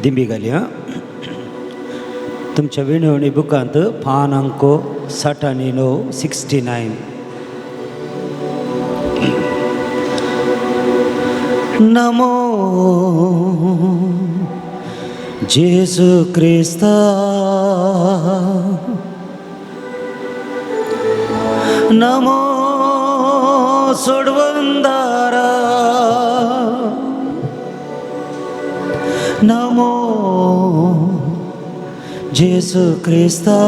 दिंबी घालया तुमच्या विणवणी बुकांत पान अंक 69. नमो जेसु क्रिस्ता नमो सोडवंदारा नमो जेसु क्रिस्ता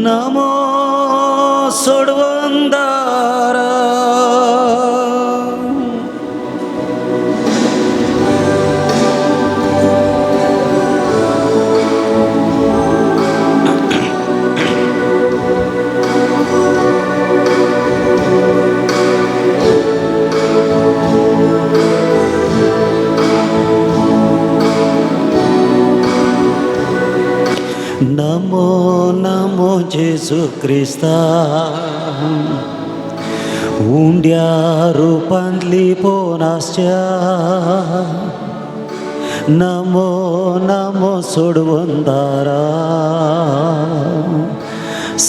नमो सोडवंदारा नमो नमो जेसु क्रिस्ता उंड्या रूपांतली पोनासच्या नमो नमो सोडवंदारा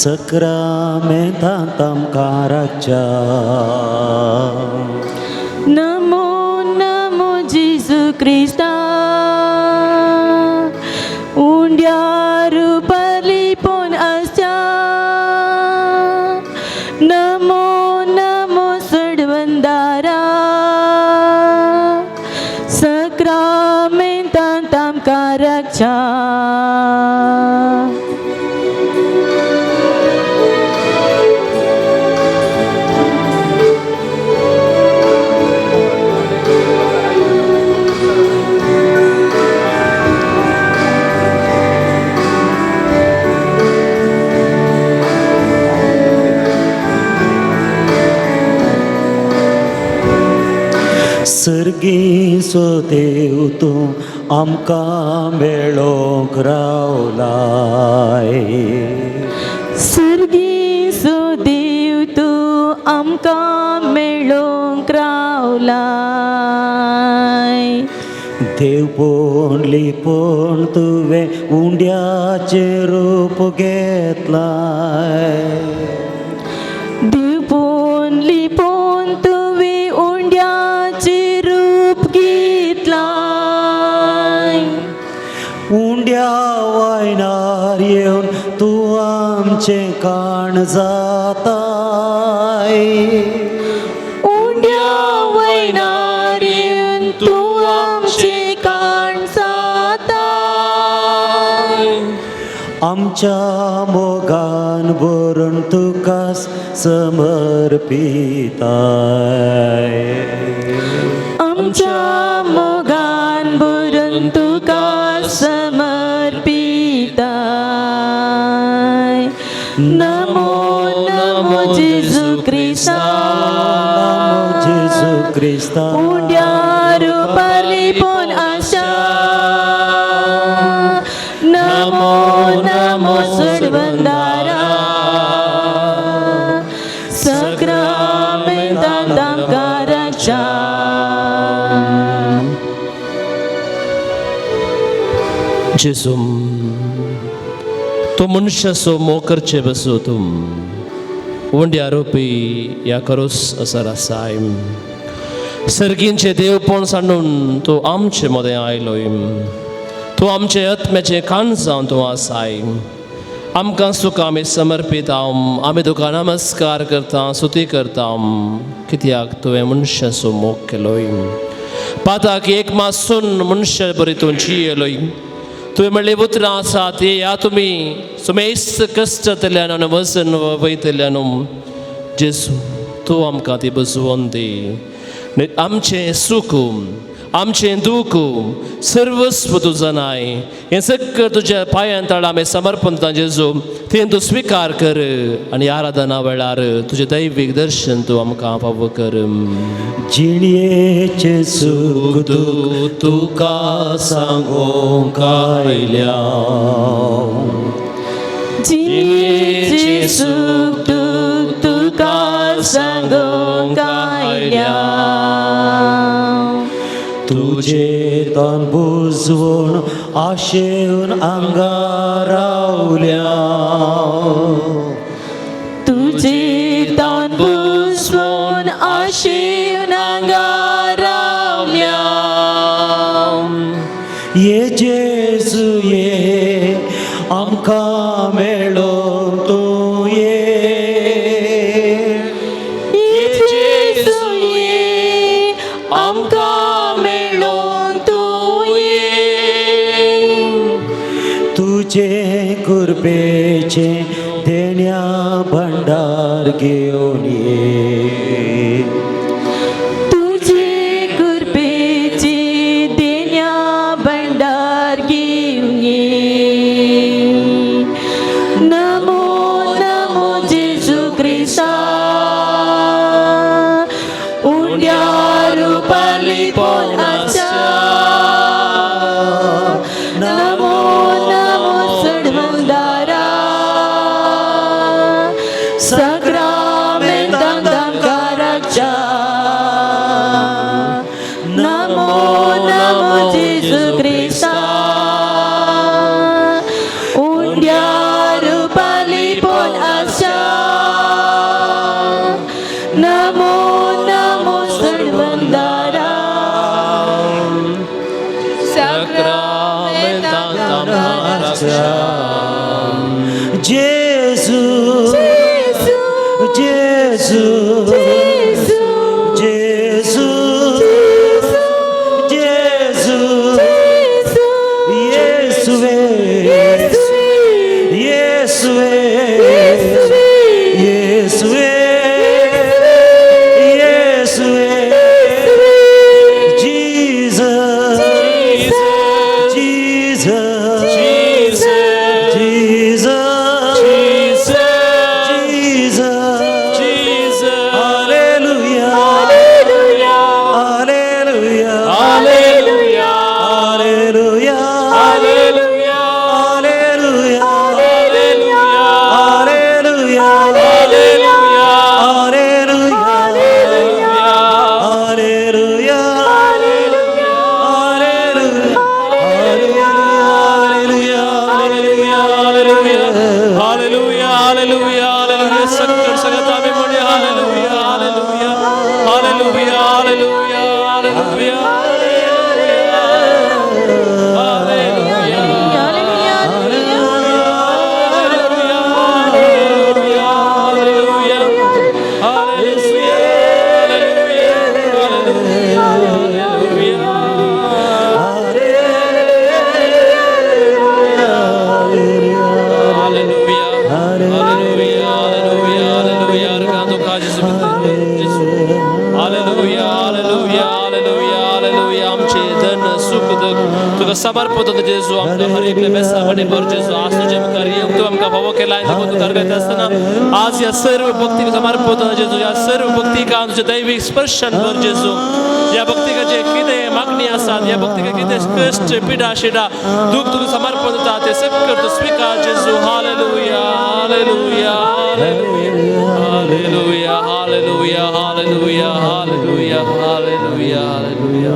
सक्रामेंतांत आमकां राखच्या नमो नमो जेसु क्रिस्ता उंड्या रूपाली पोन आसच्या नमो नमो सोडवंदारा सक्रामेंतांत आमकां राखच्या सर्गीचो देव तूं आमकां मेळोंक रावलाय सर्गीचो देव तूं आमकां मेळोंक रावलाय देवपूण लिपूण तुवें उंड्याचें रूप घेतलाय देवपूण लिपूण तुवें उंड्याचें रूप घेतलाय उंड्या वायनार येवन तूं आमचें काण जाताय उंड्या वायनार येवन तूं आमचें काण जाताय आमच्या मोगान भरून तुकाच समर्पिताय आमच्या मोगान भरून तुका समर्पिताय नमो नमो जेसु क्रिस्ता नमो जेसु क्रिस्ता उंड्या रूपाली पोन आशा नमो नमो सोडवंदारा सक्रामेंतांत आमकां राखच्या जेसू तो मनुष्याचो मोग करचे बसो तुम वंडी आरोपी या करोस असर आसाय सर्गींचे देवपण सांडून तूं आमचे मदें आयलोय तूं आमचे आत्म्याचें कान जावन तूं आसाय आमकां सुखां आमी समर्पिता आमी तुका नमस्कार करता स्तुती करता कित्याक तुवें मनशाचो मोग केलोय पाताक एक मासून मनशा बरी तूं जियेलोय तुवें म्हणलें उतरां आसात या तुमी सुमेस्त कश्टांतल्यान आनी वजन वयतल्यान जेसू तूं आमकां ती बसवून दी आमचें सूख आमचें दूख सर्वस्व तुझं नाही हे सगळं तुझ्या पांयां तळा आमी समर्पण जेजू तें तूं स्विकार कर आनी आराधना वेळार तुजें दैवीक दर्शन तूं आमकां फाव कर जिणयेचें सूख दूख तुका सांगोंक आयल्या जिणयेचें सूख दूख तुका सांगोंक आयल्या तुझे तन बुजवून आशेन अंगारावल्या तुझे तान बुजवून आशेन अंगारावल्या ये जेजू ये आमकां मेळोन तूं ये जेजू ये आमकां मेळोन तूं ये तुझे कृपेचे देण्या भंडार घेवन ये तुझे कृपेचे देण्या भंडार घेऊन ये नमो नमो जेजू ख्रिस्ता उंड्या रुपाली पोनाच्या नमो नमो सडवंदारा सग्रामेंतां दामकाराच्या नमो नमो जेजू ख्रिस्ता उंड्या रुपाली पोन आशा नमो नमो सडवंदारा सग्रामेंतां दामकाराच्या जेजू जेजू जेजू जेजू जेजू जेजू येसुवे येसुवे येसुवे येसुवे Jesus Jesus Jesus, Jesus Jesus, Jesus Jesus, Hallelujah Hallelujah Hallelujah, Hallelujah Hallelujah, Hallelujah Hallelujah, Hallelujah Hallelujah, Hallelujah Hallelujah, Hallelujah, Hallelujah. Sakar sagata mein mone Hallelujah, Hallelujah, Hallelujah, Hallelujah, Hallelujah, तुका समर्पित होतं जेजू आमकां हर एक बेसा बडे भर जेजू आज तुझे मुखार येवंक तूं आमकां फावो केला आनी तुका तुकार करता आसतना आज ह्या सर्व भक्तीक समर्पित होतं जेजू ह्या सर्व भक्तीक हांव तुझ्या दैवीक स्पर्शान भर जेजू ह्या भक्तीक जे कितें मागणी आसात ह्या भक्तीक कितें कश्ट पिडा शिडा दूख तुका समर्पण होता ते सगळं तूं स्वीकार जेजू हालेलुया हालेलुया हालेलुया हालेलुया हालेलुया हालेलुया हालेलुया hallelujah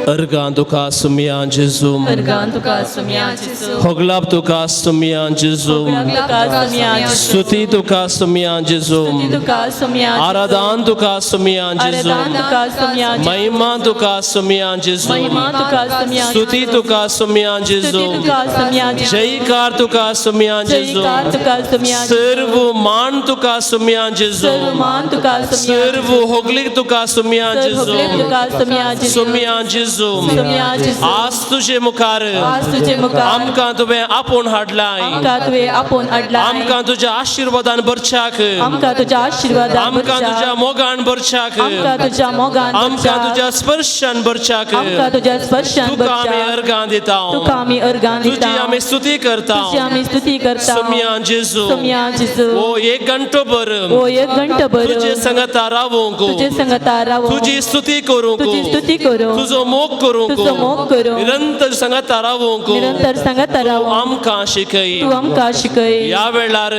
Ergan tuka sumian Jezum. Ergan tuka sumian Jezum. Hoglab tuka sumian Jezum. Tuka sumian Jezum. Stuti tuka sumian Jezum. Tuka sumian Aradan tuka sumian Jezum. Aradan tuka sumian Jezum. Mahima tuka sumian Jezum. Mahima tuka sumian Stuti tuka sumian Jezum. tuka sumian Jezum. Jaykar tuka sumian Jezum. Jaykar tuka sumian Servu man tuka sumian Jezum. Sarvan tuka sumian Servu hoglik tuka sumian Jezum. Jezum. Tuka sumian Jezum. Sumian Jezum. Sumian Jezum. आज तुझे मुखार आज तुझे मुखार आमकां तुवें आपोवन हाडलाय आमकां तुवें आपोवन हाडलाय आमकां तुज्या आशिर्वादान भरच्याक आमकां तुज्या आशिर्वादान आमकां भरच्याक तुज्या मोगान भरच्याक आमकां तुज्या मोगान आमकां भरच्याक तुज्या स्पर्शान भरच्याक आमकां तुज्या स्पर्शान तुका आमी भरच्याक अर्गां दिता तुका आमी अर्गां तुजी दिता आमी स्तुती करता तुजी आमी स्तुती करता सुमियान जेजू सुमियान जेजू ओ एक घंटो भर ओ एक घंटो भर तुजे संगता रावूंक तुजे संगता रावूंक तुजी स्तुती करूंक तुजी स्तुती करूंक तुजो मोग करूंक तुजो मोग करूंक निरंतर सांगत रावूंक निरंतर सांगत तूं रावूंक आमकां शिकय तू आमकां शिकय या वेळार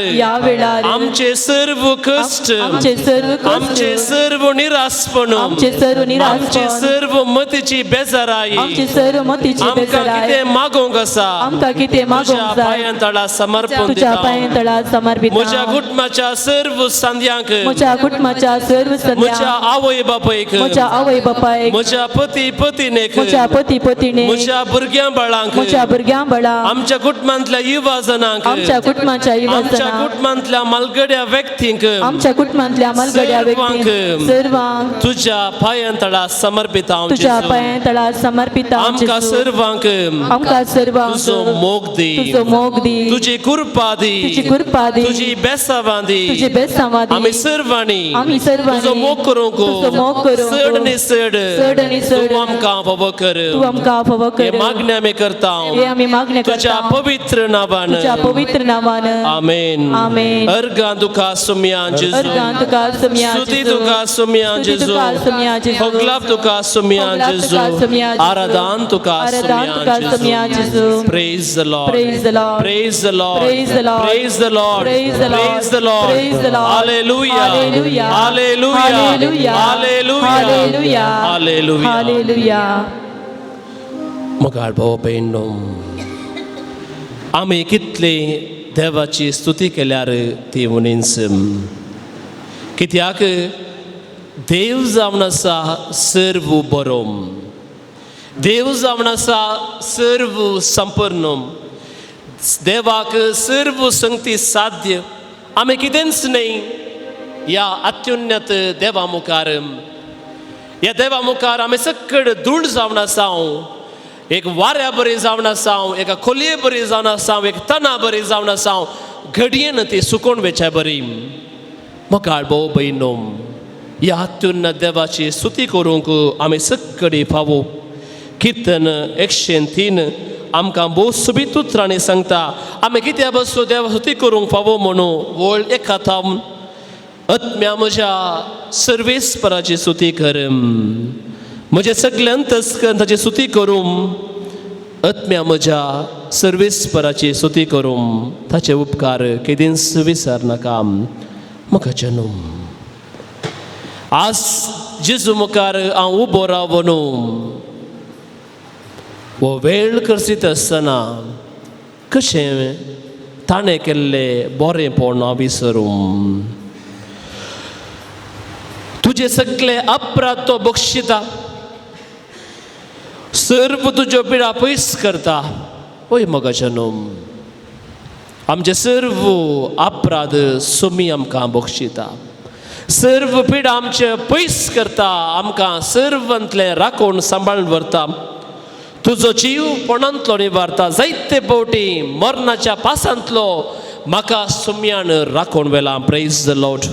आमचे सर्व कश्ट आमचे सर्व कश्ट आमचे सर्व निरासपण आमचे सर्व आमचे निराशपण सर्व मतीची बेजाराई आमची सर्व मतीची आमकां बेजाराय कितें मागोंक आसा आमकां कितें तुझ्या मागोंक जाय पांयां तळा समर्पण तुझ्या दिता पांयां तळांत समर्पित म्हज्या कुटुंबाच्या सर्व सांद्यांक म्हज्या कुटुंबाच्या सर्व म्हज्या सदस्यांक आवय बापायक म्हज्या आवय बापायक म्हज्या पती पत्नीक म्हज्या पती पत्नीक म्हज्या भुरग्यां बाळांक म्हज्या भुरग्यां बाळांक आमच्या कुटुंबांतल्या युवा जनांक आमच्या कुटुंबाच्या आमच्या युवजनांक कुटुंबांतल्या मलगड्या व्यक्तींक आमच्या कुटुंबांतल्या मलगड्या व्यक्तींक सर्वांक सर्वांक तुझ्या पांयां तळा समर्पित हांव तुझ्या जेजू. पांयां तळांत समर्पित हांव आमकां जेजू. सर्वांक आमकां सर्वांक तुजो मोग दी तुजो मोग दी तुजी कृपा दी तुजी कृपा दी तुजी बेसावां दी तुजी बेसांवां दी आमी सर्वांनी आमी सर्वांनी तुजो मोग करूंक तुजो मोग करूंक चड न्ही चड चड न्ही चड तूं आमकां फावो कर तू आमकां फावो हे कर मागणी आमी करता हे आमी मागणी तुझ्या करता पवित्र नावान तुझ्या पवित्र नावान आमेन आमेन. अर्गां तुका सुम्यां जेजू अर्गां तुका सुम्या स्तुती जेजू. तुका सुम्यां स्तुती जेजू तुका सुम्या जेजू. होगलाप तुका सुम्यां होगलाप जेजू तुका सुम्या जेजू. आराधन तुका आराधन तुका सुम्यां सुम्या जेजू जेजू. Praise the Lord. Praise the Lord. Praise the Lord. Praise the Lord. Praise the Lord. Praise the Lord. Praise the Lord. Praise the Lord. Hallelujah. Hallelujah. Hallelujah. Hallelujah. Hallelujah. Hallelujah. Hallelujah. Hallelujah. मोगाळ भाव बहिणो आमी कितले देवाची स्तुती केल्यार ती उणींच कित्याक देव जावन आसा सर्व बरो देव जावन आसा सर्व संपूर्ण देवाक सर्व संगती साध्य आमी कितेंच न्ही ह्या अत्युन्नत देवा मुखार ह्या देवा मुखार आमी सकड धूळ जावन आसा एक वाऱ्या बरी जावन आसा एका खोलये बरी जावन आसा एक तना बरी जावन आसा घडयेन ती सुकोवन वेच्या बरी मोगाळ भाव बहिणो ह्या अत्युन्नत देवाची स्तुती करूंक आमी सकडी फावो कीर्तन 103 आमकां भोव सुबीत उतरांनी सांगता आमी कित्या बसो देवा स्तुती करूंक फावो म्हणू व्हड एक कथा आत्म्या म्हज्या सर्वेस्पराची स्तुती कर म्हजे सगळे अंतस्कंताची स्तुती करूं आत्म्या म्हज्या सर्वेस्पराची स्तुती करूं ताचे उपकार केदींच विसर नाका म्हाका जन्म आज जेजू मुखार हांव उबो रावन वो वेळ करसीत आसतना कशें ताणें केल्लें बरेंपण हांव विसरूं तुजे सगळे अपराध तो बक्षिता सर्व तुज्यो पिडा पयस करता ओय म्हगा जन्म आमचे सर्व अपराध सोमी आमकां बक्षिता सर्व पिडा आमचे पयस करता आमकां सर्वांतले राखून सांबाळून व्हरता तुजो जीव पोणांतलो निवारता जायते फावटी मरणाच्या पासांतलो म्हाका सुम्यान राखून व्हेला praise the Lord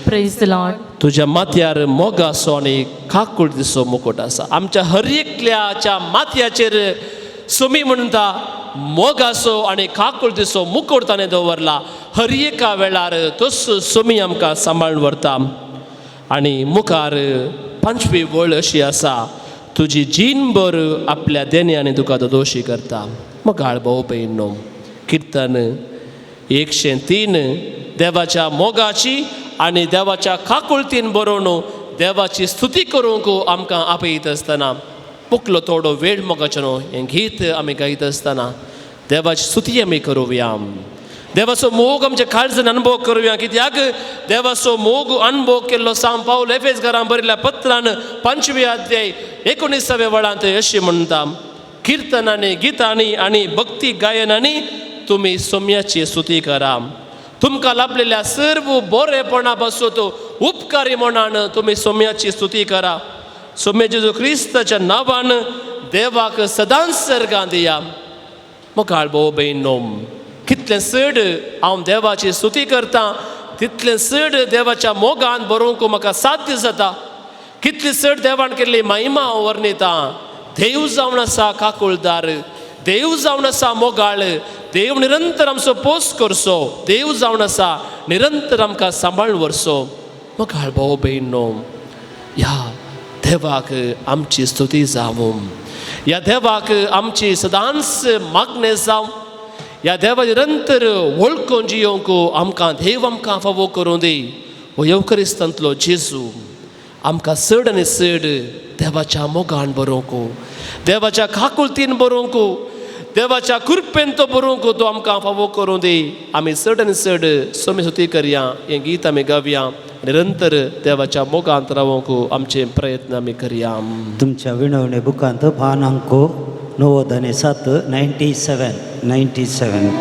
Praise the Lord. तुझ्या माथ्यार मोग आसो आनी काकूळ दिसो मुकुट आसा आमच्या हर एकल्याच्या माथ्याचेर सुमी म्हणटा मोग आसो आनी काकूळ दिसो मुकुट ताणें दवरला हर एका वेळार तोच सुमी आमकां सांबाळून व्हरता आनी मुखार पंचवी वळ अशी आसा तुजी जीनभर आपल्या देण्यानी तुका दोशी करता मोगाळ भाव बहिणो कीर्तन 103 देवाच्या मोगाची आनी देवाच्या काकुळतीन बरोवन देवाची स्तुती करूंक आमकां आपयत आसतना मुकलो थोडो वेळ मोगाचो न्हू हें गीत आमी गायत आसतना देवाची स्तुती आमी करुया देवाचो मोग आमच्या काळजान अनुभव करुया कित्याक देवाचो मोग अनुभव केल्लो सांग पावल एफेसकारांक बरयल्ल्या पत्रान 5वे अध्याय 19वे वळांत अशें म्हणटा कीर्तनांनी गितांनी आनी भक्ती गायनांनी तुमी सोम्याची स्तुती करा तुमकां लाभलेल्या सर्व बरेपणा बसोत उपकारी मनान तुमी सोम्याची स्तुती करा सोम्या जेजू क्रिस्ताच्या नांवान देवाक सदांच सर्गां दिया मोगाळ भाव बहिणो कितलें चड हांव देवाची स्तुती करतां तितलें चड देवाच्या मोगान बरोवंक म्हाका साध्य जाता कितली चड देवान केल्ली महिमा हांव वर्णितां देव जावन आसा काकुळदार देव जावन आसा मोगाळ देव निरंतर आमचो पोस करचो देव जावन आसा निरंतर आमकां सांबाळून व्हरचो मोगाळ भाव बहिणो ह्या देवाक आमची स्तुती जावं. या देवाक आमची सदांच मागणें जावं. या देवा निरंतर वळखून जियोंक आमकां देव आमकां फावो करूं दी. हो येवकरिस्तांतलो जेजू आमकां चड आनी चड देवाच्या मोगान बरोवंक, देवाच्या काकुळतीन बरोवंक, देवाच्या कृपेन तो बरोवंक तो आमकां फावो करूं दी. आमी चड आनी चड सोमी स्तुती करया. हें गीत आमी गावया. निरंतर देवाच्या मोगांत रावंक आमचे प्रयत्न आमी करया. तुमच्या विनवणे बुकांत भानांको 97 97.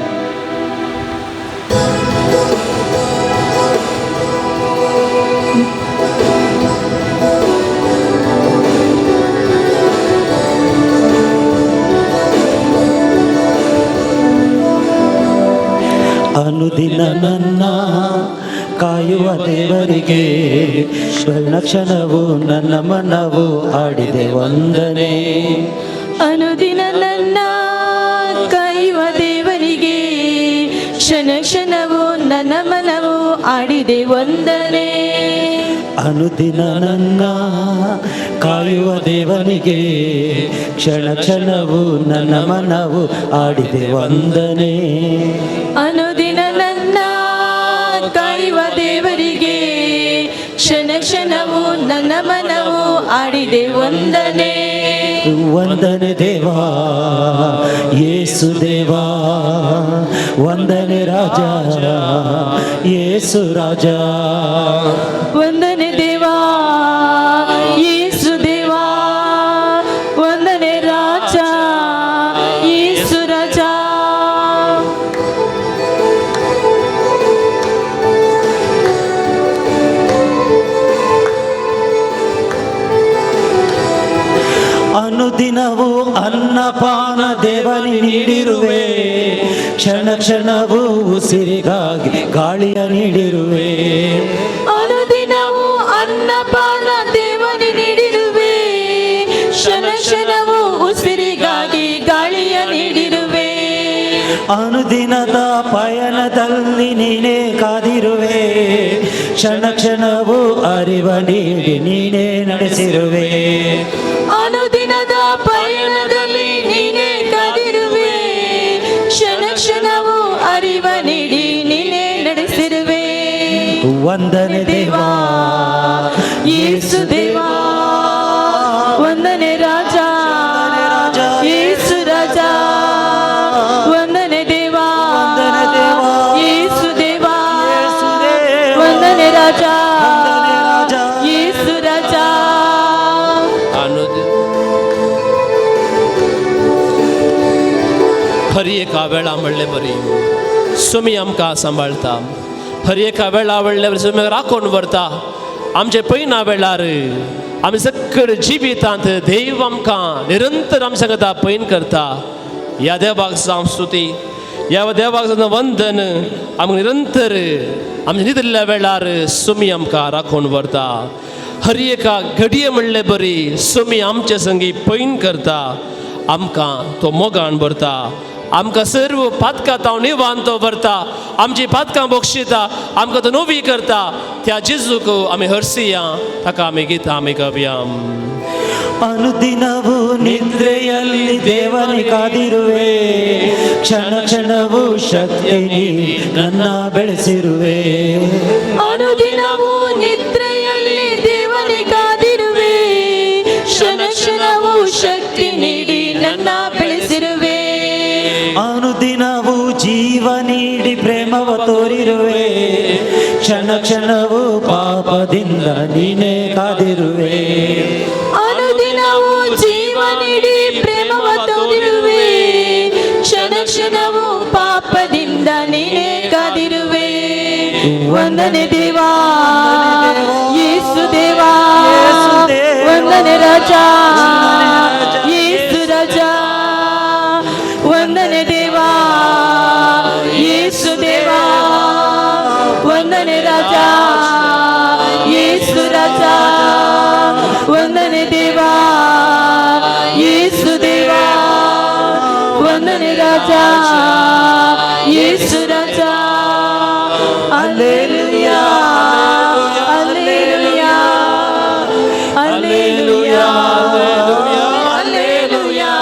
ಅನುದಿನ ನನ್ನ ಕಾಯುವ ದೇವರಿಗೆ ಕ್ಷಣ ಕ್ಷಣವು ನನ್ನ ಮನವು ಆಡಿದೆ ವಂದನೆ. ಅನುದಿನ ನನ್ನ ಕಾಯುವ ದೇವರಿಗೆ ಕ್ಷಣ ಕ್ಷಣವು ನನ್ನ ಮನವು ಆಡಿದೆ ವಂದನೆ. ಅನುದಿನ ನನ್ನ ಕಾಯುವ ದೇವನಿಗೆ ಕ್ಷಣ ಕ್ಷಣವು ನನ್ನ ಮನವು ಆಡಿದೆ ವಂದನೆ. ಅನುದಿನ ನನ್ನ ಕಾಯುವ ದೇವರಿಗೆ ಕ್ಷಣ ಕ್ಷಣವು ನನ್ನ ಮನವು ಆಡಿದೆ ವಂದನೆ. ವಂದನೆ ದೇವಾ ಯೇಸು ದೇವಾ, ವಂದನೆ ರಾಜ ಯೇಸು ರಾಜ. ವಂದನೆ ದೇವಾ ಯೇಸು ದೇವಾ, ವಂದನೆ ರಾಜ ಯೇಸು ರಾಜ. ಅನುದಿನವೂ ಅನ್ನಪಾನ ದೇವನಿ ನೀಡಿರುವೆ, ಕ್ಷಣ ಕ್ಷಣವೂ ಉಸಿರಿಗಾಗಿ ಗಾಳಿಯ ನೀಡಿರುವೆ. ಅನುದಿನವೂ ಅನ್ನಪಾನ ದೇವನಿ ನೀಡಿರುವೆ, ಕ್ಷಣ ಕ್ಷಣವೂ ಉಸಿರಿಗಾಗಿ ಗಾಳಿಯ ನೀಡಿರುವೆ. ಅನುದಿನದ ಪಯಣದಲ್ಲಿ ನೀನೇ ಕಾದಿರುವೆ, ಕ್ಷಣ ಕ್ಷಣವೂ ಅರಿವ ನೀಡಿ ನೀನೇ ನಡೆಸಿರುವೆ. ಅನುದಿನದ ಪಯಣದಲ್ಲಿ ನೀನೇ ಕಾದಿರುವೆ, ಕ್ಷಣ ಕ್ಷಣವೂ ಅರಿವ ನೀಡಿ ನೀನೇ ನಡೆಸಿರುವೆ. ವಂದನೆ ದೇವಾ ಯೇಸು ದೇವಾ, ವಂದನೆ ರಾಜ ಯೇಸು ರಾಜ. ವಂದನೆ ದೇವಾ ಯೇಸು ದೇವಾ, ವಂದನೆ ರಾಜ ಯೇಸು ರಾಜ. हर एका वेळा म्हणले बरी सुमी आमकां सांबाळटा. हर एका वेळा म्हणले बरी सुमी राखून व्हरता. आमचे पयना वेळार आमी सगळे जिवितांत देव आमकां निरंतर आमी सांगता पैन करता. ह्या देवाक जावं स्तुती, ह्या देवाक जावं वंदन. आमकां निरंतर आमच्या न्हिदल्या वेळार सुमी आमकां राखून व्हरता. हर एका घडये म्हणले बरी सुमी आमचे संगी पैन करता. आमकां तो मोगान भरता. आमकां सर्व पातकां तांव निवान तो भरता. आमची पातकां बक्षिता, आमकां तो नवी करता. त्या जेजूक आमी हरसिया, ताका आमी गितां आमी गावया. ಅನುದಿನವೂ ನಿದ್ರೆಯಲ್ಲಿ ದೇವನಿ ಕಾದಿರುವೆ, ಕ್ಷಣ ಕ್ಷಣವೂ ಶಕ್ತಿ ನೀಡಿ ನನ್ನ ಬೆಳೆಸಿರುವೆ. ಅನುದಿನವೂ ನಿದ್ರೆಯಲ್ಲಿ ದೇವನೇ ಕಾದಿರುವೆ, ಕ್ಷಣ ಕ್ಷಣವೂ ಶಕ್ತಿ ನೀಡಿ ನನ್ನ ಬೆಳೆಸಿರುವೆ. ಅನುದಿನವೂ ಜೀವ ನೀಡಿ ಪ್ರೇಮವ ತೋರಿರುವೆ, ಕ್ಷಣ ಕ್ಷಣವೂ ಪಾಪದಿಂದ ನೀನೇ ಕಾದಿರುವೆ. ಅನುದಿನವೂ ಜೀವ ನೀಡಿ ಪ್ರೇಮವ ತೋರಿರುವೆ, ಕ್ಷಣ ಕ್ಷಣವೂ ಪಾಪದಿಂದ ನೀನೇ ಕಾದಿರುವೆ. ವಂದನೆ ದೇವಾ ಯೇಸು ದೇವಾ, ವಂದನೆ ರಾಜ ಯೇಸು ರಾಜ. ವಂದನೆ ದೇವಾ ಯೇಸು ದೇವಾ, ವಂದನೆ ರಾಜ ಯೇಸು ರಾಜ. ವಂದನೆ ದೇವಾ ಯೇಸು ದೇವಾ, ವಂದನೆ ರಾಜ ಯೇಸು ರಾಜ. ಹಲ್ಲೆಲೂಯಾ, ಹಲ್ಲೆಲೂಯಾ, ಹಲ್ಲೆಲೂಯಾ. Alleluia, Alleluia,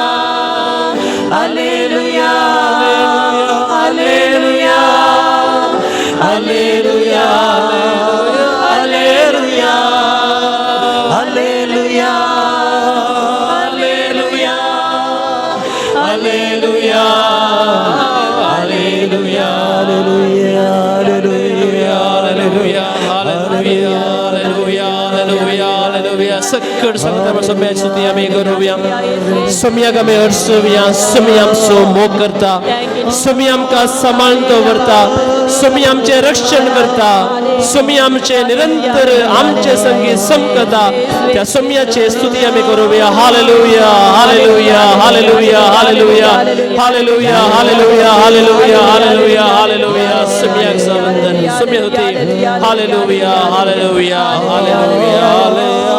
Alleluia, Alleluia, Alleluia, Alleluia, Alleluia, Alleluia, Sekar sangat sampai sutia megaruya, semia kami harusnya, semia so mokerta, semia का समान तो वर्ता, semia आमचे रक्षण करता, semia आमचे निरंतर आमचे संगी समकता, त्या semiaचे स्तुती आम्ही करूया, हालेलुया, हालेलुया, हालेलुया, हालेलुया, हालेलुया, हालेलुया, हालेलुया, हालेलुया, हालेलुया, semia संबंधन, semia होती, हालेलुया, हालेलुया, हालेलुया, हालेलुया.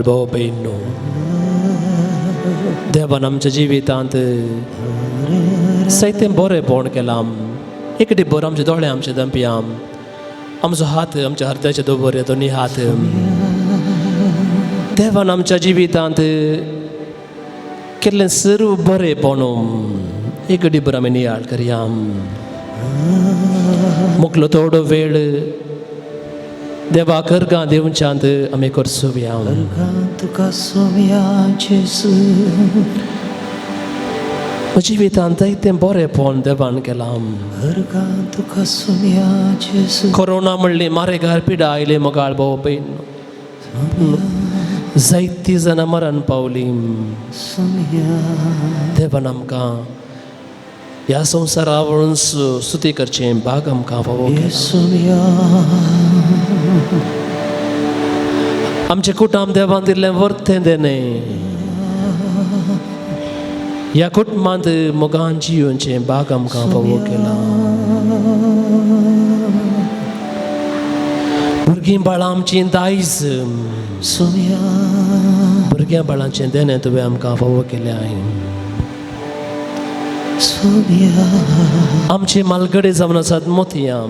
भाव बहिणो देवान आमच्या जिवितांत सैतें बरें पोण केलां एक डिब्बर आमचे दोळे आमचे दंपयां आमचो हात आमच्या हृदयाचे दवरया दोनी हात देवान आमच्या जिवितांत केल्लें सर्व बरें पोणूं एक डिब्बर आमी नियाळ करया मुकलो थोडो वेळ देवा करगा देवचांत आमी करसुया तुका सोव्या जेसू जिवितांत जायतें बरेंपण देवान केलां तुका सोव्या जेसू कोरोना म्हणली मारेगार पिडा आयले मोगाळ भाव भयण जायतीं जाणां मरण पावलीं देवान आमकां ह्या संवसारा वळून स्तुती करचें भाग आमकां फावो केला आमचे कुटुंब देवान दिल्लें वर्तें देणें ह्या कुटुंबांत मोगान जियोचें भाग आमकां फावो केला भुरगीं बाळां आमचीं दायज भुरग्यां बाळांचें देणें तुवें आमकां फावो केलें आमचे मालगडे जावन आसात मोतयां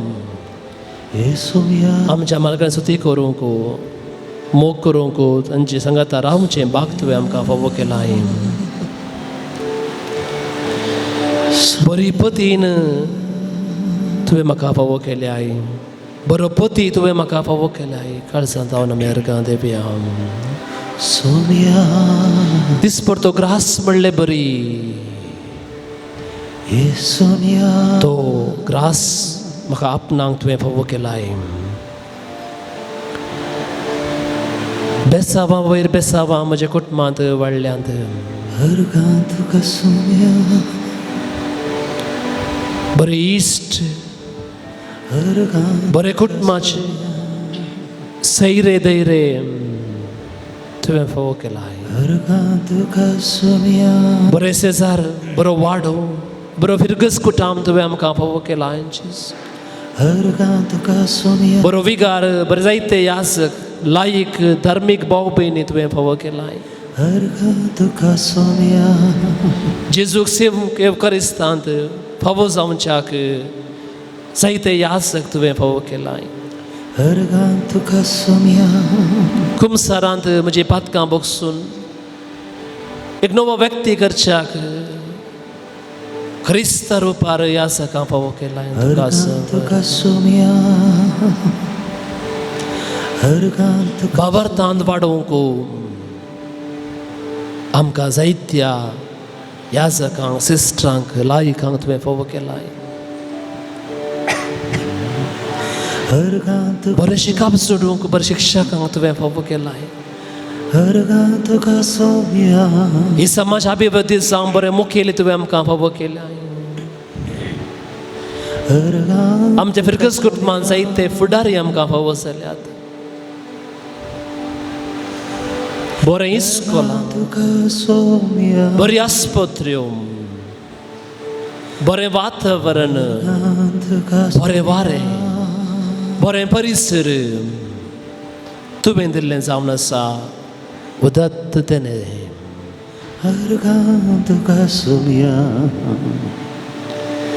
आमच्या मालगड्यांक स्तुती करूंक मोग करूंक तांचे सांगाता रावचें भाग तुवें आमकां फावो केलां बरी पतीन तुवें म्हाका फावो केल्या बरो पती तुवें म्हाका फावो केल्या काळजांत हांव नमेरगां देवया दिसपरतो ग्रास म्हणलें बरी तो ग्रास म्हाका आपणाक तुवें फावो केलाय बेसावां वयर बेसावां म्हज्या कुटुंबांत वाडल्यांत बरे इश्ट बरे कुटुंबाचे सैरे दैरे तुवें फावो केलाय बरे शेजार बरो वाडो बरो फिरगस कुटाम तुवें आमकां फावो केला बरो विगार बरे जायते यासक लायक धार्मीक भाव भयणी तुवें फावो केलाय जेजूक एवकारिस्तांत फावो जावच्याक जायते यासक तुवें फावो केलाय कुमसारांत म्हजी पातकां बोगसून एक नवो व्यक्ती करच्याक Krista रूपार यासकां फावो केलाय अर्गां तुका सोम्या अर्गां तुका बाबर तांद वाडोवंक आमकां जायत्या याजकांक सिस्टरांक लायकांक तुवें फावो केलाय अर्गां तुका बरें शिकाप सोडूंक बरें शिक्षकांक तुवें फावो केलाय अर्गां तुका सोम्या ही समाज अभिवृद्धी जावं बरें मुखेली तुवें आमकां फावो केलाय अर्गां आमच्या फिरकस कुटुंबांत जायते फुडारी आमकां फावो जाल्यात बरें इस्कोलां तुका सोम्या बरी आस्पत्र्यो बरें वातावरण तुका बरें वारें बरें परिसर तुवें दिल्लें जावन आसा उदत्त तेणें अर्गां तुका सोम्या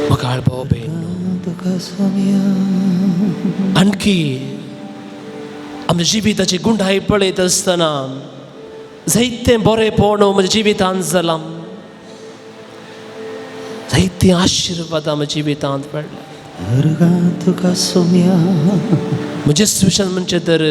म्हाका भाव भयण तुका सोम्या आणखी आमच्या जिविताची गुंडाई पळयत आसतना जायतें बरेंपण म्हज्या जिवितांत जालां जायतीं आशिर्वादां म्हज्या जिवितांत पडल्या अर्गां तुका सोम्या म्हजे सुशन म्हणजे तर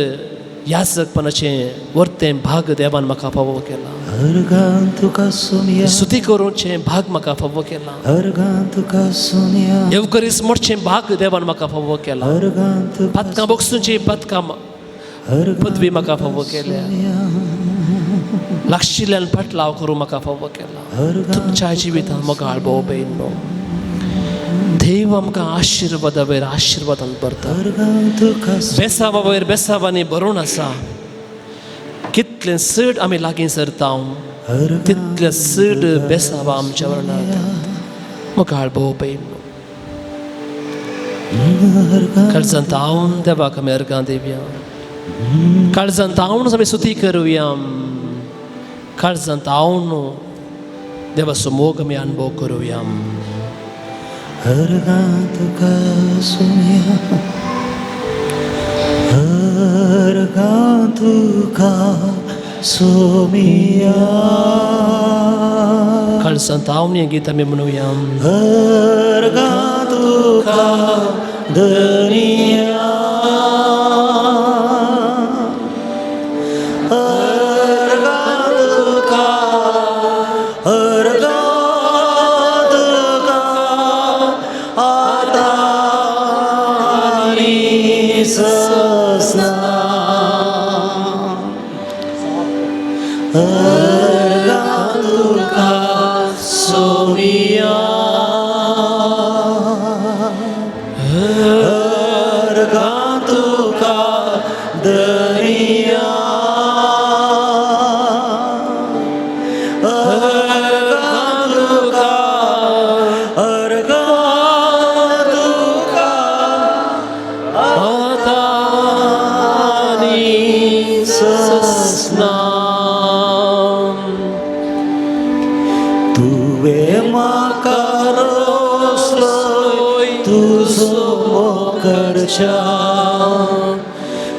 याजकपणाचें वर्तें भाग देवान म्हाका फावो केला अर्गां तुका सोम्या स्तुती करूंचें भाग म्हाका फावो केला अर्गां तुका सोम्या येवकरीस मोडचें भाग देवान म्हाका फावो केला अर्गां तुका पदकां बोगसूंची पदकां पदवी म्हाका फावो केल्या लागशिल्ल्यान पटलाव करूं म्हाका फावो केला तुमच्या जिवितांत मोगाळ भाव भयण देव आमकां आशिर्वादा वयर आशिर्वादान भरता अर्गां तुका बेसावा वयर बेसावांनी भरून आसा कितलें चड आमी लागीं सरता तितलें चड बेसावा आमच्या वर्णांत मोगाळ भाव भयण काळजांत हांव देवाक आमी अर्गां दिवया काळजांत हांव आमी स्तुती करुया काळजांत हांव देवाचो मोग आमी अनुभव करुया अर्गां तुका सोम्या अर्गां तुका सोम्या काळजांत हांव हें गीत आमी म्हणुया अर्गां तुका दनिया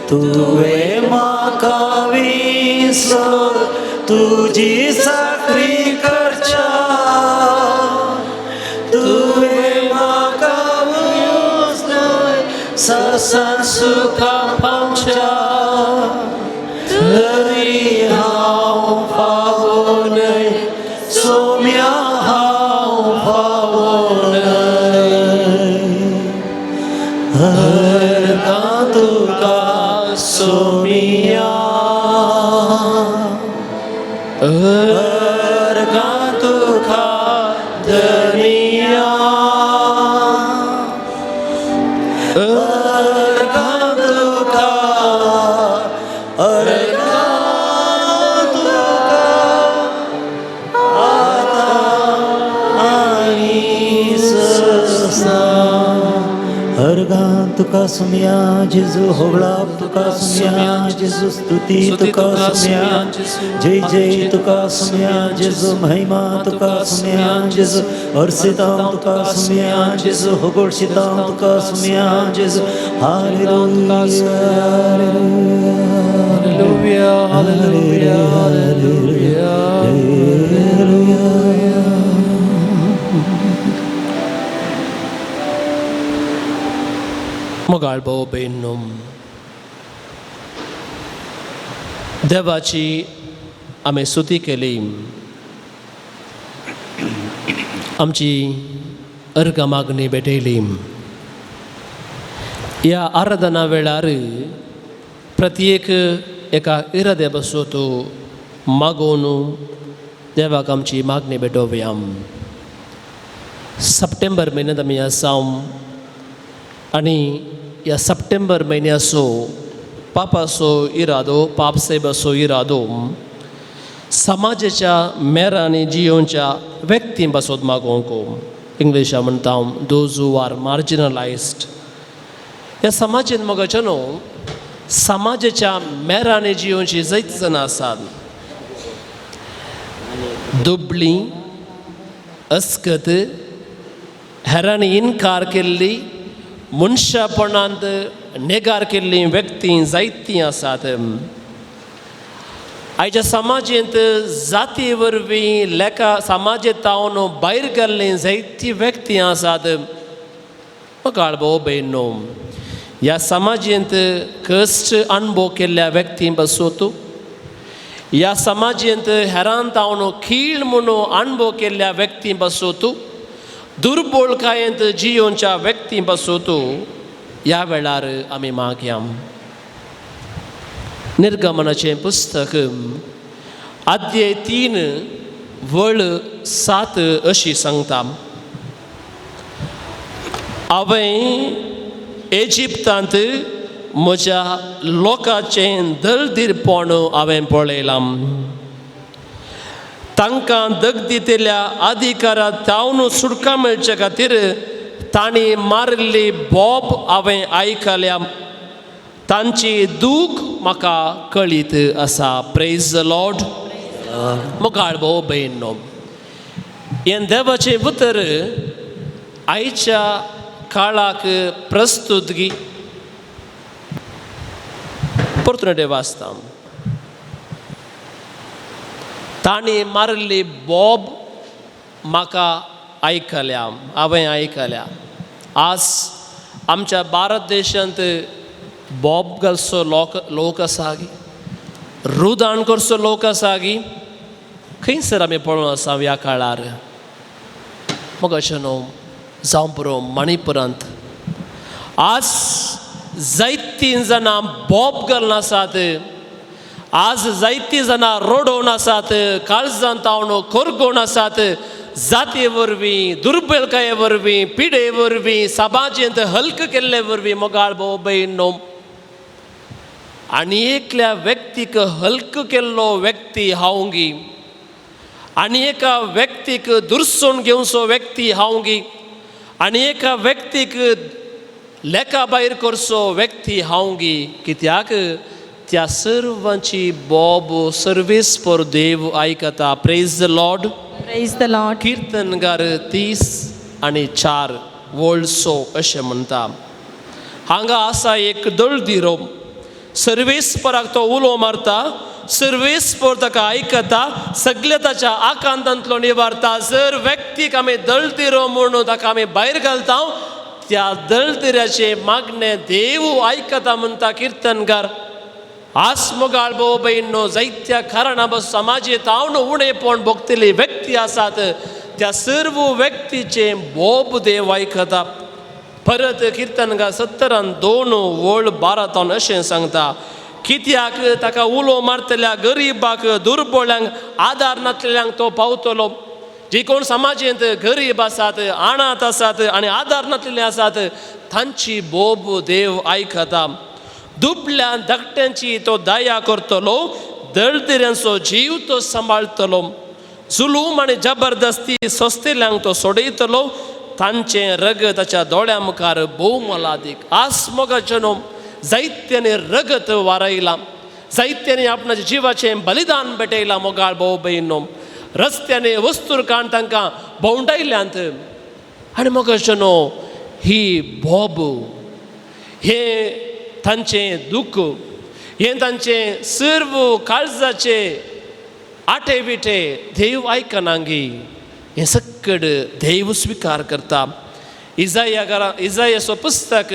तुवें म्हाका विसलो तुजी साखरी करच्या तुवें म्हाका विसलो ससान सुखा पावच्या तरी हांव फावो न्हय सोम्या हांव फावो न्हय अर्गां तुका सोम्या अर्गां तुका दनिया अर्गां तुका अर्गां तुका आतां आनी ससना अर्गां तुका सोम्या जेजू होवळाप तुका सोम्या जेजू स्तुती तुका सोम्या जय जय तुका सोम्या जेजू महिमा तुका सोम्या जेजू अर्सितां तुका सोम्या जेजू होगोळशितां तुका सोम्या जेजू हालेलुया हालेलुया हालेलुया हालेलुया मोगाळ भाऊ बहिणो, देवाची आम्ही स्तुती केली. आमची अर्घ मागणी भेटयली. या आराधना वेळार प्रत्येक एका इरादे बसोतो मागोवन देवाक आमची मागणी भेटोवया. सप्टेंबर म्हयन्यांत आमी आसा आनी ह्या सप्टेंबर म्हयन्याचो पापाचो इरादो, पापसेबाचो इरादो समाजाच्या मेरांनी जियोच्या व्यक्ती पासून मागोवंक. इंग्लिशां म्हणटा दोज हू आर मार्जिनलायज्ड. ह्या समाजान मोगाच्या न्हू समाजाच्या मेरांनी जियोवची जायत जाणां आसात. दुबळी, अस्कत, हेरांनी इन्कार केल्ली, मनशापणांत नेगार केल्ली व्यक्ती जायतीं आसात. आयच्या समाजांत जाती वरवीं लेखा समाजांतावन भायर गेल्लीं जायतीं व्यक्ती आसात. मोगाळ भाऊ बहिणो, ह्या समाजांत कश्ट अनुभव केल्ल्या व्यक्ती बसोत, ह्या समाजांत हेरांतावन खीळ म्हणून अनुभव केल्ल्या व्यक्ती बसोत, दुर्बळकायेंत जियोच्या व्यक्ती बसोत, ह्या वेळार आमी मागया. निर्गमनाचें पुस्तक अध्याय 3 वळ 7 अशी सांगता. हांवें इजिप्तांत म्हज्या लोकांचें दळदिरपण हांवें पळयलां. तांकां दग दितेल्या अधिकारांत तावन सुटका मेळचे खातीर तांणी मारिल्ली बोब हांवें आयकल्या. तांची दूख म्हाका कळीत आसा. Praise the Lord. मोगाळ भाऊ बहिणो, हें देवाचें उतर आयच्या काळाक प्रस्तुतगी परतुनेटे वाचता. तांणी मारिल्ली बोब म्हाका आयकल्या, हांवें आयकल्या. आज आमच्या भारत देशांत बॉब घालचो लोक आसा गी, रुदाण करचो लोक आसा गी, खंयसर आमी पळोवन आसा ह्या काळार. मग अशें न्हू जावं पुरो मणिपुरांत आज जायतीं जाणां बॉब घालून आसात. आज जायतीं जाणां रडोवन आसात, काळजांत तावन कोरगोवन आसात. जाती वरवीं, दुर्बळकाये वरवीं, पिडे वरवीं, समाजांत हल्क केल्ले वरवीं. मोगाळ भाऊ बहिणो, आनी एकल्या व्यक्तीक हल्क केल्लो व्यक्ती हांव गी, आनी एका व्यक्तीक दुरसून घेवचो व्यक्ती हांव गी, आनी एका व्यक्तीक लेखा भायर करचो व्यक्ती हांव गी. कित्याक त्या सर्वांची बोब सर्वीस फॉर देव आयकता. Praise the Lord. Praise the Lord. कीर्तनगार 30:4 वोळसो अशें म्हणटा. हांगा आसा एक दळदिरो. सर्वेस्पराक तो उलो मारता, सर्वेस्पर ताका आयकता, सगळे ताच्या आकांतांतलो निवारता. जर व्यक्तीक आमी दळदिरो म्हणून ताका आमी भायर घालता, त्या दळदिऱ्याचे मागणे देव आयकता म्हणटा कीर्तनगार. आज मोगाळ भाऊ बहिणो, जायत्या कारणां समाजांत हांव उणेपण भोगतली व्यक्ती आसात. त्या सर्व व्यक्तीचे बोब देव आयकता. परत कीर्तनगार 70:2 वळ 12 अशें सांगता. कित्याक ताका उलो मारतल्या गरीबाक, दुर्बळांक, आदार नासलेल्यांक तो पावतलो. जे कोण समाजांत गरीब आसात, अनाथ आसात आनी आदार नासलेले आसात, तांची बोब देव आयकता. दुबळ्या धाकट्यांची तो दया करतलो, दळदिऱ्यांचो जीव तो सांबाळतलो. जुलूम आनी जबरदस्ती सोंसतेल्यांक तो सोडयतलो. तांचें रगत ताच्या दोळ्या मुखार भोव मोलादीक. आज मोगाचें जायत्यांनी रगत वारयलां, जायत्यांनी आपणाच्या जिवाचें बलिदान भेटयलां. मोगाळ भाऊ बहिणो, रस्त्याने वस्तूर काण तांकां भोंवडायल्यांत. आनी मोगाचें ही बोब, हे तांचें दूख, हे तांचें सर्व काळजाचे आटे बिटे देव आयकनांगी. हे सकड देव स्विकार करता. इजायाचो पुस्तक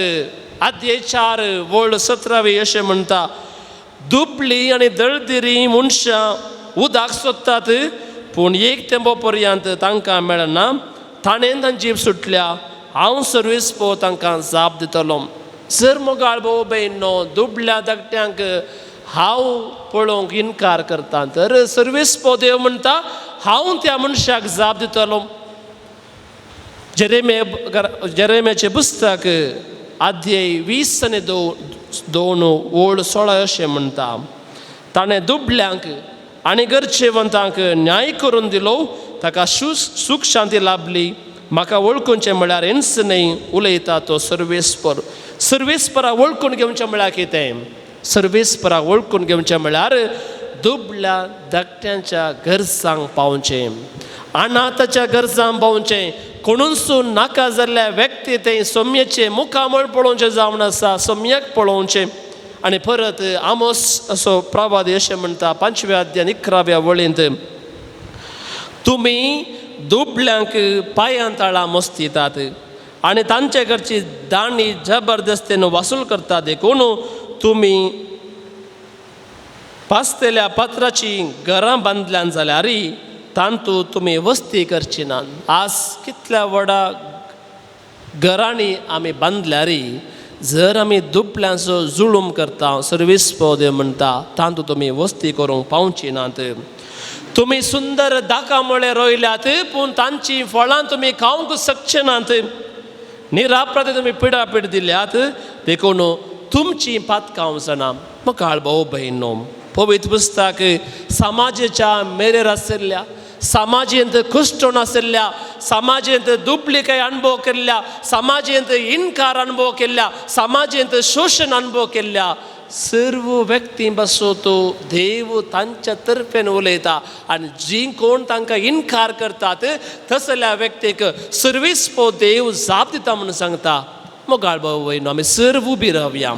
अध्याय 4 वळ 17 अशें म्हणटा, दुबळी आनी दळदिरी मनशां उदक सोदतात पूण एक तेंपो पर्यंत तांकां मेळना. ताणें तांची सुटल्या, हांव सर्वीस पो तांकां जाप दितलो. जर मोगाळ भाव भयणो दुबळ्या धाकट्यांक हांव पळोवंक इन्कार करता तर सर्वीस पो देव म्हणटा हांव त्या मनशाक जाप दितलो. जेरेम्याचें पुस्तक अध्याय 20 आनी 2 वळ 16 अशें म्हणटा, ताणें दुबळ्यांक आनी गरजेवंतांक न्याय करून दिलो, ताका सूख शांती लाभली. म्हाका वळखुचें म्हळ्यार इंच न्ही उलयता तो सर्वेस्पर. सर्वेस्परा वळखून घेवचें म्हळ्यार कितें? सर्वेस्परा वळखून घेवचें म्हळ्यार दुबळ्या धाकट्यांच्या गरजांक पावचें, अनाथाच्या गरजांक पावचें. कोणूच नाका जाल्ल्या व्यक्ती ते सोम्याचें मुखामळ पळोवचें जावन आसा, सोम्याक पळोवचें. आनी परत आमोस असो प्रवादी अशें म्हणटा 5व्या अध्याय 11व्या वळींत, तुमी दुबळ्यांक पांयां तळां मोस्तितात आनी तांचे कडची दाणी जबरदस्तीन वसूल करतात. देखून तुमी पासतेल्या पत्राची घरां बांदल्यान जाल्यार तांतू तुमी वस्ती करची नात. आज कितल्या व्हडा घरांनी आमी बांदल्यार जर आमी दुबळ्यांचो जुळूम करता, सर्वीस पद म्हणटा, तांतू तुमी वस्ती करूंक पावची नात. तुमी सुंदर दाखामळे रोयल्यात पूण तांची फळां तुमी खावंक शकचे नात. निराप्रते तुमी पिडापीड दिल्यात, देखून तुमची पातकांव जाणा. मोगाळ भाव भयणो, पवित्र पुस्तक समाजाच्या मेरेर आशिल्ल्या, समाजेंत कुश्टून आशिल्ल्या, समाजेंत दुबळीकाय अनुभव केल्ल्या, समाजेंत इन्कार अनुभव केल्ल्या, समाजेंत शोषण अनुभव केल्ल्या सर्व व्यक्ती बसो तो देव तांच्या तर्फेन उलयता. आनी जी कोण तांकां इन्कार करतात तसल्या व्यक्तीक सर्वीस पो देव जाप दिता म्हणून सांगता. मोगाळ भाव भयणो, आमी सर्व उबी रावया.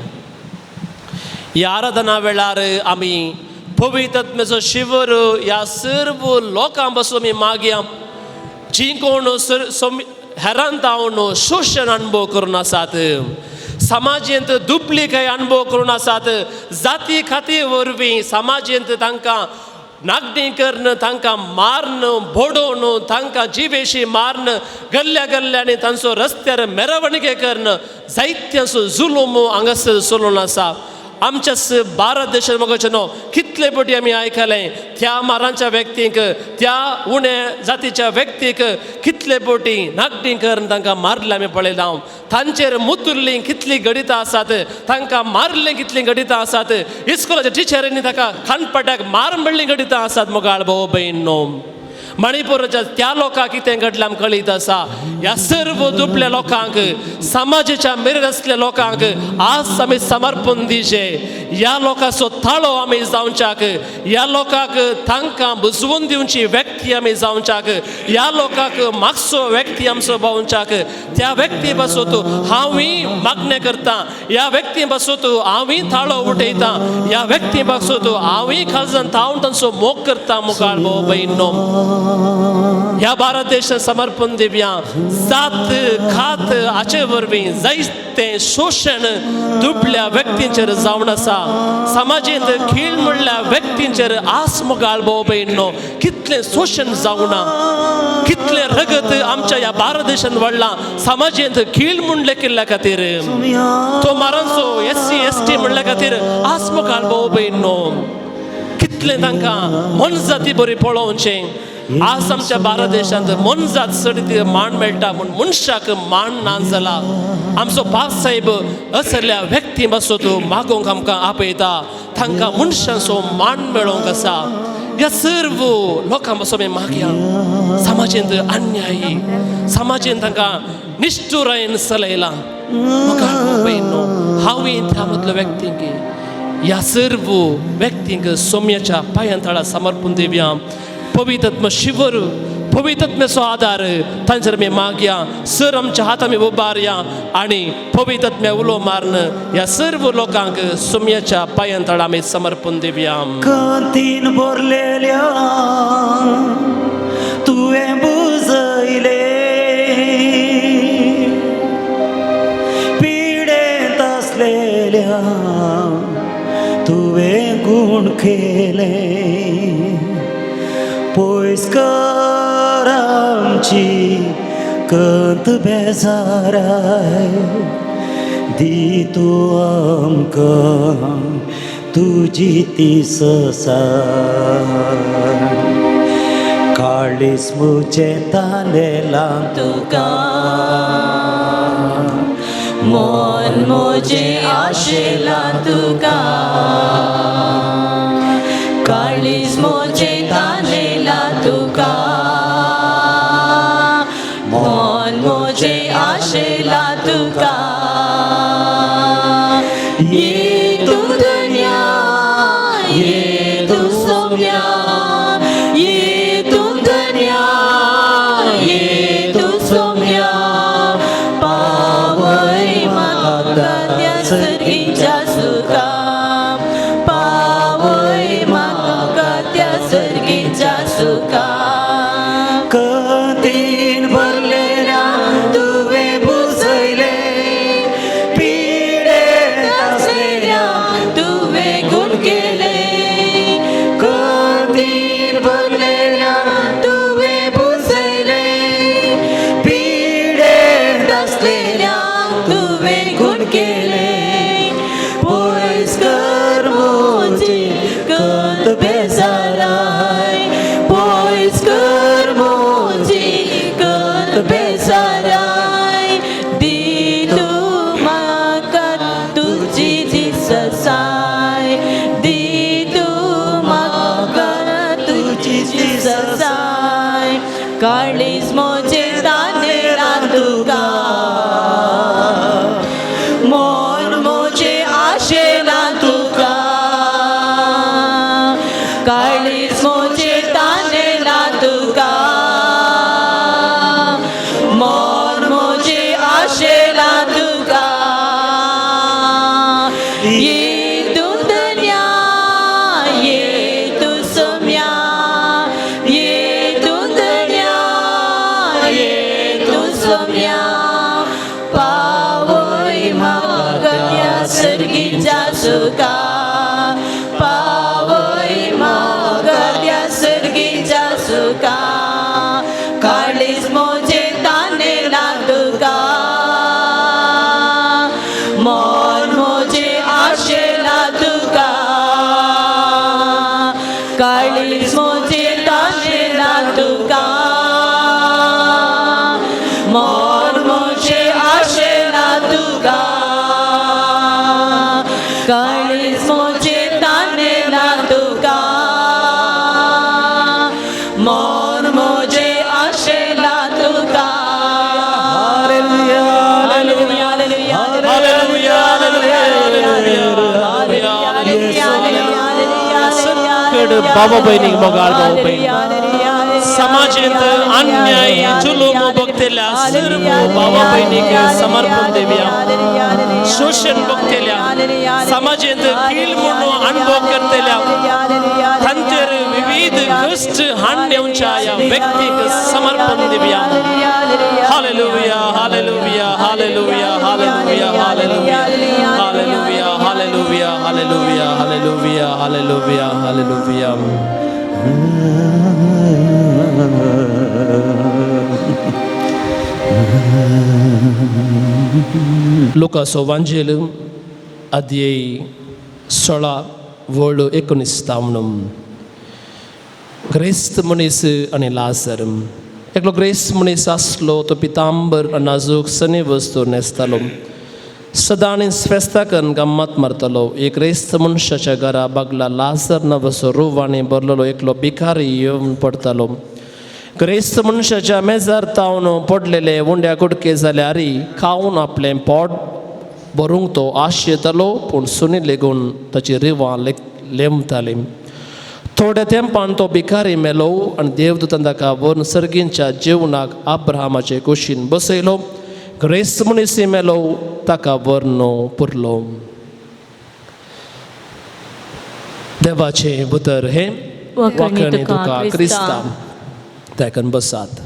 ह्या आराधना वेळार आमी पवित्र आत्म्याचो शिवर ह्या सर्व लोकां बसून आमी मागया जी कोण हेरांत जावन शोशण अनुभव करून आसात, समाजेंत दुबळीकाय अनुभव करून आसात, जाती खाती वरवीं समाजेंत तांकां नागडी करण, तांकां मारन, बोडोवन, तांकां जिवेशी मारन, गल्ल्या गल्ल्यांनी तांचो रस्त्यार मेरवणगे करण, जायत्यांचो जुलूम हांगासर चलून आसा. आमच्याच भारत देशांत मगोचनो कितले पटी आमी आयकलें, त्या मारांच्या व्यक्तीक, त्या उण्या जातीच्या व्यक्तीक कितले पटी नागडी करून तांकां मारले आमी पळयलां. तांचेर मुतुल्लीं कितलीं गडितां आसात, तांकां मारलें कितलीं गडितां आसात, इस्कोलाच्या टिचरींनी ताका खानपट्याक मार म्हणलीं गडितां आसात. मोगाळ भाव भयणो, मणिपूरच्या त्या लोकांक कितें घडलें आमकां कळीत आसा. ह्या सर्व दुबळ्या लोकांक, समाजाच्या मेरेर आसलेल्या लोकांक आज आमी समर्पण दिवचें. ह्या लोकांचो ताळो आमी जावच्याक, ह्या लोकांक तांकां बुजवून दिवची व्यक्ती आमी जावच्याक, ह्या लोकांक मागचो व्यक्ती आमचो पावच्याक, त्या व्यक्ती पासून हांवूय मागणें करतां, ह्या व्यक्ती पासून हांवूय ताळो उठयतां, ह्या व्यक्ती पासून हांवूय खालच्यान थावन तांचो मोग करतां. मोगाळ भाव भयणो, ह्या भारत देशात समर्पण दिवया. जात खात हाचे वरवीं जायते शोशण दुबळ्या व्यक्तींचेर जावन आसा. समाजेंत खीळ म्हणल्या व्यक्तींचेर आज मोगाळ भाव भयणो कितलें शोशण जावना, कितलें रगत आमच्या ह्या भारत देशांत वाडला. समाजेंत खीळ म्हणले केल्ल्या खातीर, तो मारांचो SC ST म्हणल्या खातीर आज मोगाळ भाव भयणो कितलें तांकां मनजाती बरी पळोवचें. आज आमच्या भारत देशांत मनजात चड मान मेळटा पूण मनशाक मान ना जाला. आमचो पास साहेब असल्या व्यक्ती बसो मागोवंक आमकां आपयता, तांकां मनशांचो मान मेळोवंक आसा. ह्या सर्व लोकां बसो आमी मागया. समाजेंत अन्यायी, समाजेंत तांकां निश्चुरायेन चलयलां. हांवूय त्या मदलो व्यक्तींक, ह्या सर्व व्यक्तींक सोम्याच्या पांयां तळा समर्पण दिवया. पवित्र आत्मा शिवर, पवित्र आत्म्याचो आदार तांचेर आमी मागया. सर आमच्या हात आमी उबारया आनी पवित्र आत्म्या उलो मारन ह्या सर्व लोकांक सोम्याच्या पांयां तळा आमी समर्पण दिवया. कांतीन भरलेल्या तुवें बुजयले, पिडेता भरलेल्या तुवे गुण केले पोयस्कर आमची कंत बेजाराय दी तू आमकां तुजी ती ससाय काळीस मुझे तांदेला तुका मन मोजे आशेला तुका काळीज मोजे तांदेला तुका मन मोजे आशेला तुका ये तू दुनिया ये तू सोम्या ये तू दुनिया ये तू सोम्या पावय म्हाका त्या सर्गीच्या सुका पावय म्हाका त्या सर्गीच्या सुका कंदीन भरलेल्या तुवे बुजयले पिडे असलेल्या तुवे गुण केले कंदीन भरलेल्या तुवे बुजयले पिडे असलेल्या तुवे गुण केले पोयस्कर मोजी कंत बेजाराय पोयस्कर मोजी कंत बेजाराय दी तू म्हाका तुजी ती ससाय दी तू म्हाका तुजी ती ससाय काळीज मोजे तांदेला तुका मन मोजे आशेला तुका काळीज मोजे तांदेला तुका मन मोजे आशेला तुका ये तू दुनिया ये तू सोम्या ये तू दुनिया ये तू सोम्या पावय म्हाका त्या सर्गीच्या सुका पावय म्हाका त्या सर्गीच्या सुका काळीज मोजे तांदेला तुका मन मोजे आशेला तुका काळीज मोजे तांदेला तुका मन मोजे आशेला तुका काळीज मोजे तांदेला तुका मन मोजे आशेला तुका हालेलुया हालेलुया हालेलुया सगळं बाबा बहिणी मोगाळ भाऊ बहिणी समाजेत अन्याय जुलूम बघतेल्या सर्व बाबा बहिणीक समर्पण देऊया शोषण बघतेल्या समाजेत कीळ म्हणून अनुभव करतेल्या तांचेर विविध कष्ट हाडण्याच्या या व्यक्तीक समर्पण देऊया हालेलुया हालेलुया हालेलुया हालेलुया हालेलुया हालेलुया हालेलुया हालेलुया हालेलुया हालेलुया हालेलुया लुकाचो वांजेल अध्याय 16 वळ 19 ग्रेस्त मनीस आणि लाजर एकलो ग्रेस्त मनीस आसलो तो पितांबर नाजूक सनी वस्तू न्हेसतालो सदां स्वेस्ताकन गम्मत मारतलो एक ग्रेस्त मनशाच्या घरा बागला लाजर नांवाचो रुवाणी भरलेलो एकलो भिकारी येवन पडतालो ग्रेस्त मनशाच्या मेजार तावन पडलेले उंड्या कुडके जाल्यार खावन आपलें पोट भरूंक तो आश येतालो पूण सुनी लेगून ताची रिवां लेमताली थोड्या तेंपान तो भिकारी मेलो आनी देवदूतान ताका व्हरून सर्गींच्या जेवणाक अब्राहमाचे कुशीन बसयलो ग्रेस्त मनीस मेलो ताका व्हरून पुरलो देवाचे पुतर हे वाखणी तुका क्रिस्ता ताकन बसात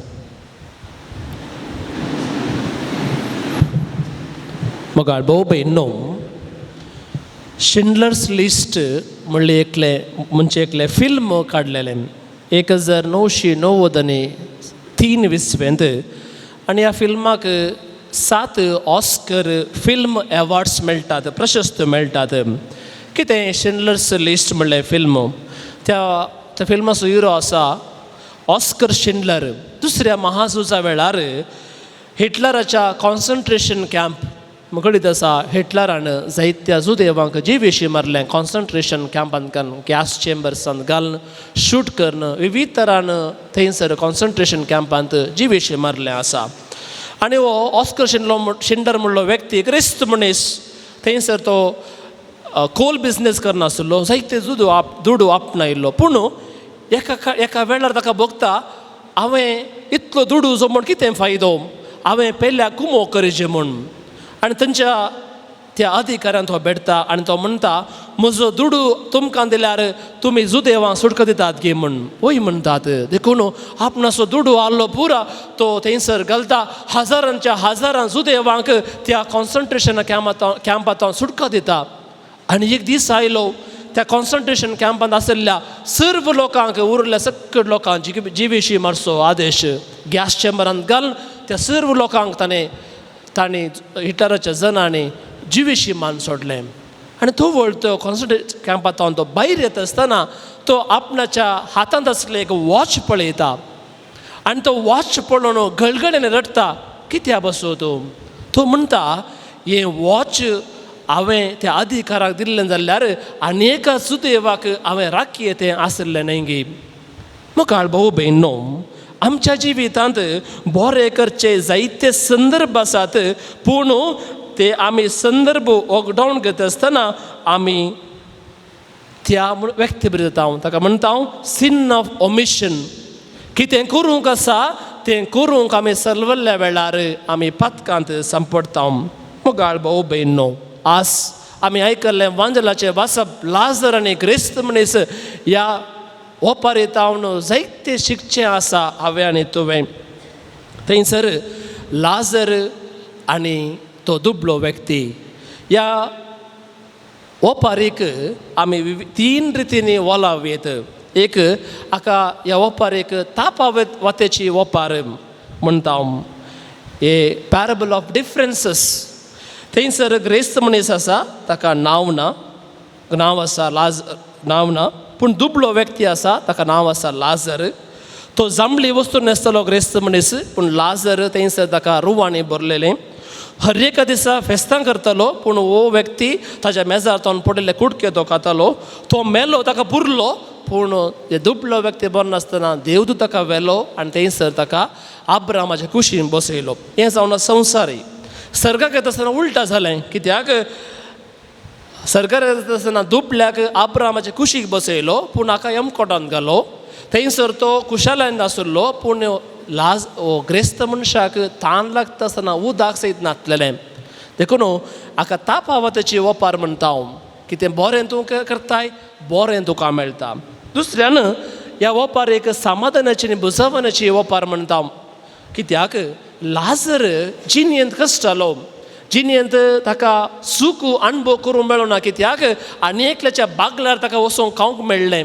मोगाळ भाऊ बहिणो शिंडलर्स लिस्ट म्हणले एकले फिल्म काडलेलें 1993 आनी ह्या फिल्माक 7 ऑस्कर फिल्म अवॉर्ड्स मेळटात, प्रशस्ती मेळटात. कितें शिंडलर्स लिस्ट म्हणलें फिल्म, त्या फिल्माचो हिरो आसा ऑस्कर शिंडलर. दुसऱ्या महाझुजा वेळार हिटलराच्या कॉन्सन्ट्रेशन कॅम्प कळीत आसा, हिटलरान जायत्या जुदेवांक जीवेशी मारलें. कॉन्सन्ट्रेशन कॅम्पांतल्यान गॅस चेंबर्सांत घालून शूट करून विविध तरान थंयसर कॉन्सन्ट्रेशन कॅम्पांत जीवेशी मारलें आसा. आनी हो ऑस्कर शिंडलर म्हणलो व्यक्ती क्रिस्त मनीस, थंयसर तो कोल बिझनेस करनासलो, जायते दुडू आपणायल्लो. पूण एका वेळार ताका भोगता हांवें इतलो दुडू जो म्हण कितें फायदो, हांवें पयल्या कुमो करचें म्हूण. आनी थंयच्या त्या अधिकाऱ्यान तो भेटता आनी तो म्हणटा म्हजो दुडू तुमकां दिल्यार तुमी जुदेवां सुटका दितात गे म्हूण. वय म्हणटात. देखून आपणाचो दुडू आल्लो पुरा तो थंयसर घालता, हजारां जुदेवांक त्या कॉन्सन्ट्रेशन कॅम्पांत सुटका दिता. आनी एक दीस आयलो त्या कॉन्सन्ट्रेशन कॅम्पांत आशिल्ल्या सर्व लोकांक, उरल्या सकट लोकांक जिवेशी मारचो आदेश गॅस चेंबरांत घालून त्या सर्व लोकांक तांणी हिटलराच्या जनांनी जिवेशी मान सोडलें. आनी तो वळतो कॉन्सन्ट्रेशन कॅम्पांतल्यान तो भायर येता आसतना तो आपणाच्या हातांत आसलें एक वॉच पळयता आनी तो वॉच पळोवन गळगळेन रडटा. कित्या बसो तो म्हणटा हें वॉच हांवें त्या अधिकाराक दिल्लें जाल्यार आनेका सुदैवाक हांवें राखी येतें आसलें न्हय गे. मुखार भाऊ भयणो, आमच्या जिवितांत बरें करचे जायते संदर्भ आसात, पूण ते आमी संदर्भ वगडावन घेता आसतना आमी त्या व्यक्ती बरोबर जाता. ताका म्हणटा हांव सीन ऑफ ओमिशन. कितें करूंक आसा तें करूंक आमी सरवल्ल्या वेळार आमी पातकांत सांपडटा. मुगाळ भाऊ भयणो, आज आमी आयकल्लें वांजलाचें वाचप, लाजर आनी क्रिस्त मनीस ह्या ओपारेतावन जायते शिकचें आसा हांवें आनी तुवें. थंयसर लाजर आनी तो दुबळो व्यक्ती ह्या ओपारीक आमी 3 रितींनी वळावेत. एक हाका ह्या ओपारेक तापावतेची ओपार म्हणटा हांव. हे पॅरेबल ऑफ डिफरन्सीस. थंयसर ग्रेस्त मनीस आसा, ताका नांव ना, पूण दुबळो व्यक्ती आसा ताका नांव आसा लाजर. तो जांबळी वस्तू न्हेसतलो ग्रेस्त मनीस, पूण लाजर थंयसर ताका रुवांनी भरलेलें. हर एका दिसा फेस्तां करतलो, पूण हो व्यक्ती ताच्या मेजार तावन पडिल्ले कुडके तो खातालो. तो मेलो, ताका पुरलो, पूण हे दुबळो व्यक्ती बरो नासतना देवदूत ताका व्हेलो आनी थंयसर ताका आब्रामाच्या कुशीन बसयलो. हें जावन संवसारी. सर्गाक येता आसतना उलटा जालें. कित्याक सरकार येता आसतना दुबळ्याक आब्रामाच्या कुशीक बसयलो, पूण हाका यमकोटांत घालो. थंयसर तो कुशालायन आसलो, पूण ग्रेस्त मनशाक ताण लागता आसतना उदक सयत नासलेलें. देखून हाका तापावताची ओपार म्हणटा हांव. कितें बरें तूं करताय, बरें तुका मेळटा. दुसऱ्यान ह्या ओपारेक समाधानाची आनी बुजवणाची ओपार म्हणटा हांव. कित्याक लाजर जिणेंत कश्टालो, जिणेंत ताका सूख अणभव करूंक मेळो ना. कित्याक आनेकल्याच्या बागलार ताका वचोंक खावंक मेळ्ळें.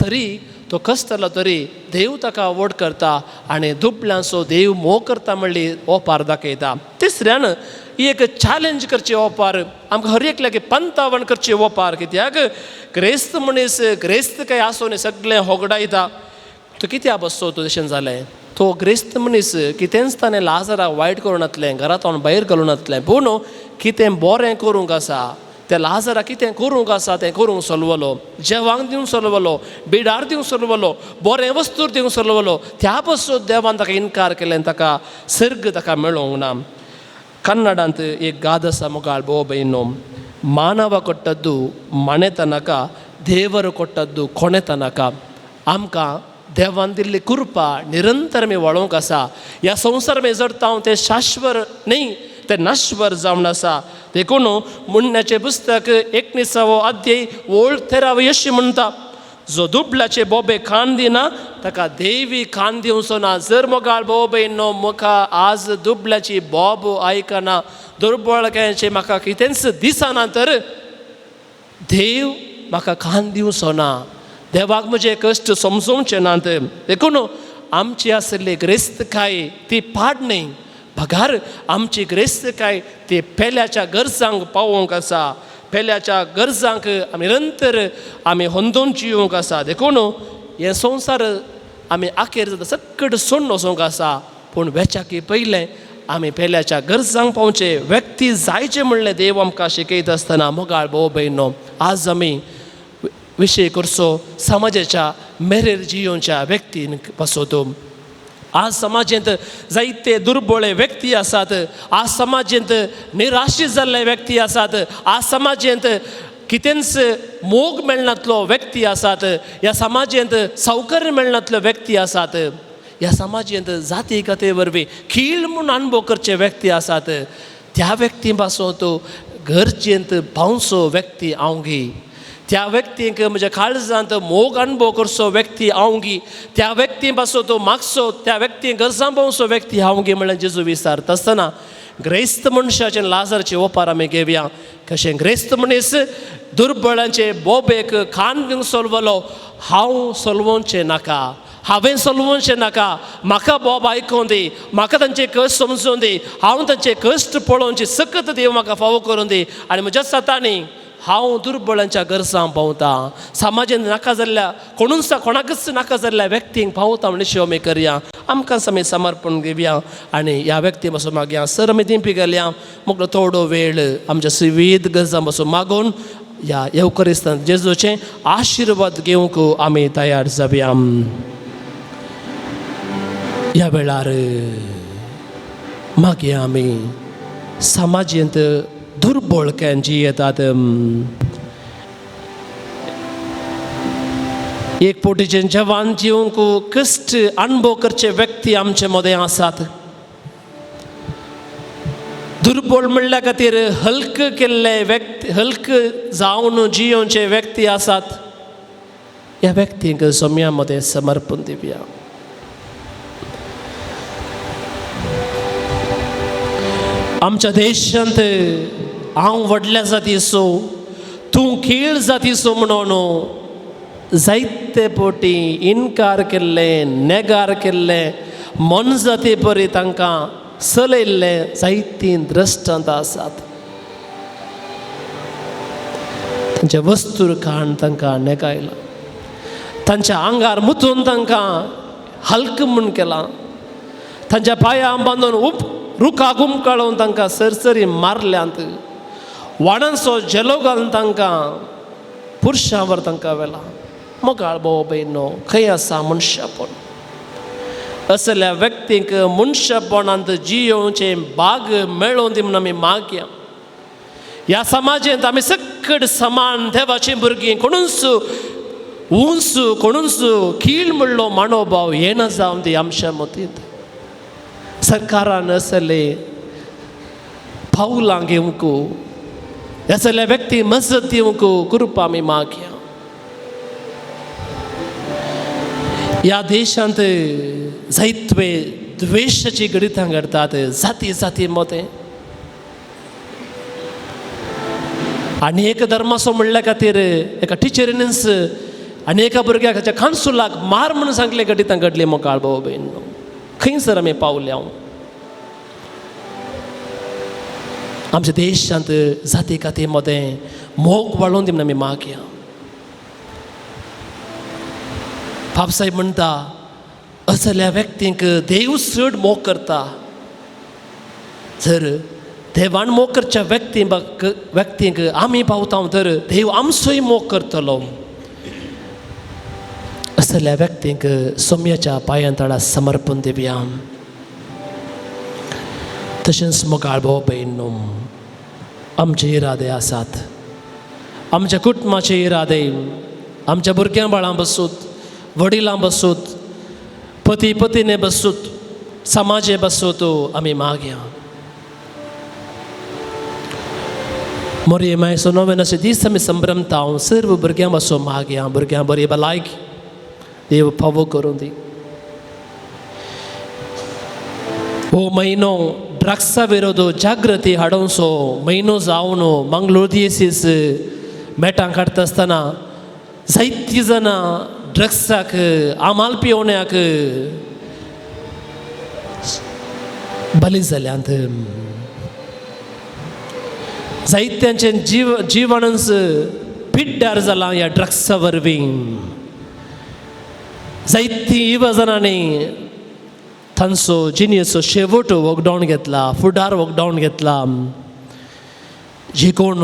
तरी तो कश्टालो, तरी देव ताका आवड करता आनी दुबळ्यांचो देव मोग करता म्हणली ओपार दाखयता. तिसऱ्यान ही एक चॅलेंज करची ओपार, आमकां हर एकल्याक पंतावण करची ओपार. कित्याक क्रेस्त मनीस क्रेस्त काय आसून सगळें होगडायता. तो कित्या बसो तो तशें जालें. तो ग्रेस्त मनीस कितेंच ताणें लाजराक वायट करून नातलें, घरांतून भायर घालून नातलें, पूण कितें बरें करूंक आसा त्या लाजराक कितें करूंक आसा तें करूंक सोलवलो. जेवंक दिवंक सोलवलो, बिडार दिवंक सोलवलो, बरें वस्तूर दिवंक सोलवलो. त्या पासून देवान ताका इन्कार केलें, ताका सर्ग ताका मेळोंक ना. कन्नडांत एक गाद आसा मुगाळ भोव भयणो. मानव ಕೊಟ್ಟದ್ದು ಮನೆ ತನಕ, ದೇವರು ಕೊಟ್ಟದ್ದು ಕೊನೆ ತನಕ. आमकां देवान दिल्ली कृपा निरंतर आमी वळोवंक आसा. ह्या संवसार आमी जडटा ते शाश्वर न्ही, ते नश्वर जावन आसा. देखून मुन्याचें पुस्तक 19 अध्याय 13 अशी म्हणटा, जो दुबळ्याचे बोबे खाण दिना ताका देवी खाण दिवचो ना. जर मोगाळ भोव भयणो म्हाका आज दुबळ्याची बोब आयकना, दुर्बळकांचे म्हाका कितेंच दिसना, तर देव म्हाका खान दिवचो ना, देवाक म्हजे कश्ट समजोवचे नात, देखून आमची आसली ग्रेस्तकाय ती पाड न्ही, पगार आमची ग्रेस्तकाय ती पेल्याच्या गरजांक पावोवंक आसा, पेल्याच्या गरजांक आमी निरंतर आमी होंदून जिवंक आसा. देखून हे संवसार आमी आखेर जाता सकट सोडून वचोंक आसा, पूण वेचाकी पयलें आमी पेल्याच्या गरजांक पावचे व्यक्ती जायचे म्हणलें देव आमकां शिकयता आसतना मोगाळ भाव भयणो, आज आमी विशय करचो समाजाच्या मेरेर जियोवच्या व्यक्तीन पासून. आज समाजांत जायते दुर्बळे व्यक्ती आसात, आज समाजांत निराशीत जाल्ले व्यक्ती आसात, आज समाजांत कितेंच मोग मेळनातलो व्यक्ती आसात, ह्या समाजांत सौकर्य मेळनातलो व्यक्ती आसात, ह्या समाजांत जाती गते वरवीं खीळ म्हूण अनुभव करचे व्यक्ती आसात. त्या व्यक्ती पासून तूं गरजेंत पावचो व्यक्ती हांव घे, त्या व्यक्तीक म्हज्या काळजांत मोग अनुभव करचो व्यक्ती हांव घे, त्या व्यक्ती पासून तूं मागचो, त्या व्यक्तीक गरजां पावचो व्यक्ती हांव घे म्हणल्यार जेजू विचारता आसतना ग्रेस्त मनशाचें लाजराचें ओपार आमी घेवया. कशें ग्रेस्त मनीस दुर्बळांचे बोबेक खान घेवन सोलवलो, हांव सोलवोवचें नाका, हांवें सोलवोवचें नाका, म्हाका बोब आयकून दी, म्हाका तांचे कश्ट समजून दी, हांव तांचे कश्ट पळोवचे सकत देव म्हाका फावो करून दी, आनी म्हज्या सतांनी हांव दुर्बळांच्या गरजांक पावता, समाजांत नाका जाल्ल्या कोणाकच नाका जाल्ल्या व्यक्तींक पावता म्हणून शिव आमी करया. आमकां आमी समर्पण घेवया आनी ह्या व्यक्ती पासून मागया. सर आमी दिवपी गेल्या म्हाका थोडो वेळ आमच्या विविध गरजां पासून मागून ह्या येवकरिस्तान जेजूचें आशिर्वाद घेवंक आमी तयार जावया. ह्या वेळार मागया आमी समाजांत दुर्बळक्यान जियेतात. एक पोटीचे जवान जिवंक कश्ट अनुभव करचे व्यक्ती आमचे मदें आसात. दुर्बळ म्हणल्या खातीर हल्क केल्ले व्यक्ती, हल्क जावन जियोवचे व्यक्ती आसात. ह्या व्यक्तींक सोम्या मदें समर्पण दिवया. आमच्या देशांत हांव व्हडल्या जातीचो, तूं खीळ जातीचो म्हणून जायते पोटी इन्कार केल्ले, नेगार केल्ले, मन जाती परी तांकां चलयल्ले जायतीं दृश्टांत आसात. तांचे वस्तूर खाण तांकां नेगायला, तांच्या आंगार मुतून तांकां हल्क म्हूण केलां, तांच्या पांयां बांदून रुखा गुमकाळून तांकां सरसरी मारल्यांत, वाणांचो जेलो घालून तांकां पुरुशां वर तांकां व्हेला. मोगाळ भाव भयणो, खंय आसा मनशापण? असल्या व्यक्तींक मनशापणांत जियोवचें भाग मेळोवन दी म्हूण आमी मागया. ह्या समाजांत आमी सकट समान देवाचीं भुरगीं, कोणूच उंच कोणूच खीळ म्हणलो मानोभाव येना जावन दी आमच्या मतींत. सरकारान असले पावलां घेवंक, असल्या व्यक्ती मजत दिवंक कृपा आमी मागया. ह्या देशांत जायते द्वेशाची गणितां घडतात, जाती जाती मदें. आनी एक धर्माचो म्हणल्या खातीर एका टिचरीनच आनी एका भुरग्याक कांसुलाक मार म्हणून सांगले गणितां घडली. मोगाळ भाव भयणो, खंयसर आमी पावल्या? आमच्या देशांत जाती काती मदें मोग वाडोवन दी म्हणून आमी मागया. बाबसाहेब म्हणटा असल्या व्यक्तींक देव चड मोग करता. जर देवान मोग करच्या व्यक्तींक आमी पावता तर देव आमचोय मोग करतलो. असल्या व्यक्तींक सोम्याच्या पांयां तळा समर्पण दिवया. तशेंच मोगाळ भाव भयणो, आमचे इरादे आसात, आमच्या कुटुंबाचे इरादे, आमच्या भुरग्यां बाळां बसूत, वडिलां बसूत, पती पत्नी बसूत, समाजे बसूत आमी मागया. मोरये मायेचो नवें अशें दीस आमी संभ्रमता. हांव सर्व भुरग्यां बसून मागया. भुरग्यां बरी भलायकी देव फावो करूं दी. हो म्हयनो ड्रग्सा विरोध जागृती हाडोवचो म्हयनो जावन मंगळूर दियेसीस बेटां काडटा आसतना जायतीं जाणां ड्रग्साक आमाल पिवण्याक बली जाल्यांत. जायत्यांचे जिवनच पिड्ड्यार जालां ह्या ड्रग्सा वरवीं. जायतीं युवजनांनी तांचो जिणेचो शेवट वखदावन घेतला, फुडार वखदावन घेतला. जे कोण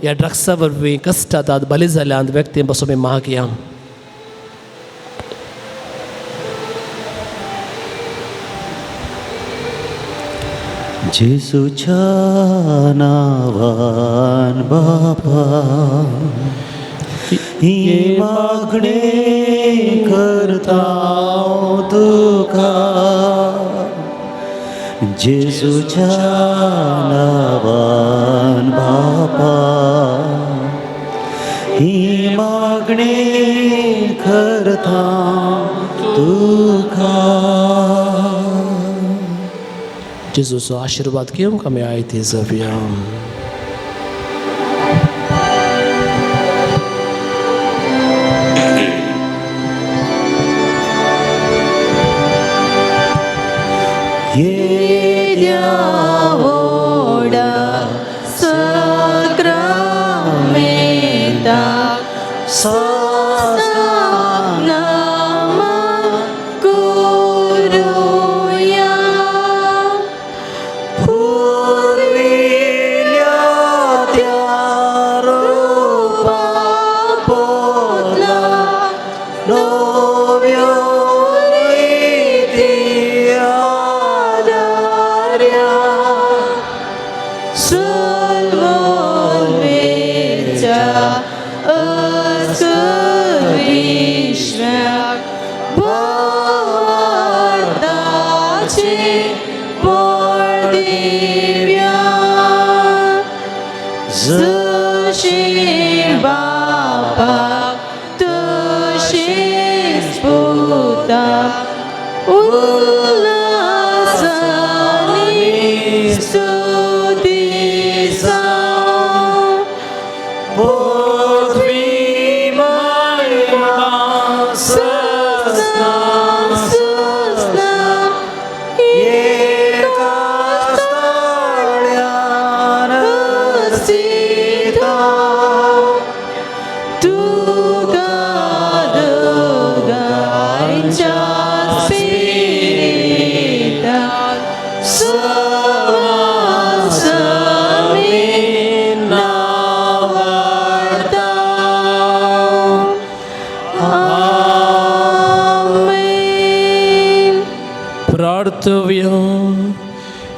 ह्या ड्रग्सा वरवीं कश्टांत बली जाल्यांत व्यक्ती पासून मागया. जेसूच्या नावान बापा ही मागणी करता तुका. जेसूच्या नावान बापा ही मागणी करता तुका. जेजूचो आशिर्वाद घेवंक आमी आयती जावया. येद्या ओडा सक्रामेता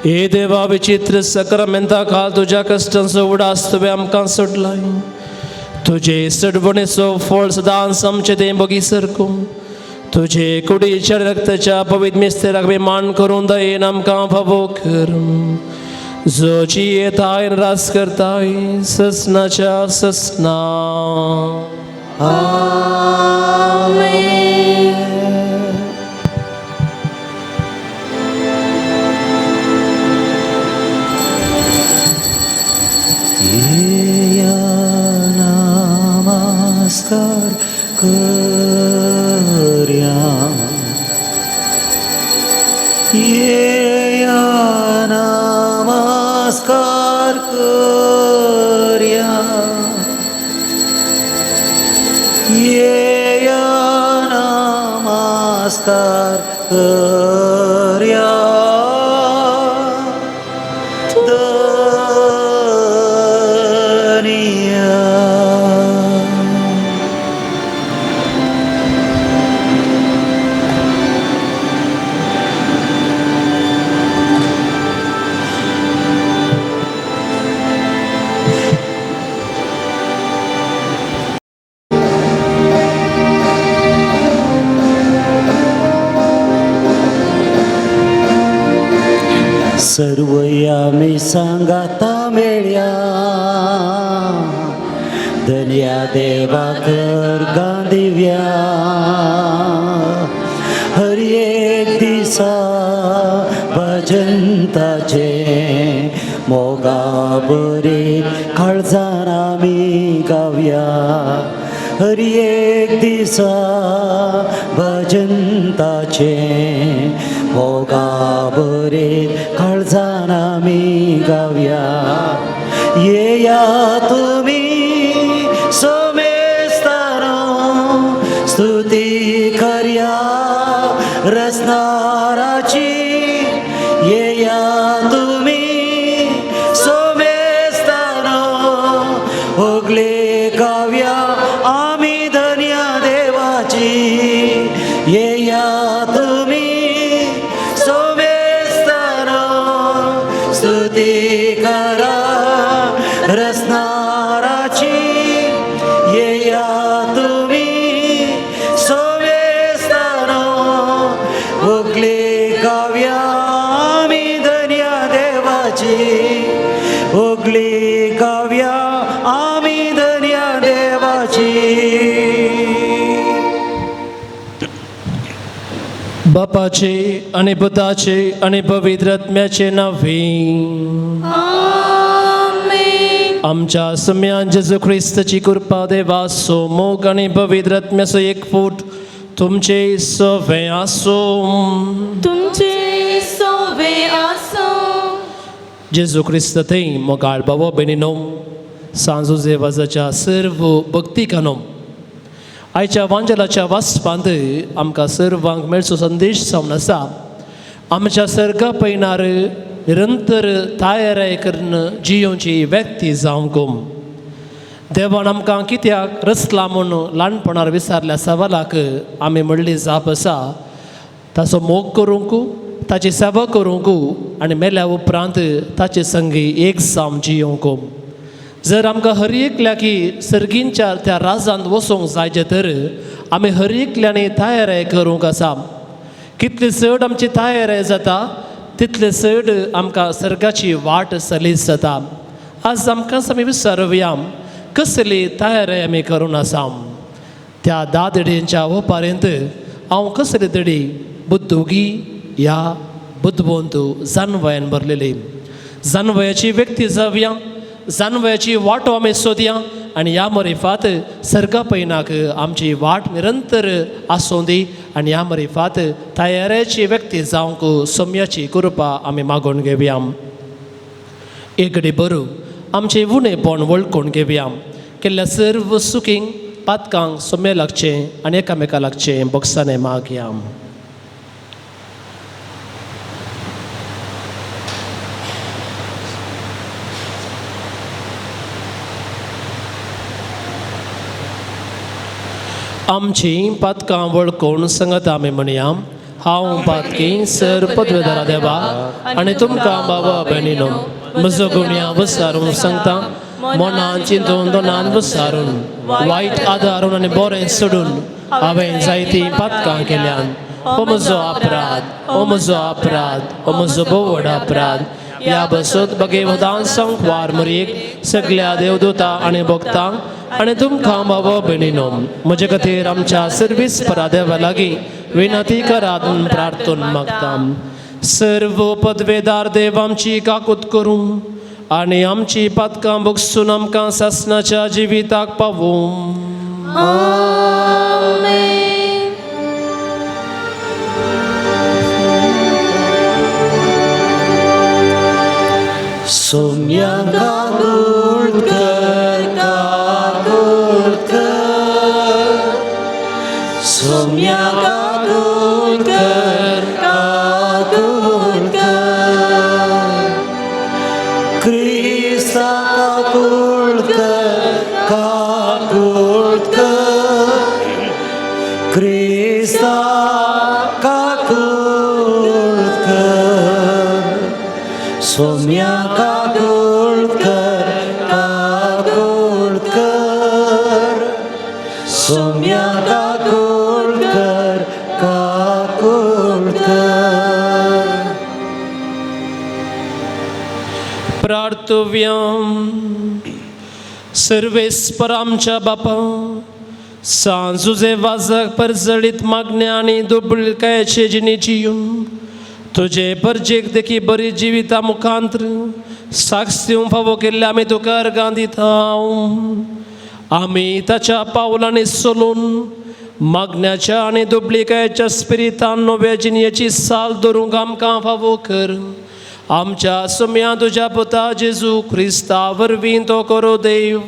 हे देवा विचित्र सक्रामेंता खाल तुझ्या कष्टांचो उडास तुवें आमकां सोडलाय. तुजे सडवणेचो फळ सदांच आमचे तें बगीसर करून तुजे कुडीच्या रक्ताच्या पवित्र मिस्तेराक मान करून दयेन आमकां फावो कर. जो जी येताय रास करताय ससनाच्या ससना. नमस्कार कर्या येया नमस्कार कर्या येया नमस्कार कर्या. सर्व यामी सांगाता मेळ्या धन्या देवा कर गांदिव्या. हर एक दिसा भजंताचे मोगा बरी काळजान आमी गावया हरी एक दिसा भजन ताचे भोगा बरे काळजान आमी गावया येया तुमी सोमेस्तानो स्तुती करया रचनाराची येया तुमी सोमेस्तानो ओगले गावया आमी धन्या देवाची येया तुमी सोमेस्तानो स्तुती करा रचनाराची येया तुमी सोमेस्तानो ओगले गावया आमी धन्या देवाची ओगली गावया आमी धन्या देवाची बापाचे आणि पुताचे आणि पवित्र आत्म्याचे नावे आमेन. आमच्या सम्यान जेजू ख्रिस्ताची कृपा देवा सोमोग आणि पवित्र आत्म्याचो एक फूट तुमचे सवे आसो तुमचे सोवे आसो. जेजू ख्रिस्त थंय मोगाळ बाबा बेनिनो सांजो जेवाजाच्या सर्व भक्तिकानो आयच्या वांजलाच्या वाचपांत आमकां सर्वांक मेळचो संदेश जावन आसा आमच्या सर्गा पैनार निरंतर तयारी करून जियोची व्यक्ती जावंक देवान आमकां कित्याक रचला म्हूण ल्हानपणार विचारल्या सवालाक आमी म्हणली जाप आसा ताचो मोग करूंक ताची सेवा करूंक आनी मेल्या उपरांत ताचे संगी एक जावन जियोंक जर आमकां हर एकल्याकी सर्गींच्या त्या राजांत वचोंक जायचे तर आमी हर एकल्यानी तयारी करूंक आसा कितली चड आमची तयारी जाता तितले चड आमकां सर्गाची वाट सलीस जाता आज आमकां आमी विचारुया कसली तयारी आमी करून आसा त्या दादडींच्या पर्यंत हांव कसली तरी बुद्धोगी ह्या बुद्धवंत जानवयान भरलेली जानवयाची व्यक्ती जावया जानवयाची वाटो आमी सोदया आनी ह्या मरिफात सर्गा पैनाक आमची वाट निरंतर आसूं दी आनी ह्या मरिफात तयारेची व्यक्ती जावंक सोम्याची कृपा आमी मागून घेवया एक घडी बरो आमचे उणेपण वळखून घेवया केल्ल्या सर्व सुखींक पातकांक सोम्या लागचें आनी एकामेका लागचें बोक्साने मागया आमची पातकां वळखून संगत आमी म्हणया हांव पातकी सर पदवेदारा देवा आनी तुमकां बाबा भयणीनो म्हजो गुन्या विचारून सांगता मनान चिंतून दोनान विचारून वायट आदारून आनी बरें सोडून हांवें जायतीं पातकां केल्यान हो म्हजो अपराध हो म्हजो अपराध हो म्हजो भोव व्हड अपराध ह्या बसत भगेवदान संकवार मरीक सगळ्या देवदूता आनी भक्तांक आनी तुमकां बाबा भयणीनो म्हजे खातीर आमच्या सर्वीस परादेवा लागीं विनंती करात म्हूण प्रार्थून मागता सर्व पदवेदार देव आमची काकूत करूं आनी आमची पातकां भोगसून आमकां सासणाच्या जिविताक पावूं सोम्या काकूळ कर काकूळ कर सोम्या काकूळ कर काकूळ कर क्रिस्ता काकूळ कर काकूळ कर क्रिस्ता काकूळ कर सोम्या काकूळ कर काकूळ कर सोम्या काकूळ कर काकूळ कर प्रार्थुव्याम सर्वेस्पर आमच्या बापा सांजुजे वाजक परजळीत मागण्या आनी दुबळकायेचे जिणेची येवन तुझे परजेक देखी बरी जिविता मुखांतर साक्षी फावो केल्ले आमी तुका अर्गां दिता आम्ही त्याच्या पावलाने सोलून मागण्याच्या आणि दुबळीकायच्या स्पिरितान नव्याजिनीची साल धरूंक आमकां फावो कर. आमच्या सुम्या तुझ्या पुता जेजू ख्रिस्ता वरवीं तो करो देव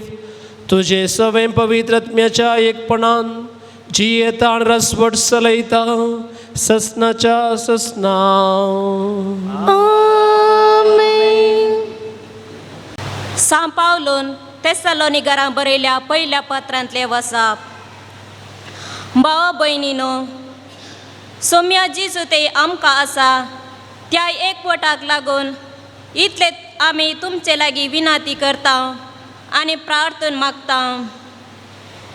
तुझे सवय पवित्रत्म्याच्या एकपणान जी येता आणि रसवट चलयता ससनाच्या ससना. सांत पावलोन तेसलोनिकांक बरयल्या पहिल्या पत्रांतले वचप. भावा भयणीनो, सोम्या जिजू ते आमकां आसा त्या एकवटाक लागून इतले आमी तुमचे लागीं विनंती करता आनी प्रार्थना मागता.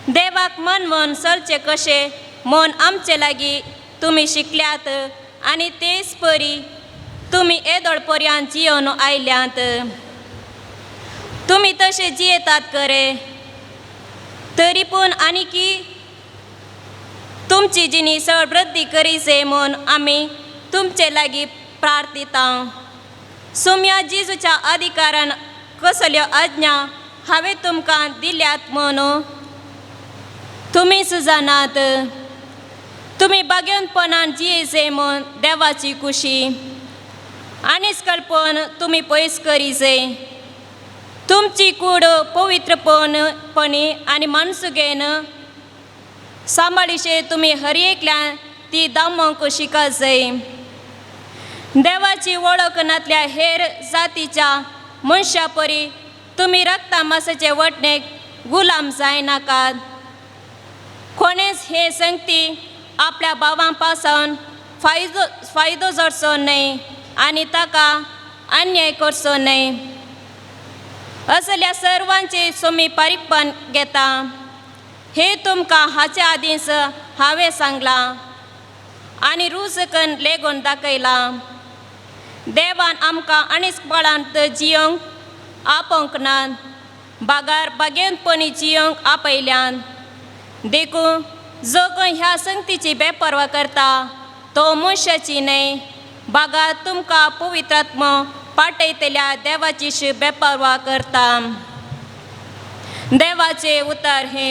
देवाक मनवून चलचे कशे म्हूण आमचे लागीं तुमी शिकल्यात आनी तेच परी तुमी येदोळपर्यंत जियोन आयल्यात. तुमी तशे जियेतात खरे, तरी पूण आनीकी तुमची जिणी चड वृद्धी करीचे म्हूण आमी तुमचे लागीं प्रार्थिता. सोम्या जिजूच्या अधिकारान कसल्यो आज्ञा हांवें तुमकां दिल्यात म्हूण तुमीच जाणात. तुमी बागेवनपणान जियेचे म्हूण देवाची खुशी आनी कल्पन तुमी पयस करीचे. तुमची कूड पवित्रपणी आनी मनसुगेन सांबाळीचे तुमी हर एकल्यान ती दामोवंक शिकायचे. देवाची वळख नातल्या हेर जातीच्या मनशा परी तुमी रक्ता मासाचे वटणेक गुलाम जायनाकात. कोणेच हे संगती आपल्या भावां पासून फायदो जोडचो न्हय आनी ताका अन्याय करचो न्हय. असल्या सर्वांचे सोमी पारीकपण घेता. हे तुमकां हाचे आदींच हांवें सांगलां आनी रुजकन लेगून दाखयलां. देवान आमकां आनीक बळांत जियोंक आपोवंक ना, बागार बागेवनपणी जियोंक आपयल्यान. देखून जो कोण ह्या संगतीची बेपर्वा करता तो मनशाची न्हय, बागार तुमकां पवित्रात्मा पाठयतल्या देवाची बेपर्वा करता. देवाचे उतर हे.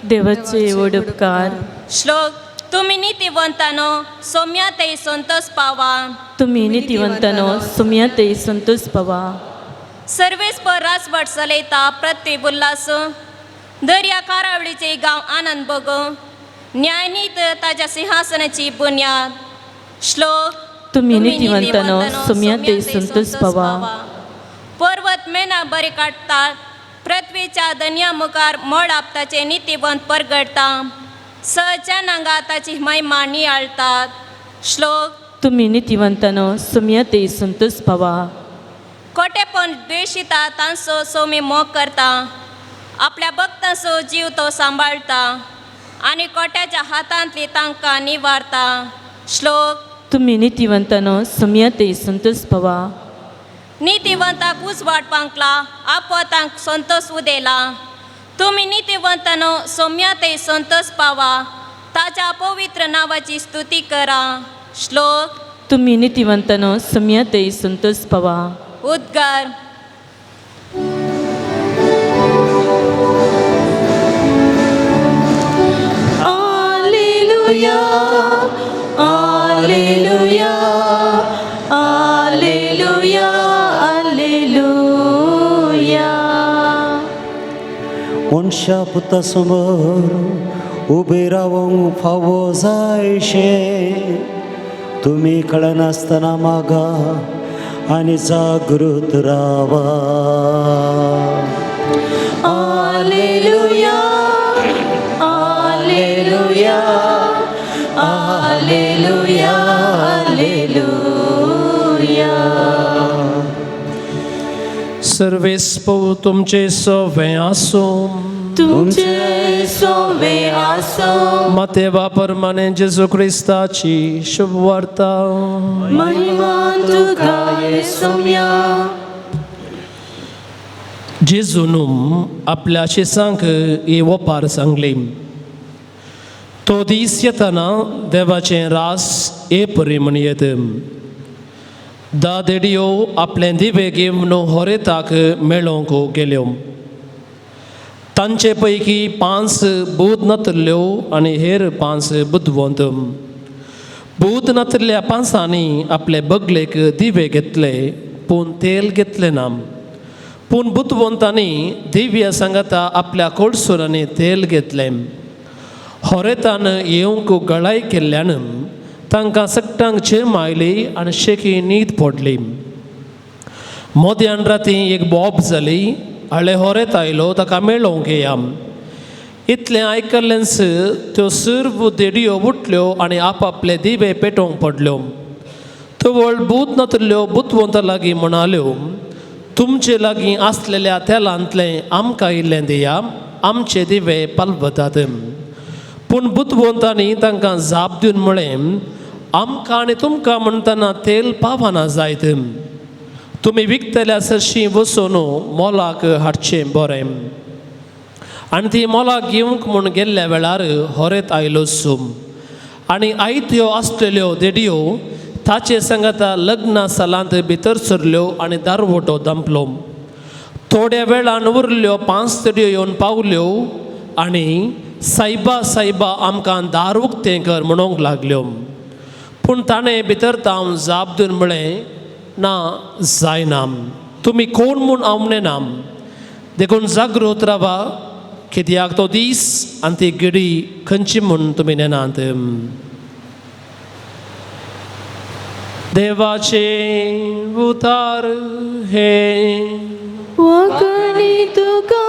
देवाचे वडपकार. श्लोक. तुमी नितीवंतानो सोम्या ते संतोष पावा. तुम्ही नीतिवंतानो सोम्या ते संतोष पावा. सर्वेस्पर राजवट चलयता प्रत्येक उल्हास. दर्या कारावळीचे गांव आनंद बगो. न्यायनीत ताच्या सिंहासनाची बुन्याद. श्लोक. तुम्ही नीतिवंतानो सोम्या ते संतोष पावा. पर्वत मेना बरे काडतात. पृथ्वीच्या दन्या मुखार मळ आपताचे नितीवंत परगडता. सहच्या नांगा ताची महिमा नियाळतात. श्लोक. तुम्ही नीतिवंतानो सोम्या ते संतोष पावा. खोटेपण द्वेषिता तांचो सोमी मोग करता. आपल्या भक्तांचो जीव तो सांबाळता आनी कोट्याच्या हातांतली तांकां निवारता. श्लोक. तुम्ही नीतिवंतानो सोम्या ते संतोष पावा. नितीवंताक उजवाड पांकला आपवतांक संतोष उदेला. तुमी नितीवंतानो सोम्या ते संतोष पावा. ताच्या पवित्र नावाची स्तुती करा. श्लोक. तुम्ही नीतिवंतानो सोम्या ते संतोष पावा. उद्गार. Alleluia, Alleluia, Alleluia, Alleluia. मनशा पुता समोर उबे रावंक फावो जायशे. तुम्ही कळनासतना मागा आनी जागृत रावा. Alleluia, Alleluia, Alleluia, Alleluia. सर्वेस्पो तुमचे सवे आसो. तुमचे सोवे आसो. मातेवा परमाने जेजू ख्रिस्ताची शुभ वार्ता. महिमा तुका येसुम्या. जेजून आपल्या शिसांक हे वपार सांगले. तो दीस येताना देवाचें रास हे परी म्हणयत. दादेडियो आपले दिवे घेवन होरेताक मेळोवंक गेल्यो. तांचे पैकी 5 बूद नतल्यो आनी हेर 5 बुद्धवंत. बूद नतल्ल्या 5 आपले बगलेक दिवे घेतले पूण तेल घेतले ना. पूण बुद्धवंतांनी दिव्य सांगता आपल्या कोळसुरांनी तेल घेतले. होरेतान येवंक गळाय केल्ल्यान तांकां सगटांक झेम आयली आनी शेकी न्हीद पडली. मोद्यान राती एक बॉब जाली. हळे होरेत आयलो ताका मेळोवंक येया. इतलें आयकल्लेंच त्यो सर्व देडयो उठल्यो आनी आपआपले दिवे पेटोवंक पडल्यो. तवळ बूद नतल्यो बुद्धवंता लागीं म्हणाल्यो, तुमचे लागीं आसलेल्या तेलांतलें आमकां इल्लें दिया, आमचे दिवे पालवतात. पूण बुद्धवंतांनी तांकां जाप दिवन म्हळें, आमकां आनी तुमकां म्हणटना तेल पावना जायत. तुमी विकतल्या सरशीं वचून मोलाक हाडचें बरें. आनी ती मोलाक घेवंक म्हूण गेल्ल्या वेळार होरेत आयलो सूम. आनी आयत्यो आसलेल्यो देडयो ताचे सांगता लग्ना सालांत भितर सरल्यो आनी दारवटो दंपलो. थोड्या वेळान उरल्यो 5 देडयो येवन पावल्यो आनी सायबा सायबा आमकां दार उक्तें कर म्हणूंक लागल्यो. पूण ताणें भितर तावन जाप दिवन म्हळें, ना जायना, तुमी कोण म्हूण हांव म्हणना. देखून जागृत रावा, कित्याक तो दीस आनी ती घडी खंयची म्हूण तुमी नेनात. देवाचे उतार हे वखणी तुका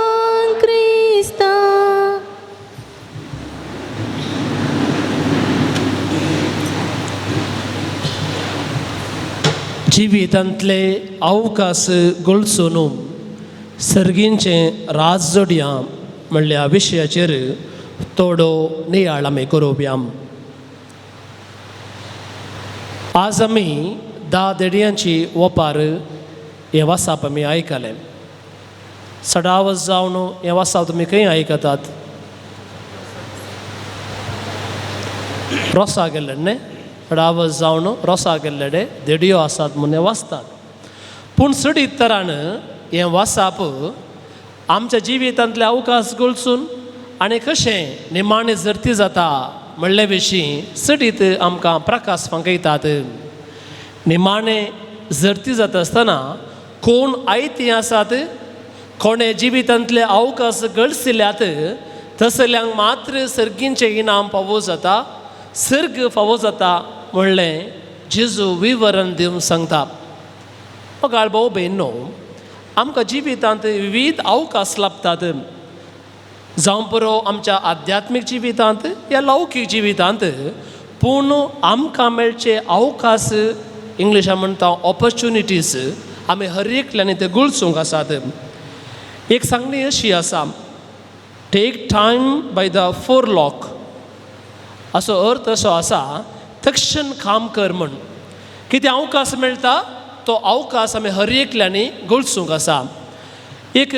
क्रिस्ता. जिवितांतले अवकाश गळसून सर्गींचें राज जोडया म्हणल्या विशयाचेर थोडो नियाळ आमी करुया. आज आमी 10 देडयांची ओपार हें वासाप आमी आयकलें. 10 वर्स जावन हें वासाप तुमी खंय आयकतात? रोसा गेल्ले न्ही? 10 वर्स जावन रोसा गेल्ले देडयो आसात म्हूण वाचतात. पूण सडीत तरान हें वासाप आमच्या जिवितांतले अवकाश गळसून आनी कशें निमाणें जर्ती जाता म्हणले विशीं सडीत आमकां प्रकाश फांकयतात. निमाणें जर्ती जाता आसतना कोण आयतीं आसात, कोणे जिवितांतले अवकाश गळसिल्ल्यात तसल्यांक मात्र सर्गींचें इनाम फावो जाता, सर्ग फावो जाता म्हणलें जेजू विवरण दिवन सांगता. गाळ भाऊ भयणो, आमकां जिवितांत विविध अवकाश लाभतात. जावं बरो आमच्या आध्यात्मीक जिवितांत या लौकीक जिवितांत. पूण आमकां मेळचे अवकाश, इंग्लिशान म्हणटा ऑपॉर्च्युनिटीज, आमी हर एकल्यानी ते गळसूंक आसात. एक सांगणी अशी आसा, take time by the forelock. असो अर्थ असो आसा, तक्षण काम कर म्हण. कितें अवकाश मेळटा तो अवकाश आमी हर एकल्यांनी गळसूंक आसा. एक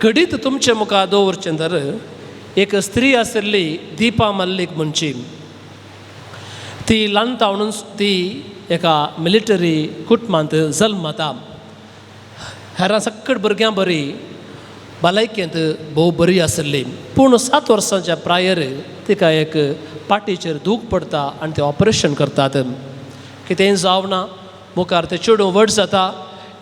घडीत तुमचे मुखार दवरचें तर एक स्त्री आशिल्ली दिपा मल्लीक म्हणची. ती ल्हानतावणून ती एका मिलिटरी कुटुंबांत जल्मता. हेरां सकट भुरग्यां बरी, भलायकेंत भोव बरी आशिल्ली. पूण 7 वर्सांच्या प्रायर तिका एक पाटीचेर दूख पडटा आनी ते ऑपरेशन करतात. कितेंय जावना, मुखार तें चेडूं व्हड जाता.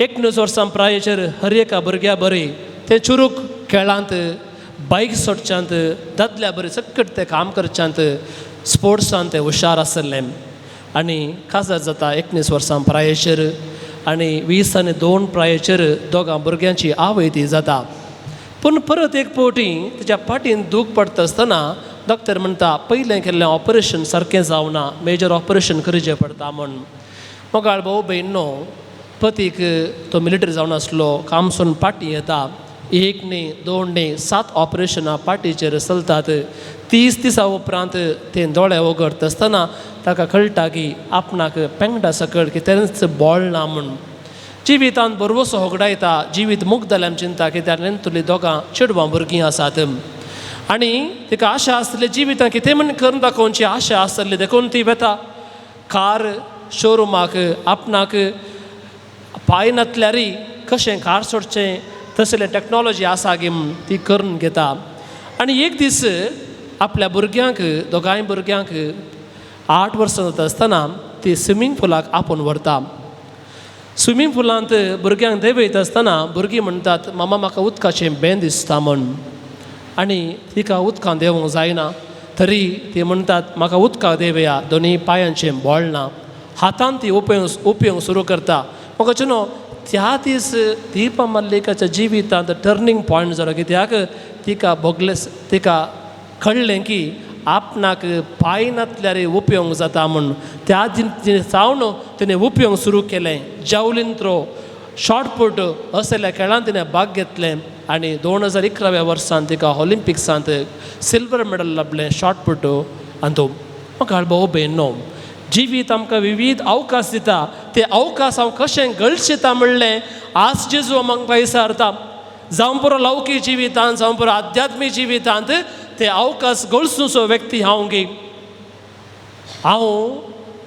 19 वर्सां प्रायेचेर हर एका भुरग्या बरी ते चुरूक खेळांत, बायक सोडच्यांत, दादल्या बरी सकट ते काम करच्यांत, स्पोर्ट्सान ते हुशार आसले. आनी काजार जाता 19 वर्सां प्रायेचेर आनी 20 आनी 2 प्रायेचेर दोगां भुरग्यांची आवय ती जाता. पूण परत एक फावटी तिच्या पाटीन दूख पडटा आसतना डॉक्टर म्हणटा पयलें केल्लें ऑपरेशन सारकें जावना, मेजर ऑपरेशन करचें पडटा म्हूण. मोगाळ भाऊ भयणो, पतीक तो मिलिटरी जावन आसलो, काम सोडून पाटी येता. 1 न्ही 2 न्ही 7 ऑपरेशनां पाटीचेर चलतात. 30 दिसां उपरांत तें दोळे उगडटा आसतना ताका कळटा की आपणाक पेंगडा सकट कितेंच बोळ ना म्हूण. जिवितांत बरोवसो होगडायता, जिवीत मुक्त जाल्यार चिंता, कित्याक तुली दोगां चेडवां भुरगीं आसात. आनी तिका आशा आसतली जिवितांत कितें म्हण करून दाखोवची आशा आसतली. देखून ती वेता कार शोरुमाक. आपणाक पांय नातल्यारय कशें कार सोडचें तसले टॅक्नॉलॉजी आसा गे म्हूण ती करून घेता. आनी एक दीस आपल्या भुरग्यांक दोगांय भुरग्यांक 8 वर्सां जाता आसतना ती स्विमींग पुलाक आपोवन व्हरता. स्विमींग पुलांत भुरग्यांक देंवयता आसतना भुरगीं म्हणटात मामा म्हाका उदकाचें बें दिसता म्हूण. आनी तिका उदकांत देंवूंक जायना तरी ती म्हणटात म्हाका उदकाक देंवया. दोनी पांयांचें बोळ ना. हातान ती उपेवंक सुरू करता. म्हाका चिनो त्या दीस दीपा मल्लिकाच्या जिवितांत टर्नींग पॉयंट जालो. कित्याक तिका कळ्ळें की आपणाक पांय नासल्यार उपेवंक जाता म्हूण. त्या सावन तिणें उपेवंक सुरू केलें. जावलीन थ्रो, शॉर्टपूट असल्या खेळांत तिणें भाग घेतलें आनी 2011 वर्सान तिका ऑलिंपिक्सांत सिल्वर मेडल लाभलें शॉर्टपूट हातूंत. म्हाका भाऊ भयणो, जिवीत आमकां विविध अवकाश दिता. ते अवकाश हांव कशें गळशिता म्हणलें आज जेजू आमकां विचारता. जावं पुरो लौकीक जिवितांत जावं पुरो आध्यात्मीक जिवितांत ते अवकाश गळसूचो व्यक्ती हांव गे. हांव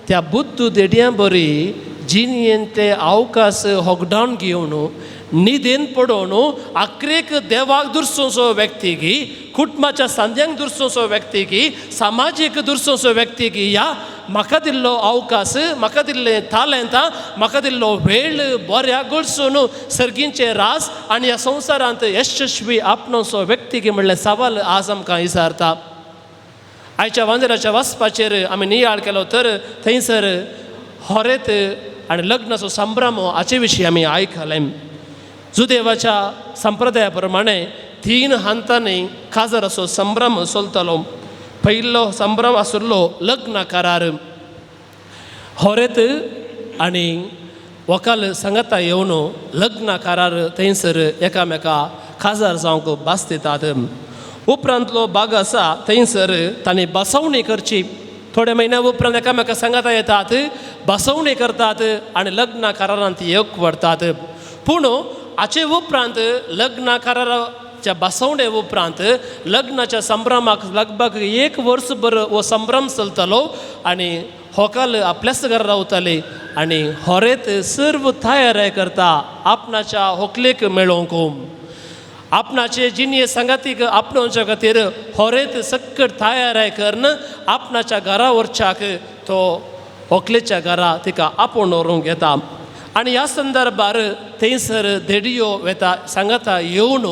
त्या बुद्ध देडयां बरी जिणेंत ते अवकाश होगडावन घेवन न्हिदेन पडोवन आख्रेक देवाक दुरसोचो व्यक्ती गी, कुटुंबाच्या सांद्यांक दुरसोचो व्यक्ती गी, सामाजीक दुरसोचो व्यक्ती गी. ह्या म्हाका दिल्लो अवकाश, म्हाका दिल्लें तालेंतां, म्हाका दिल्लो वेळ बऱ्या गळसून सर्गींचे रास आनी ह्या संवसारांत यशस्वी आपणोचो व्यक्ती गी म्हणलें सवाल आज आमकां विचारता. आयच्या वांदेराच्या वचपाचेर आमी नियाळ केलो तर थंयसर होरेत आनी लग्नाचो संभ्रम हाचे विशीं आमी आयकलें. जुदेवाच्या संप्रदाया प्रमाणे 3 हांतांनी काजराचो संभ्रम चलतलो. पयलो संभ्रम आसुल्लो लग्न करार. होरेत आनी व्हंकल सांगाता येवन लग्न करार थंयसर एकामेका काजार जावंक भास दितात. उपरांतलो भाग आसा थंयसर तांणी बसवणी करची. थोडे म्हयन्या उपरांत एकामेका सांगाता येतात, बसवणी करतात आनी लग्न करारांत येवक व्हरतात. पूण हाचे उपरांत लग्न कराराच्या बसवणे उपरांत लग्नाच्या संभ्रमाक लगभग 1 वर्सभर हो संभ्रम चलतलो आनी व्हंकल आपल्याच घरा रावतले आनी होरेत सर्व तयारी करता आपणाच्या व्हंकलेक मेळोवंक. आपणाचे जिणे संगातीक आपणोवच्या खातीर होरेत सक्कट तयारी करून आपणाच्या घरा व्हरच्याक तो व्हंकलेच्या घरा तिका आपोवन व्हरूंक येता. आनी ह्या संदर्भार थंयसर देडयो वेता सांगाता येवन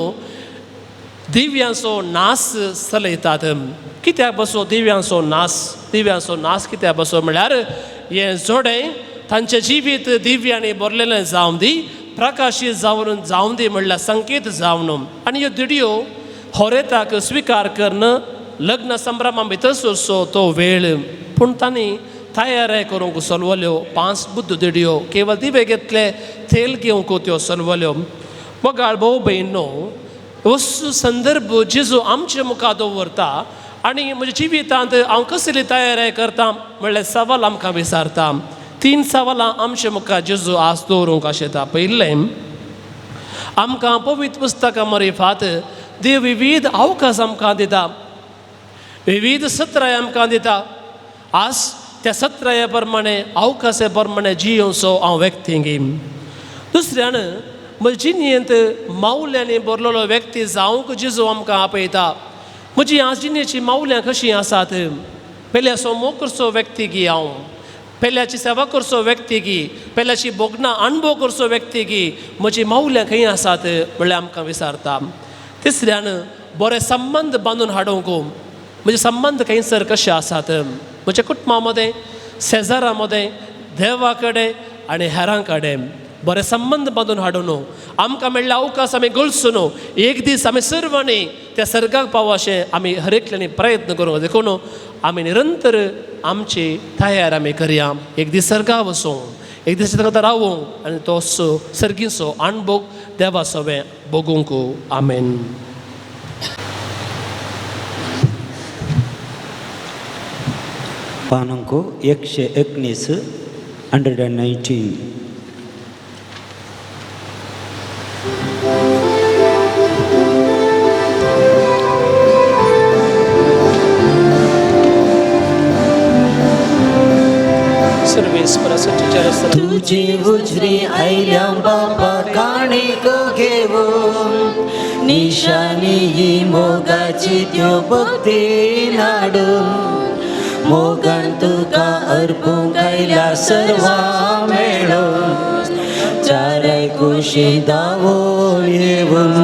दिव्यांचो नाच चलयतात. कित्याक बसो दिव्यांचो नाच? दिव्यांचो नाच कित्याक बसो म्हळ्यार हें जोडें तांचें जिवीत दिव्यांनी भरलेलें जावं दी, प्रकाशीत जावं दी म्हणल्यार संकेत जावन. आनी ह्यो देडयो होरेताक स्विकार करून लग्न संभ्रमा भितर सरचो तो वेळ. पूण तांणी तयारी करूंक चलवल्यो. 5 बुद्ध देडयो केवळ दिवे घेतले, तेल घेवंक त्यो चलवल्यो. मोगाळ भाऊ भयणो, हो संदर्भ जेजू आमच्या मुखार दवरता आनी म्हज्या जिवितांत हांव कसली तयारी करता म्हणल्यार सवाल आमकां विचारता. 3 सवालां आमच्या मुखार जेजू आज दवरूंक आशेता. पयलें, आमकां पवित्र पुस्तका मरिफात देव विविध अवकाश आमकां दिता, विविध सत्राय आमकां दिता. आज त्या सत्राया प्रमाणे अवकाशा प्रमाणे जियोचो हांव व्यक्ती घेयन. दुसऱ्यान म्हजी जिणेंत मावल्यांनी भरलेलो व्यक्ती जावंक जेजू आमकां आपयता. म्हजी ह्या जिणेची मावल्यां कशीं आसात? पेल्याचो मोग करचो व्यक्ती गी हांव, पेल्याची सेवा करचो व्यक्ती गी, पेल्याची बोगनां अणभव करचो व्यक्ती गी. म्हजी मावल्यां खंय आसात म्हणल्यार आमकां विचारता. तिसऱ्यान बरे संबंद बांदून हाडूंक. म्हजे संबंद खंयसर कशे आसात? म्हज्या कुटुंबा मदें, शेजारा मदें, देवा कडेन आनी हेरां कडेन बरे संबंद बांदून हाडून आमकां मेळ्ळा अवकाश आमी गळसून एक दीस आमी सर्वांनी त्या सर्गाक पावो अशें आमी हर एकल्यांनी प्रयत्न करूं. देखून आमी निरंतर आमची तयार आमी करया. एक दीस सर्गाक वचूं, एक दीस ताका रावूं आनी तो सर्गीचो अणभव देवा सवें भोगूंक. आमेन. पानांक 119 119. सर्वेस्पर तुझी उजरी आयल्या बापा काणीक घेऊन निशाणी ही मोगाची त्यो भक्ती नाडून मोगन तुका अर्पूंक आयल्या सर्वा मेळून चारय कुशी दावोळ येऊन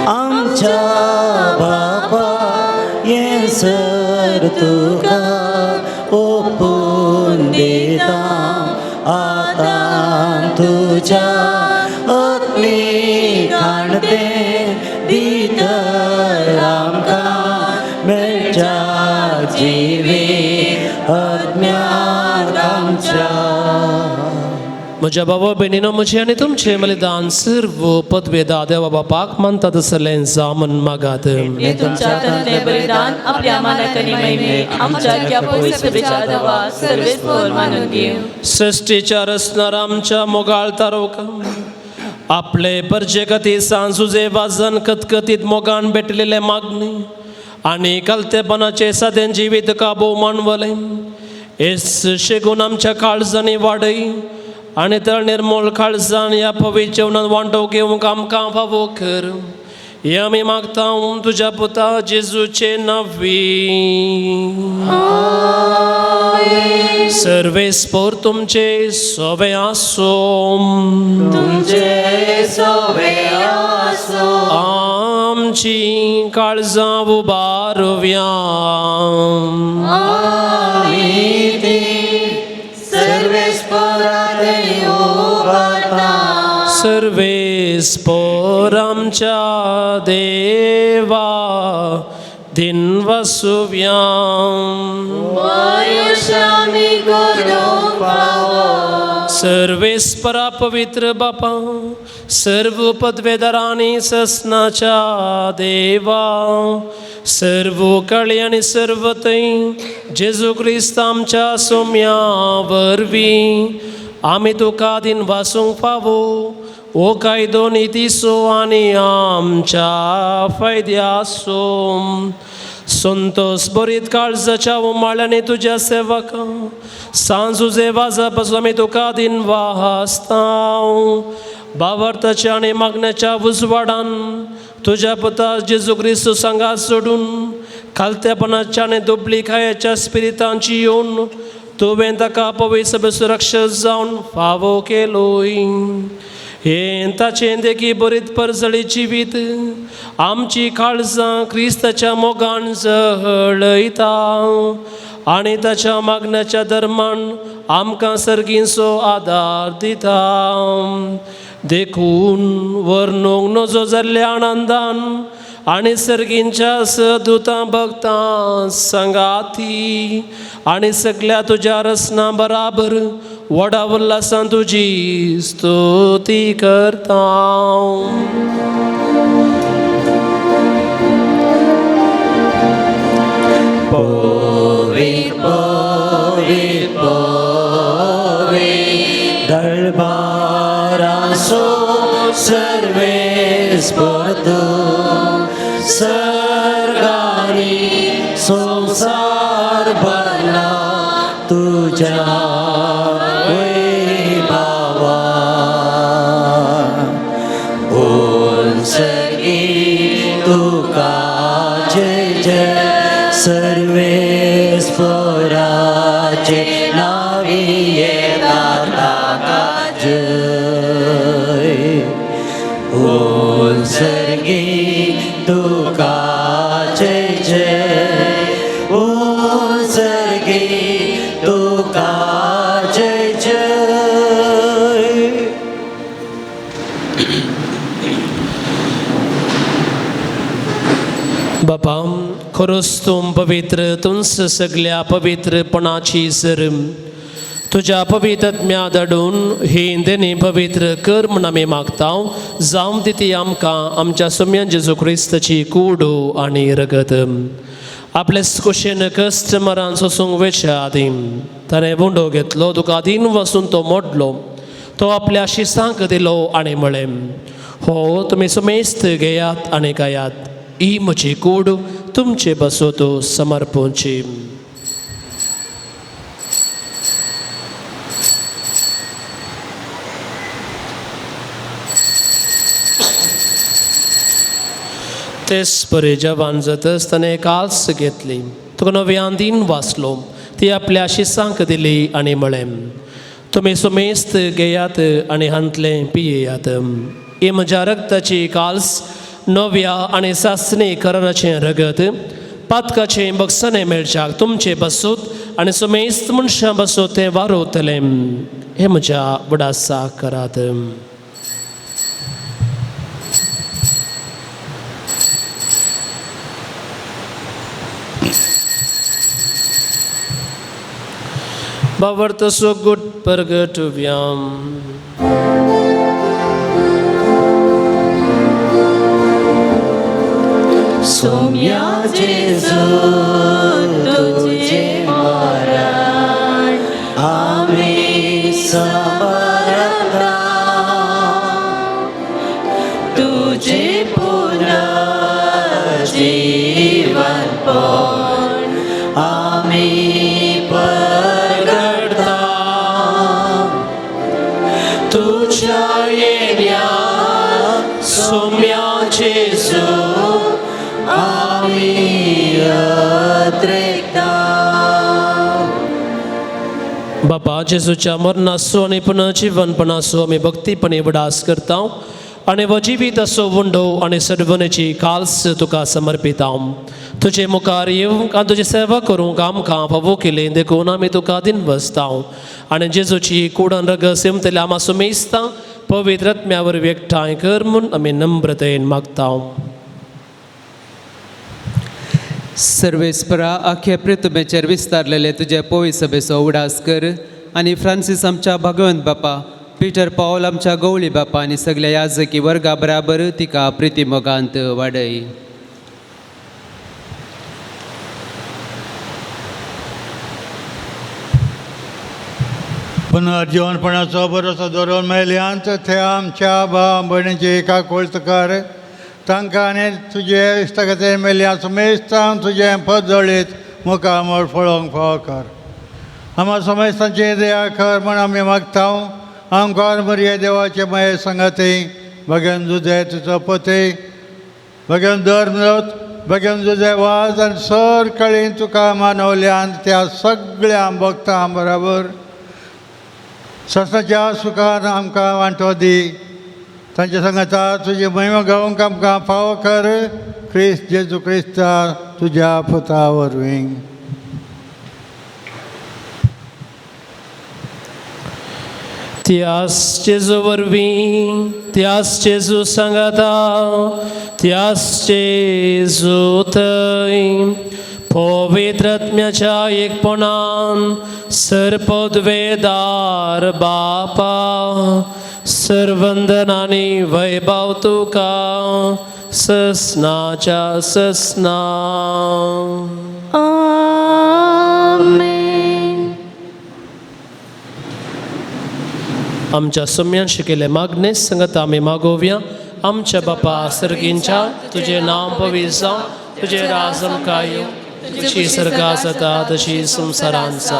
आमच्या बापा येसर तुका ओपून दिता आतां तुज्या अग्नी खाणते दितर आमकां मेळच्या जिवी अज्ञान आमच्या. म्हज्या बाबा भयणीनो म्हजे आनी तुमचे बलिदान सर्व पदवेदा देवा बापाक मानता तसलें जामन मागात. हे तुमच्या तनले बलिदान आपल्या मानाकनी महिमे आमच्या क्या पवित्र विचार दवा सर्वेच पोर मानून घेऊ. सृष्टीच्या रचणारा आमच्या मोगाळ तारोका आपले परजे खातीर सांजुजे वाजन कतकतीत मोगान भेटलेले मागणी आनी कलतेपणाचे सादेन जिवीत काबू मानवले एस शेगून आमच्या काळजांनी वाडय आनी तर निर्मोल काळजान ह्या पवित्र जेवणात वांटो घेवंक आमकां फावो कर. हे आमी मागता तुज्या पुता जेजूचे नवी. सर्वेस्पोर तुमचे सोबे आसो. तुमचे सोबे आसो. आमची काळजां उबारुव्या. आमी ती सर्वेस्परांतली उबारता. सर्वेस्पोर आमच्या देवा दिन वसुव्या. आयुष्यामी करूंक फावो. सर्वेस्परा पवित्र बापा सर्व पदवेदारांनी ससनाच्या देवा सर्व कळे आनी सर्वतय जेजू क्रिस्त आमच्या सोम्या वरवीं आमी तुका दिन वासूंक फावो ओ कायदो नितीसो आनी आमच्या फायद्यासो. संतोष बरीत काळजाच्या उमाळ्याने तुझ्या सेवका सांजुजे वाजपासून आमी तुका दिन वाचता. बावर्ताच्या आनी मागण्याच्या उजवाडान तुझ्या पुता जेजू क्रिस्त सांगात सोडून खालत्यापणाच्या आनी दुबळी खायेच्या स्पिरितांची येवन तुवें ताका पवित्र सभे सुरक्षा जावन फावो केलोय. हे ताचें देखी बरीत परजळी जिवीत आमची काळजां क्रिस्ताच्या मोगान जळयता आनी ताच्या मागण्याच्या धर्मान आमकां सर्गींचो आदार दिता. देखून वर्णूंक नजो जाल्ल्या आनंदान आनी सर्गींच्या सदूतां भक्तां संगाती आनी सगळ्या तुज्या रसना बराबर व्हडा उल्हासान तुजी स्तुती करता. पवित्र पवित्र पवित्र दरबारासो सर्वेस्पर तू सर्गानी संसार भरला तुझ्या वैभवा. बोल सर्गी तुका जय जय सर्वेस्पराचे नावी येता ताका जय. बोल सर्गी तुका जय जय. बोल सर्गी तुका जय जय. बापा खरोच तूं पवित्र तुंच सगळ्या पवित्रपणाची सर तुझ्या पवित्रत्म्या धाडून ही देणी पवित्र कर म्हूण आमी मागता. जावं ती आमकां आमच्या सोम्या जेजू क्रिस्ताची कूड आनी रगत आपले कुशेन कस्टमरान सोसूंक वेच्या आदी ताणें बुंडो घेतलो तुका आदीन वचून तो मोडलो तो आपल्या शिसांक दिलो आनी म्हळें हो तुमी सुमेस्त घेयात आनी गायात ही म्हजी कूड तुमचे बसोतो समर्पूंची. तेच बरे जवान जातच ताणें काल्स घेतली तुका नव्यान दिन वाचलो ती आपल्या शिसांक दिली आनी म्हळें तुमी सुमेस्त घेयात आनी हांतलें पियेयात ही म्हज्या रक्ताची काल्स नव्या आनी सासणी करणाचें रगत पातकाचें बक्षणें मेळच्याक तुमचे बसूत आनी सुमेस्त मनशां बसूत तें वारोतलें हे म्हज्या बुडासा करात. Bavarta so good purgatoviam. Soumya जेजू तुझे मरण आम्ही समरता तुझे पुनर्जीवन पण आम्ही परगडता तुझ्या येण्या सौम्या जेजू बापा जेजूच्या मरणासो आनी पुनर्जीवनपणासो आमी भक्तीपणे वडास करता आनी वो जिवीत असो वंडो आनी सडवणेची काल्स तुका समर्पिता. तुजे मुखार येवंक आनी तुजी सेवा करूंक आमकां फावो केलें देखून आमी तुका दिनवसता आनी जेजूची कुडन रगस येमतले आमा सुमेस्ता पवित्र आत्म्या वरवीं एकठांय कर म्हूण आमी नम्रतेन मागता. सर्वेस्परा आख्या पृथ्वीचेर विस्तारलेले तुजे पोवी सभेचो उडास कर आनी फ्रांसीस आमच्या भगवंत बापा पिटर पॉल आमच्या गवळी बापा आनी सगळ्या याजकी वर्गा बराबर तिका प्रितीमोगांत वाडय. पुनर्जीवनपणाचो भरोसो दवरून मेल्यांत ते आमच्या भाव भयणीचे एका कोळतकार तांकां आनी तुजे इश्टगतीर मेल्या सुमेस्तान तुजें पद जळीत मुखामोळ पळोवंक फाव कर. आम्हा सुमेस्तांची दया कर म्हण आमी मागता. आमकां बरी देवाचे माये संगती भगेन जुजे तुजो पती भगेन धर्मरथ भगेन जुजे वाज आनी सर कळीन तुका मानवल्यान त्या सगळ्या भक्तां बराबर ससाच्या सुखान आमकां वांटो दी. तांच्या सांगाता तुजी महिमा गावंक आमकां फावो कर क्रिस्त जेजू क्रिस्ता तुज्या पुता वरवीं. त्यास जेजू वरवीं त्यास जेजू सांगाता त्यास जेजू थंय पवित्र आत्म्याच्या एकपणान सरपदवेदार बापा सर्वंदनानी वैभव तुका ससनाच्या ससना. आमेन. आमच्या सोम्यान शिकेले मागणे संगत आमी मागोवया. आमच्या बापा सर्गींच्या तुझे नाम पवित्र जावं तुझे राज आमकां येवं तुझी सर्गा जाता तशी संवसारांत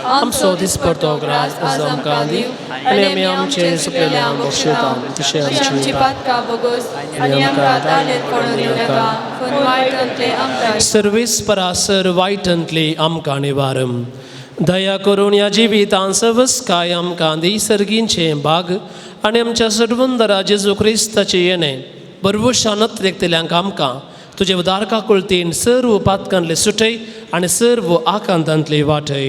आमचो दिसपडतो ग्रास आमकां दी आनी आमी आमचे सुकलेल्यांक बक्षिता तशें आमची पातकां बोगोस आनी आमकां दालेत पडूं दिनाका पूण वायटांतले आमकां सर्वीस परासर वायटांतली आमकां निवारम. दया करून ह्या जिवितांत सवस्काय आमकां दी सर्गींचे भाग आनी आमच्या सर्वंदरा जेजू क्रिस्ताचे येणे बरवशानत देखतल्यांक आमकां तुजे उदारका कुळतीन सर्व पातकांतले सुटय आनी सर्व आकांतांतली वाटय.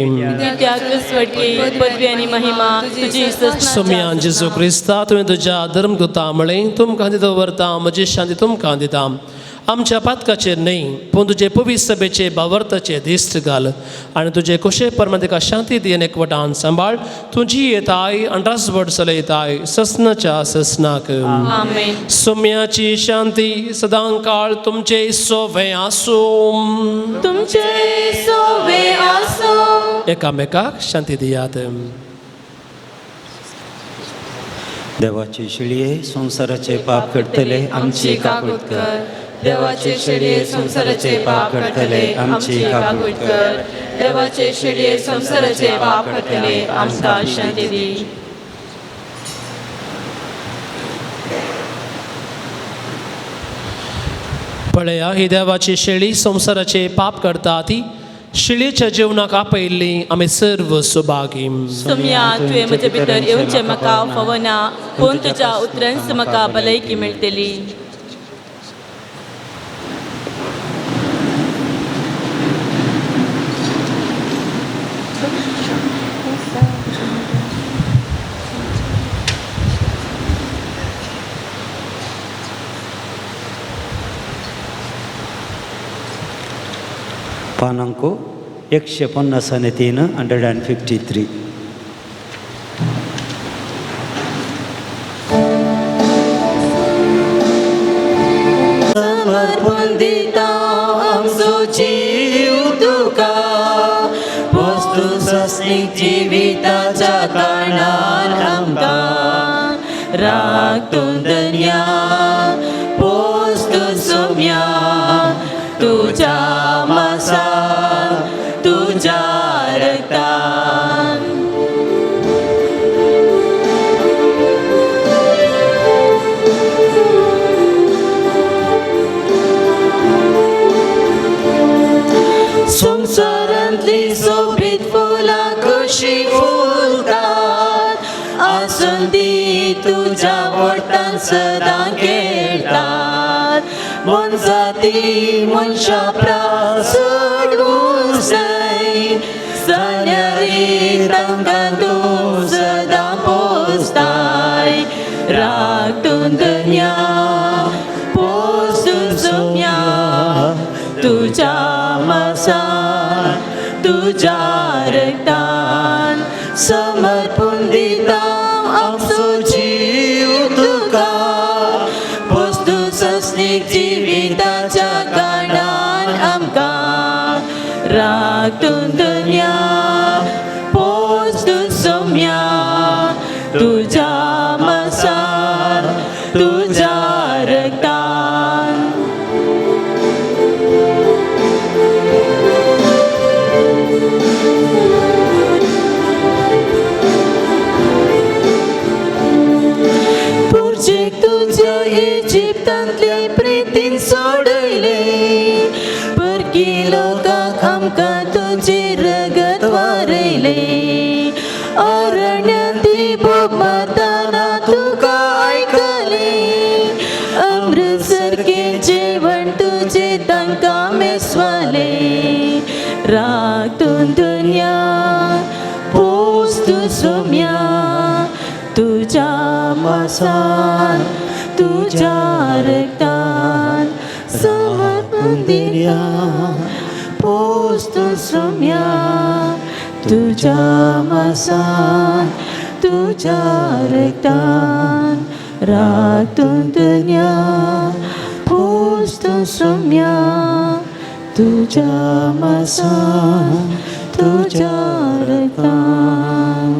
पदवी आनी महिमा तुजी सोम्यान जेजू क्रिस्ता तुवें तुज्या धर्मदूता म्हळें तुमकां दितो व्हरता म्हजी शांती तुमकां दिता. आमच्या पातकाचेर न्ही पूण तुजे पवित्र सभेचे बावर्ताचे दिश्ट घाल आनी तुजे कुशे परमतिका शांती दियेन एकवटान सांबाळ. तुजी येताय आनी रासवट चलयताय ससनाच्या ससनाक. आमेन. सोम्याची शांती सदां काळ तुमचे सोवे आसूं. तुमचे सोवे आसूं. एकामेकाक शांती दियात. देवाचे शिळये संसाराचे पाप करतले आमची काकूट कर. देवाचे शेडये संसाराचे पाप करतले आमची काकूट कर. देवाचे शेडये संसाराचे पाप करतले आमकां शांती दी. पळया ही देवाची शेळी संसाराचे पाप करता ती शिळेच्या जिवनाक आपयल्ली आमी सर्व सुभागी सुम्या तुवें म्हजे भितर येवचें म्हाका फवना पूण तुज्या उतरांच म्हाका भलायकी मेळटली. पानांको 153 153. समर्पण दिता आमचो जीव तुका वस्तू सस्नीक जिविताच्या कारणान आमकां राखून दर्या पोस्तू सोम्या तुज्या मासा तुज्या रक्तान. संसारांतली सोबीत फुलां कशी फुलतात आसून ती तुज्या वटान सदां खेळटात. मनजाती मनशा सोडून जाय जाल्यार तांकां तूं सदां पोसताय. राखून दर्या पोसून सोम्या तुज्या मासान तुज्या रक्तान समर्पण दिता आमचो जीव तुका वस्तू सस्नीक जिविताच्या कारणान आमकां राखून दर्या पोस्तू सोम्या तुज्या मासान तुज्या रक्तान. तुज्या इजिप्तांतली प्रितीन सोडयले परकी लोकांक आमकां तुजी रगत वारयले. अरण्यांत ती भूक मारतना तुका आयकली अमृत सारकें जेवण तुजें तांकां मेसवाले. राखून दर्या पोस्तू सोम्या तुज्या मासान तुज्या रक्तान समर्पण दिल्या पोस्तू सोम्या तुज्या मासान तुज्या रक्तान. राखून दर्या पोस्तू सोम्या तुज्या मासान तुज्या रक्तान.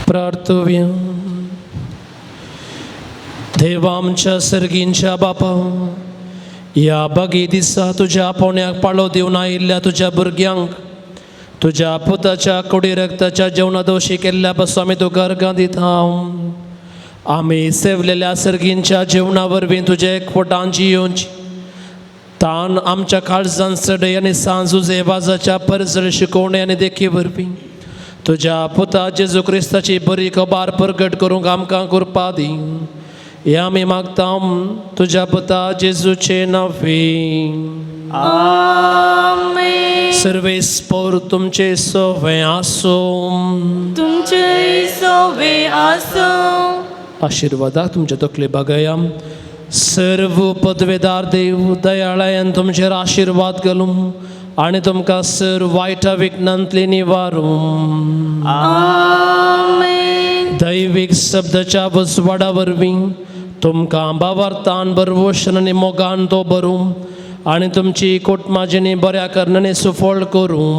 प्रार्थुया. देवा आमच्या सर्गींच्या बापा या बागी दिसा तुज्या पोण्याक पाळो दिवन आयिल्ल्या तुज्या भुरग्यांक तुज्या पुताच्या कुडी रक्ताच्या जेवणादोशी केल्ल्या पासून आमी तुका अर्गां दिता. आमी सेवलेल्या सर्गींच्या जेवणा वरवीं तुजे एकवटांची येवची तान आमच्या काळजान चडय आनी सांज उजेवाजाच्या परजळ शिकोवणे आनी देखी वरवीं तुज्या पुता जेजू क्रिस्ताची बरी खबर प्रगट करूंक आमकां कृपा दी. हे आमी मागता तुज्या पुता जेजूचे नांवे. आमेन. सर्वेस्पोर तुमचे सोवे आसो. तुमचे सोवे आसो. आशिर्वादाक तुमचे तकले बगया. सर्व पदवेदार देव दयाळायन तुमचेर आशिर्वाद घालूं आनी तुमकां सर वायटा विघ्नांतली निवारूं. आमेन. दैवीक शब्दाच्या वसवाडा वरवीं तुमकां बावार्थान बरवोशन आनी मोगान तो भरूं आनी तुमची कुटुंबाजिनी बऱ्या करणांनी सुफळ करूं.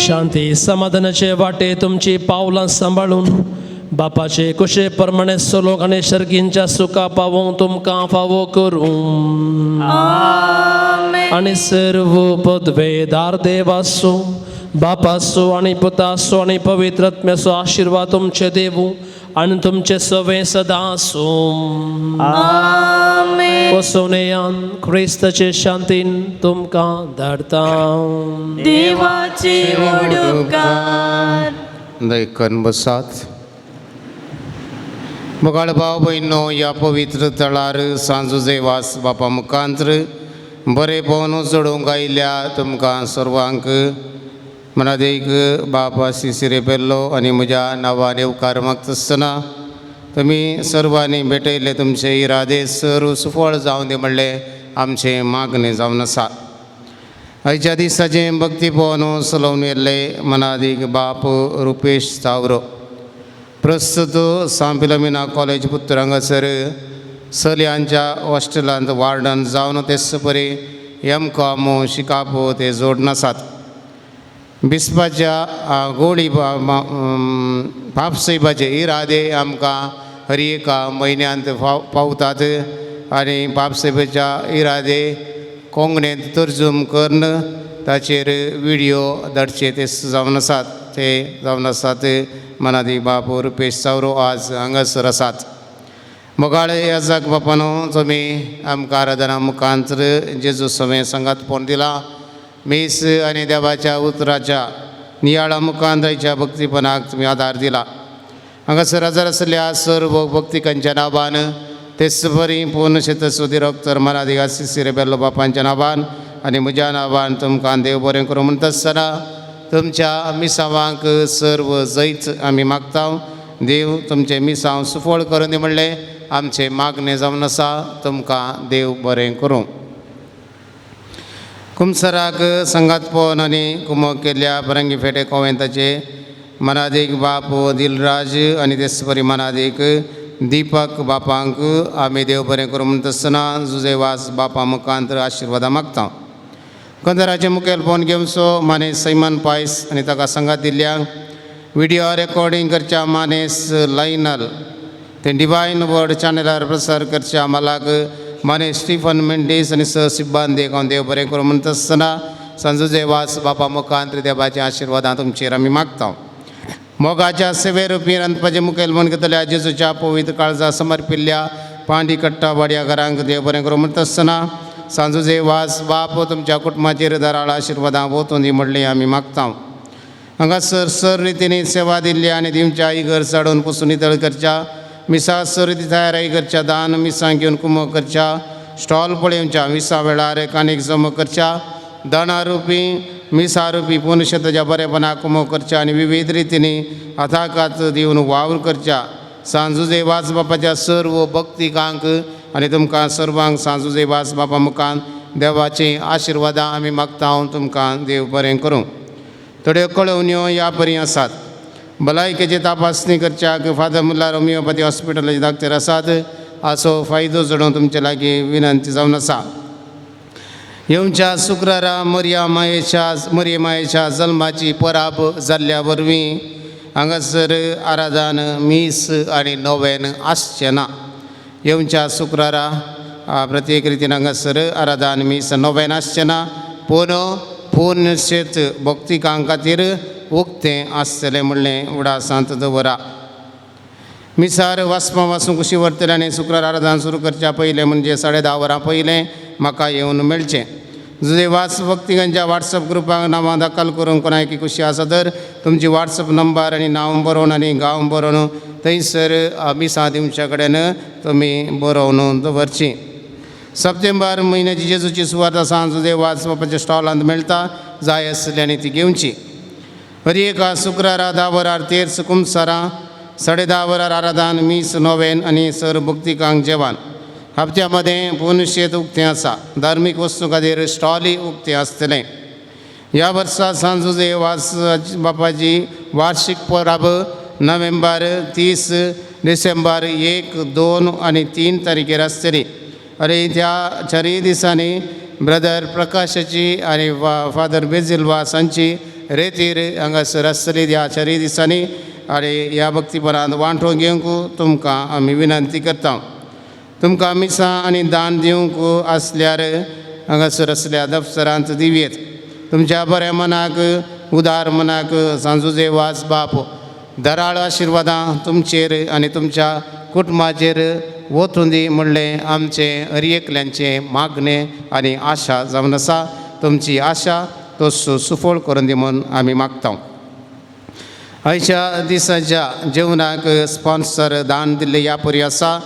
शांती समाधानाचे वाटे तुमची पावलां सांबाळून बापाचे कुशे प्रमाणे सलोक आनी सर्गींच्या सुखा पावोंक तुमकां फावो करूं. आनी सर्व पदवेदार देवासो बापासो आनी पुतासो आनी पवित्रात्म्याचो आशिर्वाद तुमचे देवू आनी तुमचे सवे सदा आसूं. वसोनेयान क्रिस्ताचे शांतीन तुमकां धाडटा. देवाचे उपकार. दैकन बसात. मुगाळ भाव भयणो, या पवित्र तळार सांजुजे वास बापा मुखांत्र बरे पोवन चडोवंक आयिल्ल्या तुमकां सर्वांक मनादेक बापा सिसिरे पेल्लो आनी म्हज्या नांवान उपकार मागता आसतना तुमी सर्वांनी भेटयले तुमचे इरादे सर्व सुफळ जावं दी म्हणलें आमचें मागणें जावन आसा. आयच्या दिसाचें भक्ती पोवन चलोवन येल्ले मनादेक बाप रुपेश चावरो प्रस्तुत सांत फिलोमिना कॉलेज पुत्तूर हांगासर चलयांच्या हॉस्टेलांत वार्डन जावन तेच परी M.Com शिकाप ते जोडून आसात. बिस्पाच्या गोळी पापसैबाचे इरादे आमकां हर एका म्हयन्यांत पावतात आनी पापसैबाच्या इरादे कोंकणींत तर्जूम करून ताचेर व्हिडिओ धाडचे ते जावन आसात. ते जावन आसात. मनादी बाप रुपेश चावरो आज हांगासर आसात. मोगाळे याजाक बापानो, तुमी आमकां आराधना मुखांतर जेजू सवें संगात पोवन दिला. मीस आनी देवाच्या उतराच्या नियाळा मुखांतच्या भक्तीपणाक तुमी आदार दिला. हांगासर हजर आसल्या सर्व भक्तिकांच्या नांवान तेच बरी पूर्ण शेतसुदी डॉक्टर मनादी आशिसिरे बेल्लो बापांच्या नांवान आनी म्हज्या नांवान तुमकां देव बरें करूं म्हणटा आसतना तुमच्या मिसावांक सर्व जैत आमी मागता. देव तुमचें मिसांव सुफळ करून दी म्हणलें आमचें मागणें जावन आसा. तुमकां देव बरें करूं. कुमसराक संगात पोवन आनी कुमक केल्ल्या बरंगी फेटे कोवेंताचे मनादेक बाप दिलराज आनी तेच परी मनादेक दिपक बापांक आमी देव बरें करूं म्हणटा आसतना जुजेवास बापा मुखांतर आशिर्वादा मागता. कंदराचे मुखेल फोन घेवचो मानेस सैमान पायस आनी ताका संगात दिल्ल्या व्हिडिओ रेकॉर्डिंग करच्या मानेस लायनल ते डिवायन वर्ड चॅनलार प्रसार करच्या मालाक मानेस स्टीफन मेंडीस आनी स सिब्बांदेक हांव देव बरें करूं म्हणटा आसतना सांजुजे वास बापा मुखांतर देवाचे आशिर्वादां तुमचेर आमी मागता. मोगाच्या सेवे रुपी रांदपाचे मुखेल फोन घेतल्या जेजूच्या पवित्र काळजा समर्पिल्ल्या पांडी कट्टा वाड्या घरांक देव बरें करूं म्हणटा आसतना सांजुजे वास बाप तुमच्या कुटुंबाचेर दाराळ आशिर्वादां वचून दी म्हणलें आमी मागता. हांगासर सर रितीनी सेवा दिल्ली आनी दिवच्या इगर चडोवन पुसून नितळ करच्या मिसा सर रिती तयारी करच्या दान मिसां घेवन कुमक करच्या स्टॉल पळोवच्या विसा वेळार एकानीक जमा करच्या दाना रुपी मिसा रुपी पुनशताच्या बरेपणाक कुमक करच्या आनी विविध रितीनी हाताकात दिवन वावर करच्या. सांजुजे वास बापाच्या सर्व भक्तिकांक आनी तुमकां सर्वांक सांजुजे वास बापा मुखान देवाची आशिर्वादां आमी मागता. तुमकां देव बरें करूं. थोड्यो कळवण्यो ह्या परी आसात. भलायकेची तपासणी करच्याक फादर मुल्लार होमिओपॅथी हॉस्पिटलाचे दाखतर आसात. हाचो फायदो जोडून तुमचे लागीं विनंती जावन आसा. येवच्या शुक्रारा मरियमायेच्या जल्माची पराब जाल्ल्या वरवीं हांगासर आराधन मीस आनी नोवेन आसचें ना. येवच्या शुक्रारा प्रत्येक रितीन हांगासर आराधन मीस नोवेन आसचें ना. पूण पूर्ण शेत भक्तिकां खातीर उक्तें आसतलें म्हणलें उडासांत दवरा. मिसार वाचपां वाचूंक कशी व्हरतलें आनी शुक्रार आराधन सुरू करच्या पयलें म्हणजे 10:30 वरां पयलें म्हाका येवन मेळचें. जुजे वाच भक्तिकांच्या वॉट्सअप ग्रुपाक नांवां दाखल करूंक कोणायकी खुशी आसा तर तुमची वॉट्सअप नंबर आनी नांव बरोवन आनी गांव बरोवन थंयसर मिसां दिवच्या कडेन तुमी बरोवन दवरची. सप्टेंबर म्हयन्याची जेजूची सुवात आसा जुजे वाच बापाच्या स्टॉलांत मेळटा. जाय आसल्यानी ती घेवची. हर एका शुक्रारा 10 वरार तेर्स कुमसारां 10:30 वरार आराधन मीस नोवेन आनी सर भक्तिकांक जेवण. हप्त्या मदें पूर्ण शेत उक्तें आसा. धार्मीक वस्तू खातीर स्टॉलय उक्तें आसतलें. या वर्सा सांजुजे वास बापाची वार्षिक परब नोव्हेंबर 30 डिसेंबर 1, 2 आणि 3 तारखेर आसतली आणि त्या चारय दिसांनी ब्रदर प्रकाशाची आणि फादर बेजिल वासांची रेतीर हांगासर आसतली ह्या चारय दिसांनी आणि ह्या भक्तीपणांत वांटो घेवंक तुमकां आमी विनंती करता. तुमकां मिसां आनी दान दिवंक आसल्यार हांगासर आसल्या दफ्तरांत दिवेत. तुमच्या बऱ्या मनाक उदार मनाक सांजुजे वास बाप दराळ आशिर्वादां तुमचेर आनी तुमच्या कुटुंबाचेर वचून दी म्हणलें आमचें हर एकल्यांचें मागणें आनी आशा जावन आसा. तुमची आशा तस सुफळ करून दी म्हूण आमी मागता. आयच्या दिसाच्या जेवणाक स्पॉन्सर दान दिल्ले ह्या परी आसा.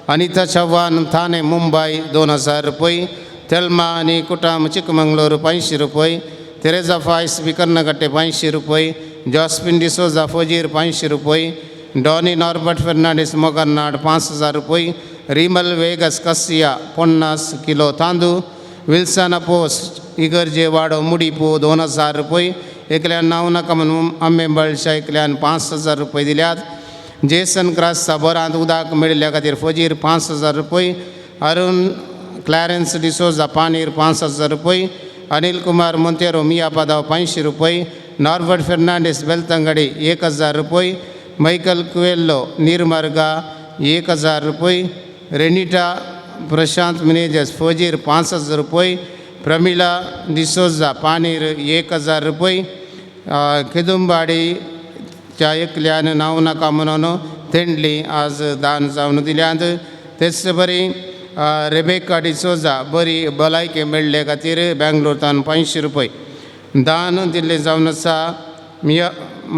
अनिता चव्हाण ठाणे मुंबय 2000 रुपये, तेलमा आणि कुटाम चिकमंगळूर 500 रुपये, तेरेजा फायस विकर्णगट्टे 500 रुपये, जॉस्पिन डिसोजा फजीर 500 रुपये, डॉनी नॉर्बर्ट फर्नांडीस मोगरनाड 5000 रुपये, रिमल वेगस कसिया 50 किलो तांदूळ, विल्सन पोस्ट इगर्जे वाडो मुडीपू 2000 रुपये, एकल्यान नाव नाका म्हणून आंबेबळच्या एकल्यान 5000 रुपये दिल्यात. जेसन क्रास साबोरांत उदक मेळिल्ल्या खातीर फजीर 5000 रुपये, अरुण क्लॅरन्स डिसोजा पानीर 5000 रुपये, अनिल कुमार मोंतेरो मिया पादाव 500 रुपये, नॉर्बर्ट फर्नांडीस बेलतंगडी 1000 रुपये, मायकल कुवेल्लो निर्मार्गा 1000 रुपये, रेनिटा प्रशांत मिनेजस फजीर 5000 रुपये, प्रमिला डिसोजा पानीर 1000 रुपये, केदुंबाडीच्या एकल्यान नाव नाका म्हणून तेंडली आज दान जावन दिल्यात. तेच बरी रेबेका डिसोजा बरी भलायकी मेळ्ळे खातीर बेंगलोरांतल्यान 500 रुपये दान दिल्लें जावन आसा.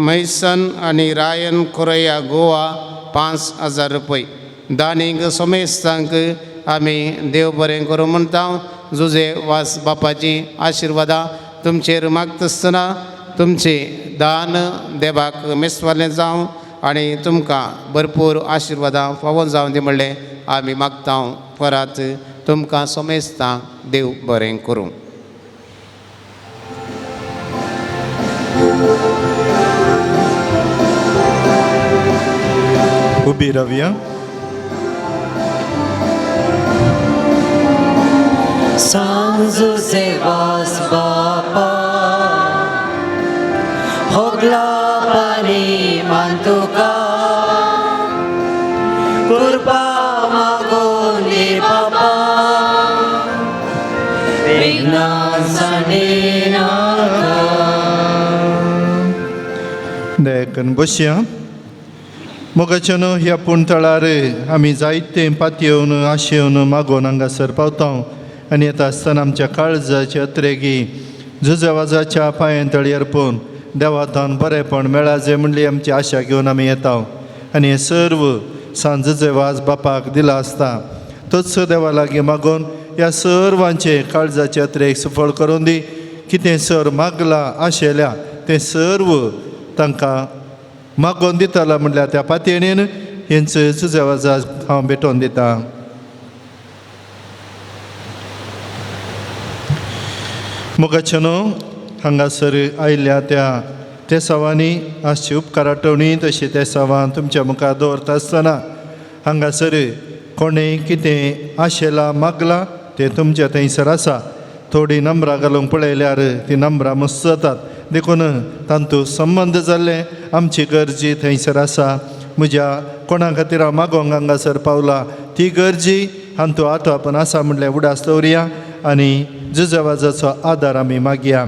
मैसन आनी रायन कोरया गोवा 5000 रुपये दानीक सोमेस्तांक आमी देव बरें करूं म्हणटा. जुजे वास बापाची आशिर्वादां तुमचेर मागता आसतना तुमचे दान देवाक मेस्वालें जावं आनी तुमकां भरपूर आशिर्वादां फावो जावं दी म्हणलें आमी मागता. परत तुमकां सोमेस्तां देव बरें करूं. उबी रावया. सांजुजे वास बापा होगला पानी मानतुका कृपा मागून दे बापा विघ्न नाका. देखून बसया. मोगाच्यान ह्या पुणतळार आमी जायते पातयेवन आशेवन मागोवन हांगासर पावता आनी येता आसतना आमच्या काळजाचे अत्रेगी जुजेवाजाच्या पांये तळी अर्पून देवातान बरेंपण मेळा जे म्हणली आमची आशा घेवन आमी येता आनी हे सर्व सांजुजे वाज बापाक दिला आसता. तोच देवा लागीं मागोवन ह्या सर्वांचे काळजाचे अत्रेक सुफळ करून दी. कितें सर मागला आशेल्या तें सर्व तांकां मागोवन दिताला म्हणल्यार त्या पातयेणेन हेंच जुजेवाजा हांव भेटोवन दिता. मोगाच्यानो हांगासर आयिल्ल्या त्या तेसावांनी आसची उपकार आठवणी तशी तेसावां तुमच्या मुखार दवरता आसतना हांगासर कोणें कितें आशेलां मागलां तें तुमच्या थंयसर आसा. थोडीं नंबरां घालूंक पळयल्यार तीं नंबरां मस्त जातात. देखून तांतूं संबंद जाल्ले आमची गरजी थंयसर आसा. म्हज्या कोणा खातीर हांव मागोवंक हांगासर पावला ती गरजी हांतूं आठवपून आसा म्हणलें उडास दवरया आनी जुजेवाजाचो आदार आमी मागया.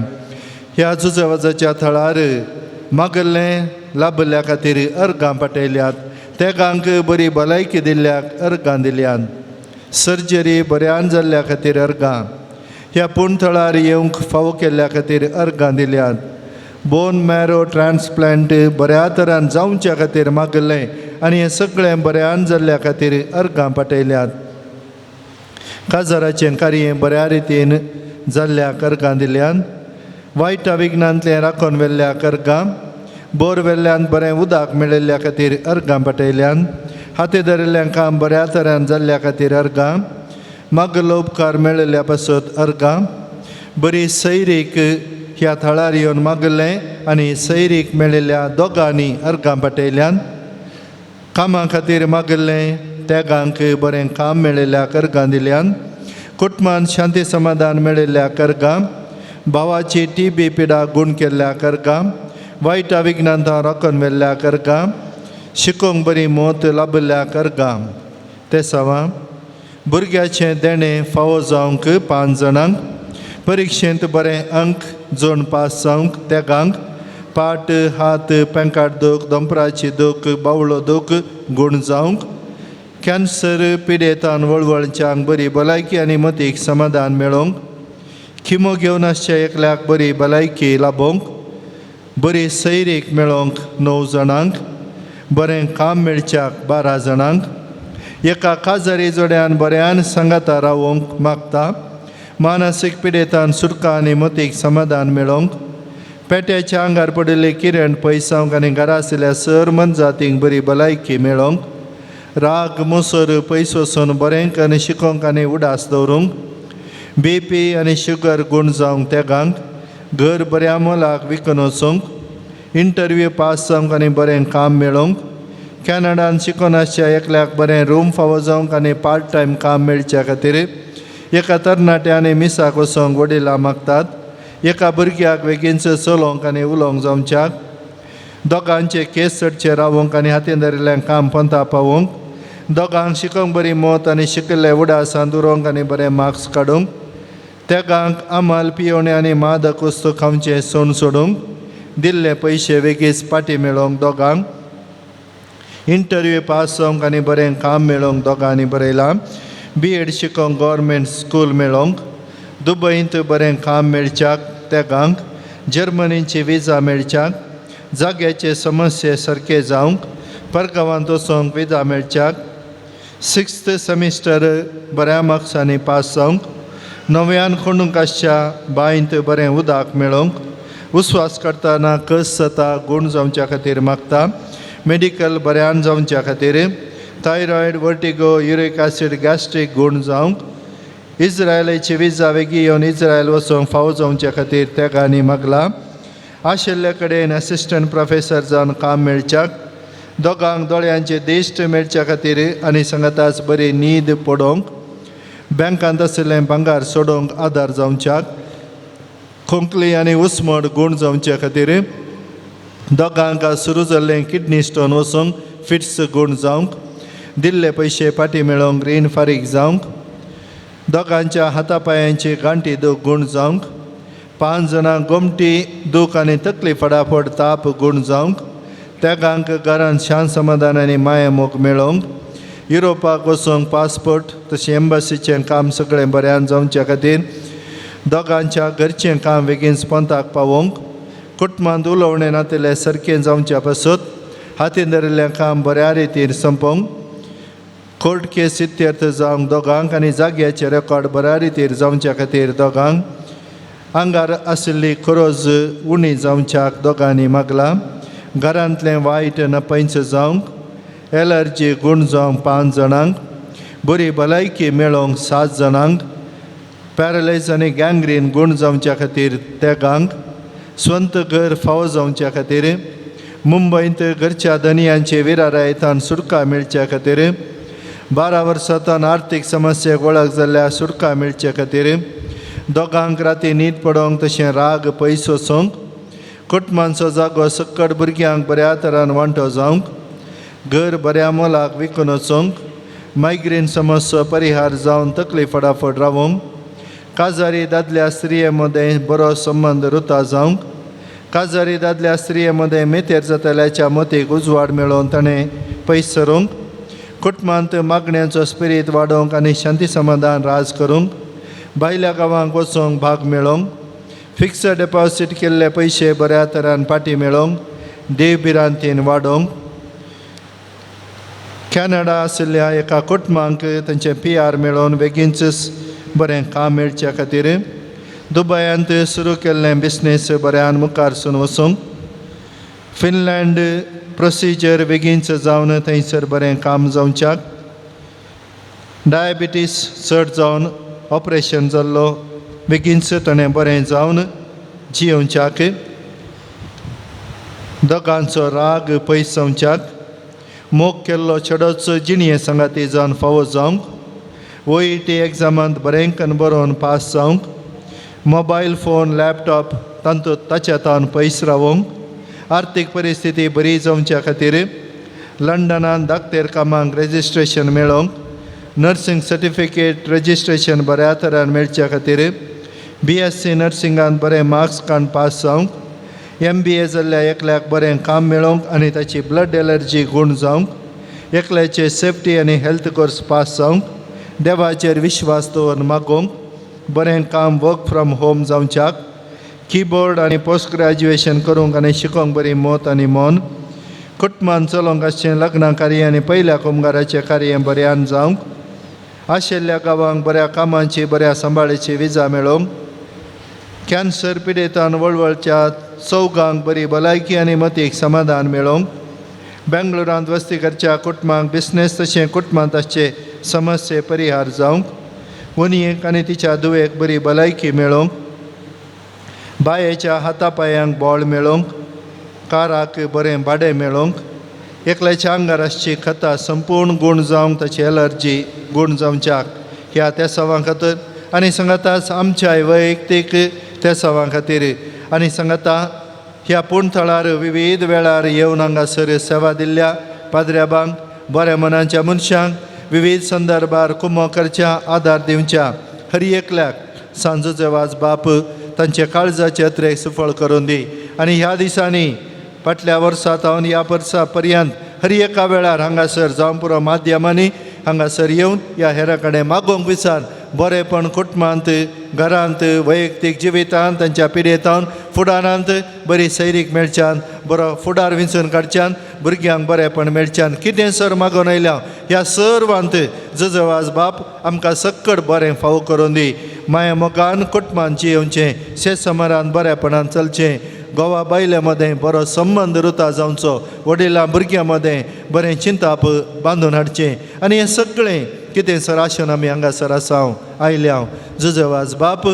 ह्या जुजेवाजाच्या थळार मागल्लें लाभल्या खातीर अर्गां पाठयल्यात. तेगांक बरी भलायकी दिल्ल्याक अर्गां दिल्यात. सर्जरी बऱ्यान जाल्ल्या खातीर अर्गां. ह्या पुणथळार येवंक फावो केल्ल्या खातीर अर्गां दिल्यात. बोन मॅरो ट्रान्सप्लांट बऱ्या तरान जावच्या खातीर मागलें आनी हें सगळें बऱ्यान जाल्ल्या खातीर अर्गां पाठयल्यात. काजाराचें कार्य बऱ्या रितीन जाल्ल्याक अर्गां दिल्यात. वायटा विघ्नांतलें राखून व्हेल्ल्याक अर्गां. बोर वेल्ल्यान बरें उदक मेळिल्ल्या खातीर अर्गां पाठयल्यात. हाती धरिल्लें काम बऱ्या तरान जाल्ल्या खातीर अर्गां. मागलो उपकार मेळिल्ल्या पासत अर्गां. बरी सैरीक ह्या थळार येवन मागलें आनी सैरीक मेळिल्ल्या दोगांनी अर्गां पाटयल्यान कामा खातीर मागलें तेगांक बरें काम मेळिल्ल्याक अर्गां दिल्यान कुटुंबान शांती समाधान मेळिल्ल्याक अर्गां भावाची TB पिडा गूण केल्ल्याक अर्गां वायटा विघ्नांतां रोखून व्हेल्ल्याक अर्गां शिकोवंक बरी मोत लाभिल्ल्याक अर्गां ते सवां भुरग्याचें देणें फावो जावंक 5 जाणांक परिक्षेंत बरें अंक जोड पास जावंक तेगांक पाट हात पेंकाट दूख दोंपराची दूख बावळो दूख गूण जावंक कॅन्सर पिडेतान वळवळच्यांक बरी भलायकी आनी मतीक समाधान मेळोवंक किमो घेवन आसच्या एकल्याक बरी भलायकी लाभोवंक बरी सैरीक मेळोवंक 9 जाणांक बरें काम मेळच्याक 12 जाणांक एका काजारी जोड्यान बऱ्यान सांगाता रावोवंक मागता मानसीक पिडेतान सुटका आनी मतीक समाधान मेळोवंक पेट्याच्या आंगार पडिल्ली किरण पयसावंक आनी घरा आशिल्ल्या सर मनजातींक बरी भलायकी मेळोवंक राग मोसोर पयस वचून बरेंक आनी शिकोवंक आनी उडास दवरूंक BP आनी शुगर गूण जावंक तेगांक घर बऱ्या मोलाक विकून वचूंक इंटरव्यू पास जावंक आनी बरें काम मेळोवंक कॅनडान शिकोवन आसच्या एकल्याक बरें रूम फावो जावंक आनी पार्ट टायम काम मेळच्या खातीर एका तरणाट्या आनी मिसाक वचोंक वडिलां मागतात एका भुरग्याक बेगीनच चलोवंक आनी उलोवंक जावच्याक दोगांचे केस चडचे रावोवंक आनी हातीन धरिल्लें काम पंता पावोवंक दोगांक शिकोवंक बरी मोत आनी शिकिल्ले उडासांत उरोवंक आनी बरें मार्क्स काडूंक तेगांक आमाल पियोवणे आनी मादक वस्तू खावचें सोन सोडूंक दिल्ले पयशे बेगीच पाटी मेळोवंक दोगांक इंटरव्यू पास जावंक आनी बरें काम मेळोवंक दोगांनी बरयलां B.Ed शिकोवंक गव्हर्मेंट स्कूल मेळोवंक दुबयंत बरें काम मेळच्याक तेगांक जर्मनीची विजा मेळच्याक जाग्याचे समस्ये सारके जावंक परगांवांत वचोंक विजा मेळच्याक 6th सेमिस्टर बऱ्या मार्क्सांनी पास जावंक नव्यान खणूंक आसच्या बांयंत बरें उदक मेळोवंक उस्वास करतना कस जाता गूण जावच्या खातीर मागता मेडिकल बऱ्यान जावच्या खातीर थायरॉयड वर्टिगो युरीक एसीड गॅस्ट्रीक गूण जावंक इस्रायलाची विजा वेगी येवन इस्रायल वचोंक फावो जावच्या खातीर तेगांनी मागला आशिल्ले कडेन असिस्टंट प्रोफेसर जावन काम मेळच्याक दोगांक दोळ्यांचे दिश्ट मेळच्या खातीर आनी सांगाताच बरी न्हीद पडोवंक बँकांत आशिल्लें भांगार सोडोवंक आदार जावच्याक खोंकली आनी उस्मड गूण जावच्या खातीर दोगांक सुरू जाल्लें किडनी स्टोन वचोंक फिट्स गूण जावंक दिल्ले पयशे पाटी मेळोवंक रीण फारीक जावंक दोगांच्या हातापांयांची गांठी दूख गूण जावंक 5 जाणांक गोमटी दूख आनी तकली फडाफड ताप गूण जावंक तेगांक घरांत शांत समाधान आनी माये मोग मेळोवंक युरोपाक वचोंक पासपोर्ट तशें एम्बसीचें काम सगळें बऱ्यान जावच्या खातीर दोगांच्या घरचें काम बेगीन पंताक पावोवंक कुटुंबांत उलोवणें नातेलें सारकें जावच्या पासत हातीन धरिल्लें काम बऱ्या रितीन संपोवंक कोर्ट केस इत्यर्थ जावंक दोगांक आनी जाग्याचे रेकॉर्ड बऱ्या रितीन जावच्या खातीर दोगांक आंगार आशिल्ली खरोज उणी जावच्याक दोगांनी मागला घरांतलें वायट नपैंच जावंक एलर्जी गूण जावंक 5 जाणांक बरी भलायकी मेळोवंक 7 जाणांक पॅरलायज आनी गँग्रीन गूण जावच्या खातीर तेगांक स्वंत घर फावो जावच्या खातीर मुंबयंत घरच्या धनियांचे विरारायतान सुटका मेळच्या खातीर 12 वर्सांतल्यान आर्थीक समस्येक वळख जाल्ल्या सुटका मेळचे खातीर दोगांक राती न्हीद पडोवंक तशें राग पयस वचोवंक कुटुंबांचो जागो सक्कड भुरग्यांक बऱ्या तरान वांटो जावंक घर बऱ्या मोलाक विकून वचोवंक मायग्रेन समस्या परिहार जावन तकली फडाफड रावोवंक काजारी दादल्या स्त्रिये मदें बरो संबंद रुता जावंक काजारी दादल्या स्त्रिये मदें मेतेर जाताल्याच्या मतीक उजवाड मेळोवन ताणें पयस सरूंक कुटुंबांत मागण्यांचो स्पिरीट वाडोवंक आनी शांती समाधान राज करूंक भायल्या गांवांक वचोंक भाग मेळोवंक फिक्स डेपॉझीट केल्ले पयशे बऱ्या तरान पाटी मेळोवंक देवबिरांतीन वाडोवंक कॅनडा आशिल्ल्या एका कुटुंबांक तांचें PR मेळोवन बेगीनच बरें काम मेळच्या खातीर दुबयांत सुरू केल्लें बिझनेस बऱ्यान मुखारसून वचूंक फिनलँड प्रोसिजर बेगीनच जावन थंयसर बरें काम जावच्याक डायबिटीस चड जावन ऑपरेशन जाल्लो बेगीनच ताणें बरें जावन जियोवच्याक दोगांचो राग पयस जावच्याक मोग केल्लो चेडोचो जिणये संगाती जावन फावो जावंक OET एग्जामांत बरेंकन बरोवन पास जावंक मोबायल फोन लॅपटॉप ताच्यातावन पयस रावंक आर्थीक परिस्थिती बरी जावच्या खातीर लंडनान धाकटेर कामांक रजिस्ट्रेशन मेळोवंक नर्सिंग सर्टिफिकेट रजिस्ट्रेशन बऱ्या तरान मेळच्या खातीर BSc नर्सिंगान बरे मार्क्स काडून पास जावंक MBA जाल्ल्या एकल्याक बरें काम मेळोवंक आनी ताची ब्लड एलर्जी गूण जावंक एकल्याचे सेफ्टी आनी हेल्थ कोर्स पास जावंक देवाचेर विश्वास दवरून मागोवंक बरें काम वर्क फ्रॉम होम जावच्याक कीबोर्ड आनी पोस्ट ग्रॅज्युएशन करूंक आनी शिकोवंक बरी मोत आनी मोन कुटुंबान चलोवंक आसचें लग्ना कार्य आनी पयल्या कुंभाराचें कार्य बऱ्यान जावंक आशिल्ल्या गांवांक बऱ्या कामांची बऱ्या सांबाळेची विजा मेळोवंक कॅन्सर पिडेतान वळवळच्या चौगांक बरी भलायकी आनी मतीक समाधान मेळोवंक बेंगळुरांत वस्ती करच्या कुटुंबांक बिझनेस तशें कुटुंबांत आसचे समस्ये परिहार जावंक वनयेक आनी तिच्या दुवेक बरी भलायकी मेळोवंक बायेच्या हातापांयांक बळ मेळोवंक काराक बरें भाडें मेळोवंक एकल्याच्या आंगार आसची खता संपूर्ण गूण जावंक ताची एलर्जी गूण जावच्याक ह्या त्या सवां खातीर आनी सांगाताच आमच्या वैयक्तीक त्या सवां खातीर आनी सांगाता ह्या पुणथळार विविध वेळार येवन हांगासर सेवा दिल्ल्या पाद्र्याबांक बऱ्या मनाच्या मनशांक विविध संदर्भार कुमो करच्या आदार दिवच्या हर एकल्याक सांजोचे वाज बाप तांचे काळजाचे अत्रेक सुफळ करून दी आनी ह्या दिसांनी फाटल्या वर्सांत हांव ह्या वर्सा पर्यंत हर एका वेळार हांगासर जावं पुरो माध्यमांनी हांगासर येवन ह्या हेरां कडेन मागोवंक विचार बरेपण कुटुंबांत घरांत वैयक्तीक जिवितांत तांच्या पिडेतावन फुडारांत बरी सैरीक मेळच्यान बरो फुडार विंचून काडच्यान भुरग्यांक बरेपण मेळच्यान कितें सर मागोवन आयल्या ह्या सर्वांत जजवाज बाप आमकां सक्कड बरें फावो करून दी माया मोगान कुटुंबांत जियोवचें शेसमरान बरेपणान चलचें घोवा बायले मदें बरो संबंद रुता जावचो वडिलां भुरग्यां मदें बरें चिंताप बांदून हाडचें आनी हें सगळें कितें सर आशेन आमी हांगासर आसांव आयल्या जजवाज बाप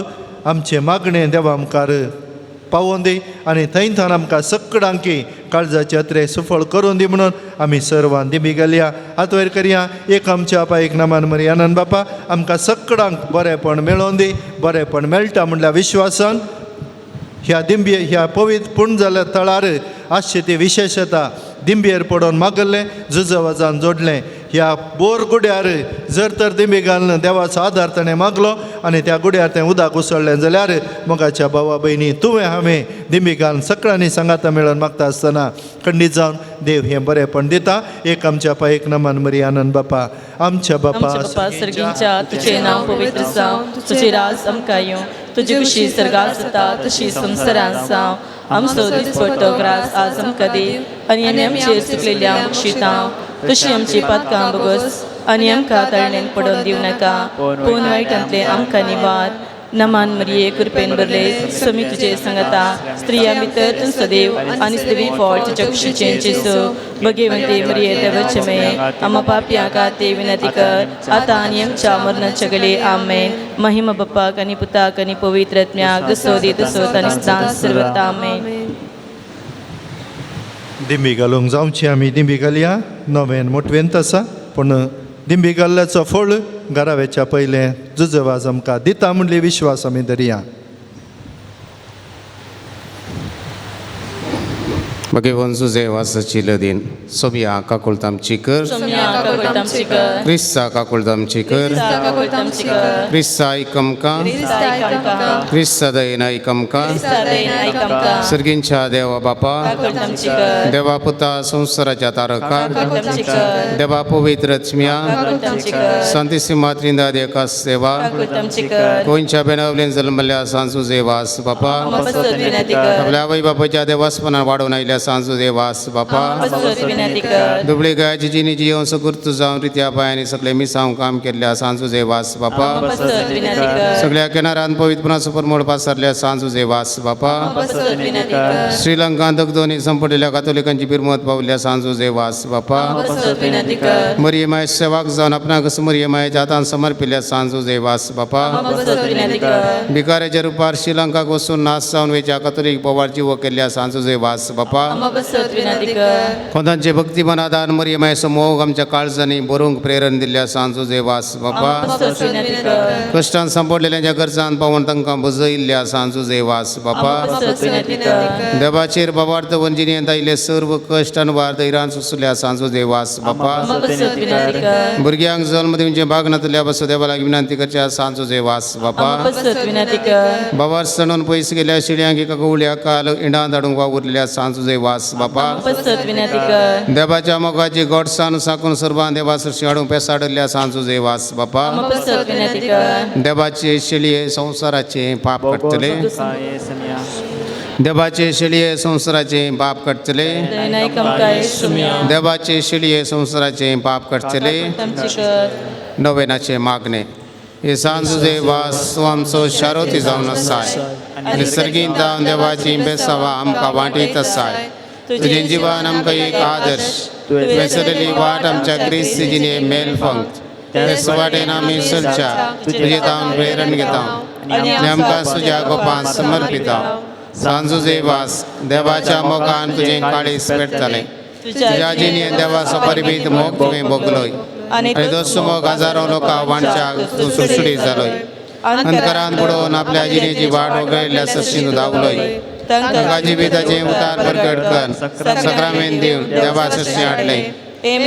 आमचें मागणें देवा मुखार पावोवन दी आनी थंयथान आमकां सक्कडांकी काळजाचे अत्रे सुफळ करून दी म्हणून आमी सर्वान दिमी घालया हात वयर करया एक आमच्या पायक नामान मरी आनंद बापा आमकां सक्कडांक बरेंपण मेळोवन दी बरेंपण मेळटा म्हणल्या विश्वासान ह्या दिंबये ह्या पवित्र पूर्ण जाल्ल्या तळार आसची ती विशेशता दिंबयेर पडोवन मागल्लें जुजवाजान जोडलें ह्या बोर गुड्यार जर तर दिंबी घालून देवाचो आदार ताणें मागलो आनी त्या गुड्यार तें उदक उसळ्ळें जाल्यार मोगाच्या भावा भयणी तुवें हांवें दिंबी घालून सगळ्यांनी सांगाता मेळोन मागता आसतना खंडीत जावन देव हें बरेंपण दिता एक आमच्या पायक नमन मरी आनंद बापा आमच्या बापा सर्गींच्या तुझें नांव पवित्र जावं तुजें राज आमकां येवं तुजी खुशी सर्गार जाता तशी संवसारांत जावं आमचो दिसपट्टो ग्रास आज आमकां दी आनी आमचेर चुकलेल्या बक्षितां तशी आमची पातकां बगस आनी आमकां तळणेन पडोवन दिवं नाका पूण वायटांतले आमकां निवार नमान मरिये कृपेन भरले समी तुजे सांगता स्त्रिया भितर तुमचो देव आनी स्त्री फळ तुज्या कुशीचें जेसू भगवंते मरिये देवाचे मे आम्हा पापयां खातीर विनंती कर आतां आनी आमच्या मरणाच्या घडी आमेन महिमा बापाक आनी पुताक आनी पवित्र आत्म्याक जसो दी तसो आनी सदां सर्वदा आमेन दिंबी घालूंक जावची आमी दिंबी घालया नवेन मोटवेंत आसा पूण दिंबी घाल्ल्याचो फळ घरावेच्या पयलें जुजवाज आमकां दिता म्हणली विश्वास आमी धरया भगवान जुजे वासाची लदीन सोबिया काकुळतामची कर क्रिस्ता काकुळतामची कर क्रिस्ता आयकमका क्रिस्ता दयेन आयकमका सर्गींच्या देवा बापा देवा पुता संवसाराच्या तारकार देवा पवित्र आत्म्या शांतीसिमा त्रिंदा देकास देवा गोंयच्या बेनावलेन जल्मल्या सांजू वास बापा आपल्या आवय बापाच्या देवास्पणान वाडून आयल्या सांजू देवास बापा बसत विनंती कर दुबळे गायची जिनी जिवन सुकृत जाऊन रित्या पायांनी सगळे मिसावून काम केल्या सांजू देवास बापा बसत विनंती कर सगळ्या किनारान पवित्र सुपरमोड पासरल्या सांजू देवास बापा बसत विनंती कर श्रीलंका दगदोनी संपलेल्या कातोलिकांची बिरमत पावल्या सांजू देवास बापा बसत विनंती कर मरियमाय सेवाक जाऊन आपणा कसं मरियमाच्या हातान समर्पिल्या सांजू देवास बापा बसत विनंती कर भिकाऱ्याच्या रूपार श्रीलंका वसून नाच जाऊन वेच्या कातोलिक बोवारची व केल्या सांजू देवास बापा बसत विनंती कर खोदांचे भक्तिमनादान मरियमाय समोग आमच्या काळजांनी बरोंक प्रेरण दिल्या सांजू देवास बापा बसत विनंती कर कष्टान संपडलेल्या गरजान पावन तांकां बजयल्ल्या सांजू देवास बापा बसत विनंती कर देवाचेर बाबार्थ वंजिनी येता सर्व कष्ट आनी वार्थ इरान सुसल्या सांजू देवास बापा बसत विनंती कर भुरग्यांक जल्म दिवचे भागनातल्या बसो देवा लागीं विनंती करच्या सांजू देवास बापा बसत विनंती कर बाबार सणून पयस गेल्या शिड्यांक एका कवळ्या काल इंडा धाडूंक वावुरलेल्या सांजू देवास बापा बसत विनंती कर देवाच्या मोगाची गोडसाण साकून सर्वां देवा सृष्टी हाडूंक पेसाडल्या सांजू देवास बापा बसत विनंती कर देवाचे शेळये संसाराचे पाप काडटले देवाचे शेळये संसाराचे पाप काडटले दयनाय कमकाय सुम्या देवाचे शेळये संसाराचे पाप काडटले तमची कर नवेनाचे मागणे हे सांजू देवास तूं आमचो शारोती जावन आसाय निसर्गीन जावन देवाची बेसावा आमकां वांटीत आसाय तुजें जिवन आमकां एक आदर्श वेसरली वाट आमच्या क्रिस्त जिणे मेल फंक्त तेच वाटेन आमी चलच्या तुजे तावन प्रेरण घेता आनी आमकां तुज्या गोपान समर्पिता सांजू देवास देवाच्या मोगान तुजें काळीज पेटतलें तुज्या जिणे देवाचो परिभीत मोग तुवें भोगलोय आणि दोस्तो मोग हजारो लोकां वांच्याक तूं सुटसुडीत जालोय अंतरान बुडोवन आपल्या जिणेची वाट वगळिल्ल्या सशीन धांवलोय तांकां जिविताचें उतार प्रकट कर सक्रामेंत दिवन देवा सशी हाडले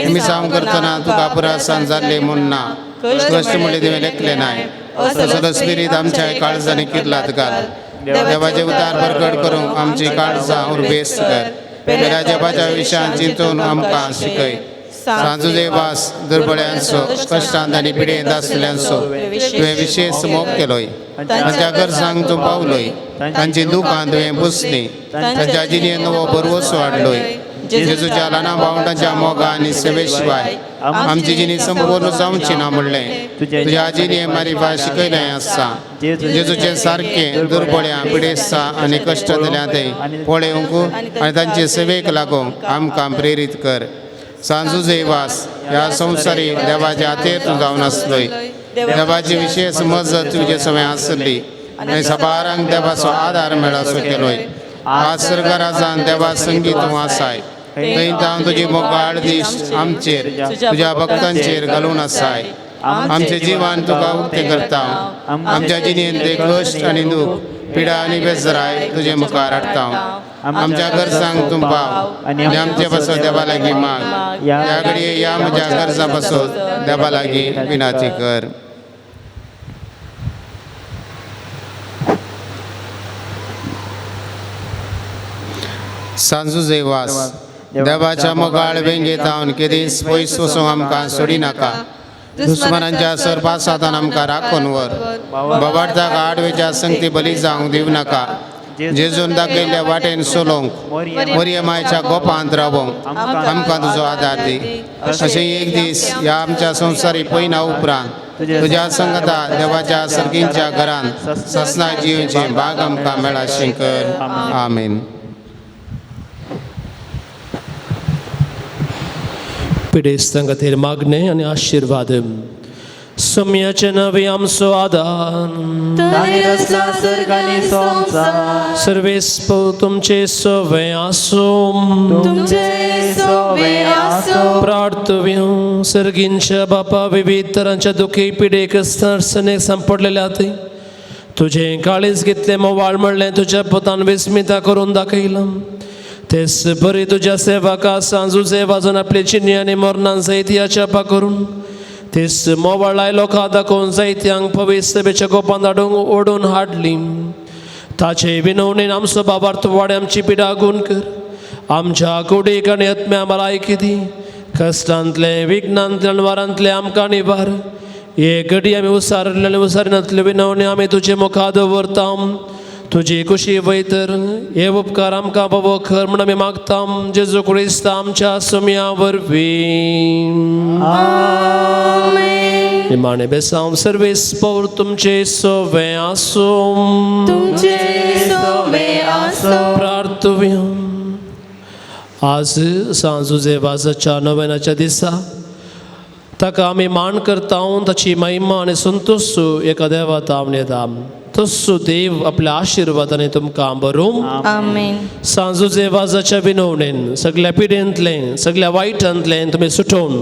मिसांव करतना तुका पुरासान जाल्ले म्हूण ना कश्ट म्हणले तुवें लेखले नाय तसो स्पिरीत आमच्या काळजांनी किर्लात घाल देवाचे उतार प्रकट करूंक आमची काळजां उर्बेस्त कर पेल्या जपाच्या विशयान चिंतून आमकां शिकय सांजू देवास दुर्बळ्यांचो कश्टांत आनी पिडेंत आसलेल्यांचो तुवें विशेष मोग केलोय तांच्या गरजांक तूं पावलोय तांची दुखां तुवें पुसलीं तांच्या जिणेंत नवो बरवसो हाडलोय जेजूच्या ल्हाना भावंडांच्या मोगा आनी सेवे शिवाय आमची जिणी संपूर्ण जावची ना म्हणलें तुज्या जिणे मारिफा शिकयलें आसा जेजूचे सारकें दुर्बळ्यां पिडेस्ता आनी कश्ट दिल्यांतय पळोवंक आनी तांचे सेवेक लागूंक आमकां प्रेरीत कर सांजू देवास ह्या संवसारी देवाच्या हातेर तूं जावन आसलोय देवाची विशेष मजत तुजे सवय आसली आनी सबारांक देवाचो आदार मेळसो केलोय आज सर्गराजान देवा संगीत तूं आसाय थंय जावन तुजी मोगाळ दीस आमचेर तुज्या भक्तांचेर घालून आसाय आमचें जिवन तुका उक्तें करता आमच्या जिणेंत ते कश्ट आनी दूख पिडा आनी बेजाराय तुजे मुखार हाडटा आमच्या गरजांक तूं पाव आनी आमचे पासो देवा लागीं माग ह्या घडये ह्या म्हज्या गरजां पासो देवा लागीं विनंती कर सांजू देवास देवाच्या मोगाळ वेंगेत हांव केदीस पयस वचूंक आमकां सोडी नाका दुस्मनांच्या सरपासांतान आमकां राखून व्हर बोवार्थाक आडवेच्या संगती बली जावंक दिवं नाका जेजून दाखयल्ल्या वाटेन चलोवंक मरियमाच्या गोपांत रावोंक आमकां तुजो आदार दी अशें एक दीस ह्या आमच्या संवसारी पयना उपरांत तुज्या संगता देवाच्या सर्गींच्या घरांत ससनाय जिवचे भाग आमकां मेळाशें कर आमीन पिडेस्तां खातीर मागणे आनी आशिर्वाद सोम्याचे नवे आमचो आदार सर्वेस्पो तुमचे सोवे आसूं प्रार्थव्यो सर्गींच्या बापा विविध तरांच्या दुखी पिडेक सनेक संपडलेल्या तुझे काळीज घेतले मोवाळ म्हणलें तुज्या पोतान विस्मिता करून दाखयलां तेच बरी तुझ्या सेवका सांजूचे वाजून आपले चिन्ह आनी मोरणां जायत्याच्या पा करून तेच मोवाळ लायलो खा दाखोवन जायत्यांक पवित्र सभेच्या गोपान धाडूंक ओडून हाडली ताचे विनवणेन आमचो बाबार्थ वाडे आमची पिडा गुण कर आमच्या कुडीक आनी आत्म्या भलायकी दी कश्टांतले विघ्नांतले आनी वारांतले आमकां निवार हे घडी आमी उसारिल्ले आनी उसारिनातले विनवणे आमी तुजे मुखार दवरता तुझी कुशी वैतर हे उपकार आमकां बाबो कर म्हण आमी मागतां जेजू क्रिस्त आमच्या सुम्या वरवीं. निमाणे बेसांव सर्वेस पौर तुमचे सोवे आसूं. तुमचे सोवे आसो. प्रार्थुया. आज सांजुजे वाजाच्या नोवेनाच्या दिसा ताका आमी मान करता ताची महिमा आनी संतोष एका देवात आमने दाम तस्सो देव आपल्या आशिर्वादाने तुमकां बरोवं. आमेन. सांजुजे वाजाच्या विनवणेन सगळ्या पिडेंतलें सगळ्या वायटांतलें तुमी सुटोवन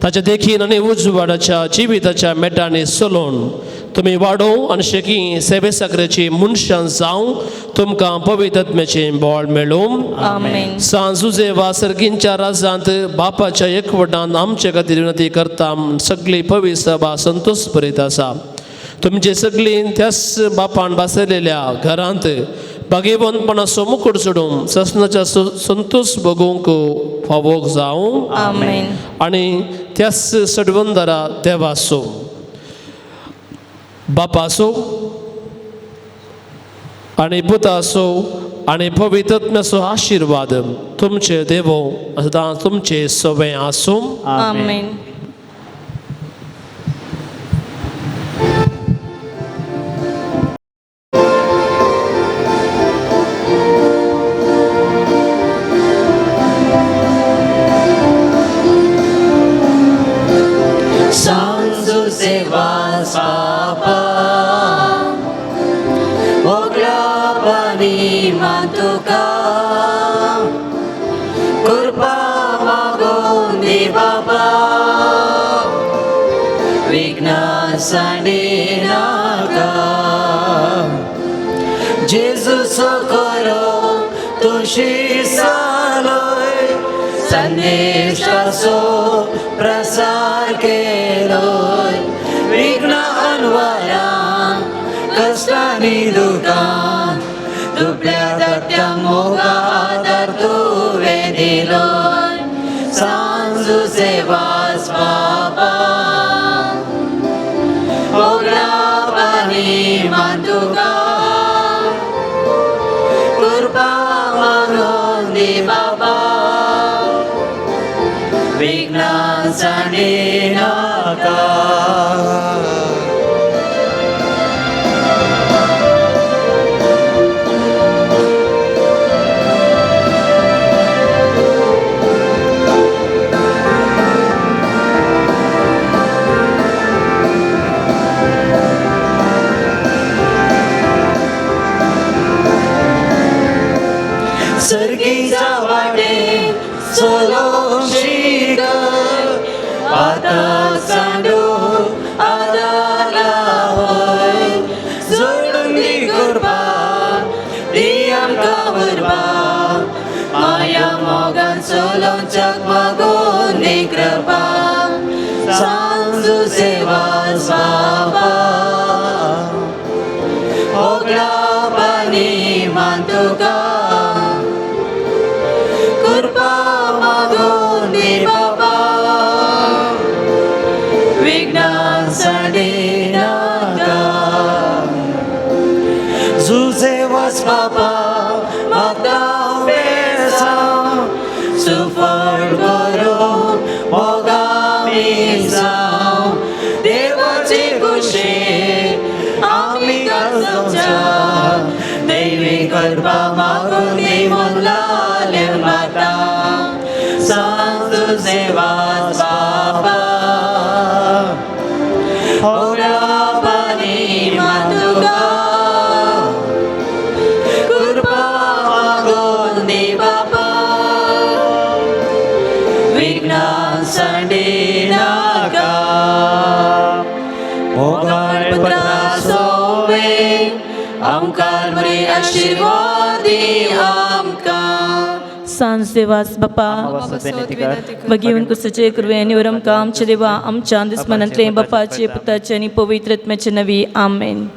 ताच्या देखीन आनी उजवाडाच्या जिविताच्या मेटांनी चलोवन तुमी वाडोव आनी शेकी सेवे साकरेची मनशां जावं तुमकां पवित्र आत्म्याचें बळ मेळोवं. आमेन. सांजुजे वा सर्गींच्या राजांत बापाच्या एकवटान आमचे खातीर विनंती करता. सगळी पवित्र सभा संतोष भरीत आसा. तुमचे सगळी त्याच बापान बासयलेल्या घरांत बागेवंतपणाचो मुकुट सोडून ससनाच्या संतोष भोगूंक फावोक जावं. आमेन. आनी त्याच सडवंदरा देवाचो बापाचो आनी पुताचो आनी पवित्र आत्म्याचो आशिर्वाद तुमचे देवो सदां तुमचे सोबे आसूं. आमेन. सांजुजे वाज बापा ओगलाबानी मातुका कृपा मागोन दी बाबा विघ्नासानी नाका जेजू सोकरो तुशी सालोय संदेशाचो प्रसार केलोय विघ्नान वरां कष्टांनी दुखां दुबळ्या धाकट्यांक मोगादार तुवें दिलोय. सांजुजे वाज बाबा ओगलाबानी मातुका कृपा मागोन दी बाबा विघ्नासानी नाका. सर्गीच्या वाटेन चलोवंक शीक आतां सांडू आदार लावय जोडून दी कृपा दी आमकां वरपा माया मोगान चलोवन चकमगून दी कृपा. सांजुजे वाज बाबा ओगलाबानी मातुका कृपा मागोन दी बाबा विघ्नासानी नाका. जुजे वाज बाबा मागता बेसांव सुफळ करून मोगामी जावं देवाची कुशी आमी गाजोवच्या दैवी कृपा मागून दी मोलाले माता. सांजुजे वाज बाबा ओगलाबानी मातुका कृपा मागोन दी बाबा विघ्नासानी नाका. मोगाळ पुत्रासोवे आमकां बरी आशिर्वाद दी आमकां. सांजुजे वाज बापा भगीवन कुसाचे कृपेन आमकां आमचे देवा आमच्या दुस्मनांतले बापाचे पुताचे आनी पवित्र आत्म्याचे नवी. आमेन.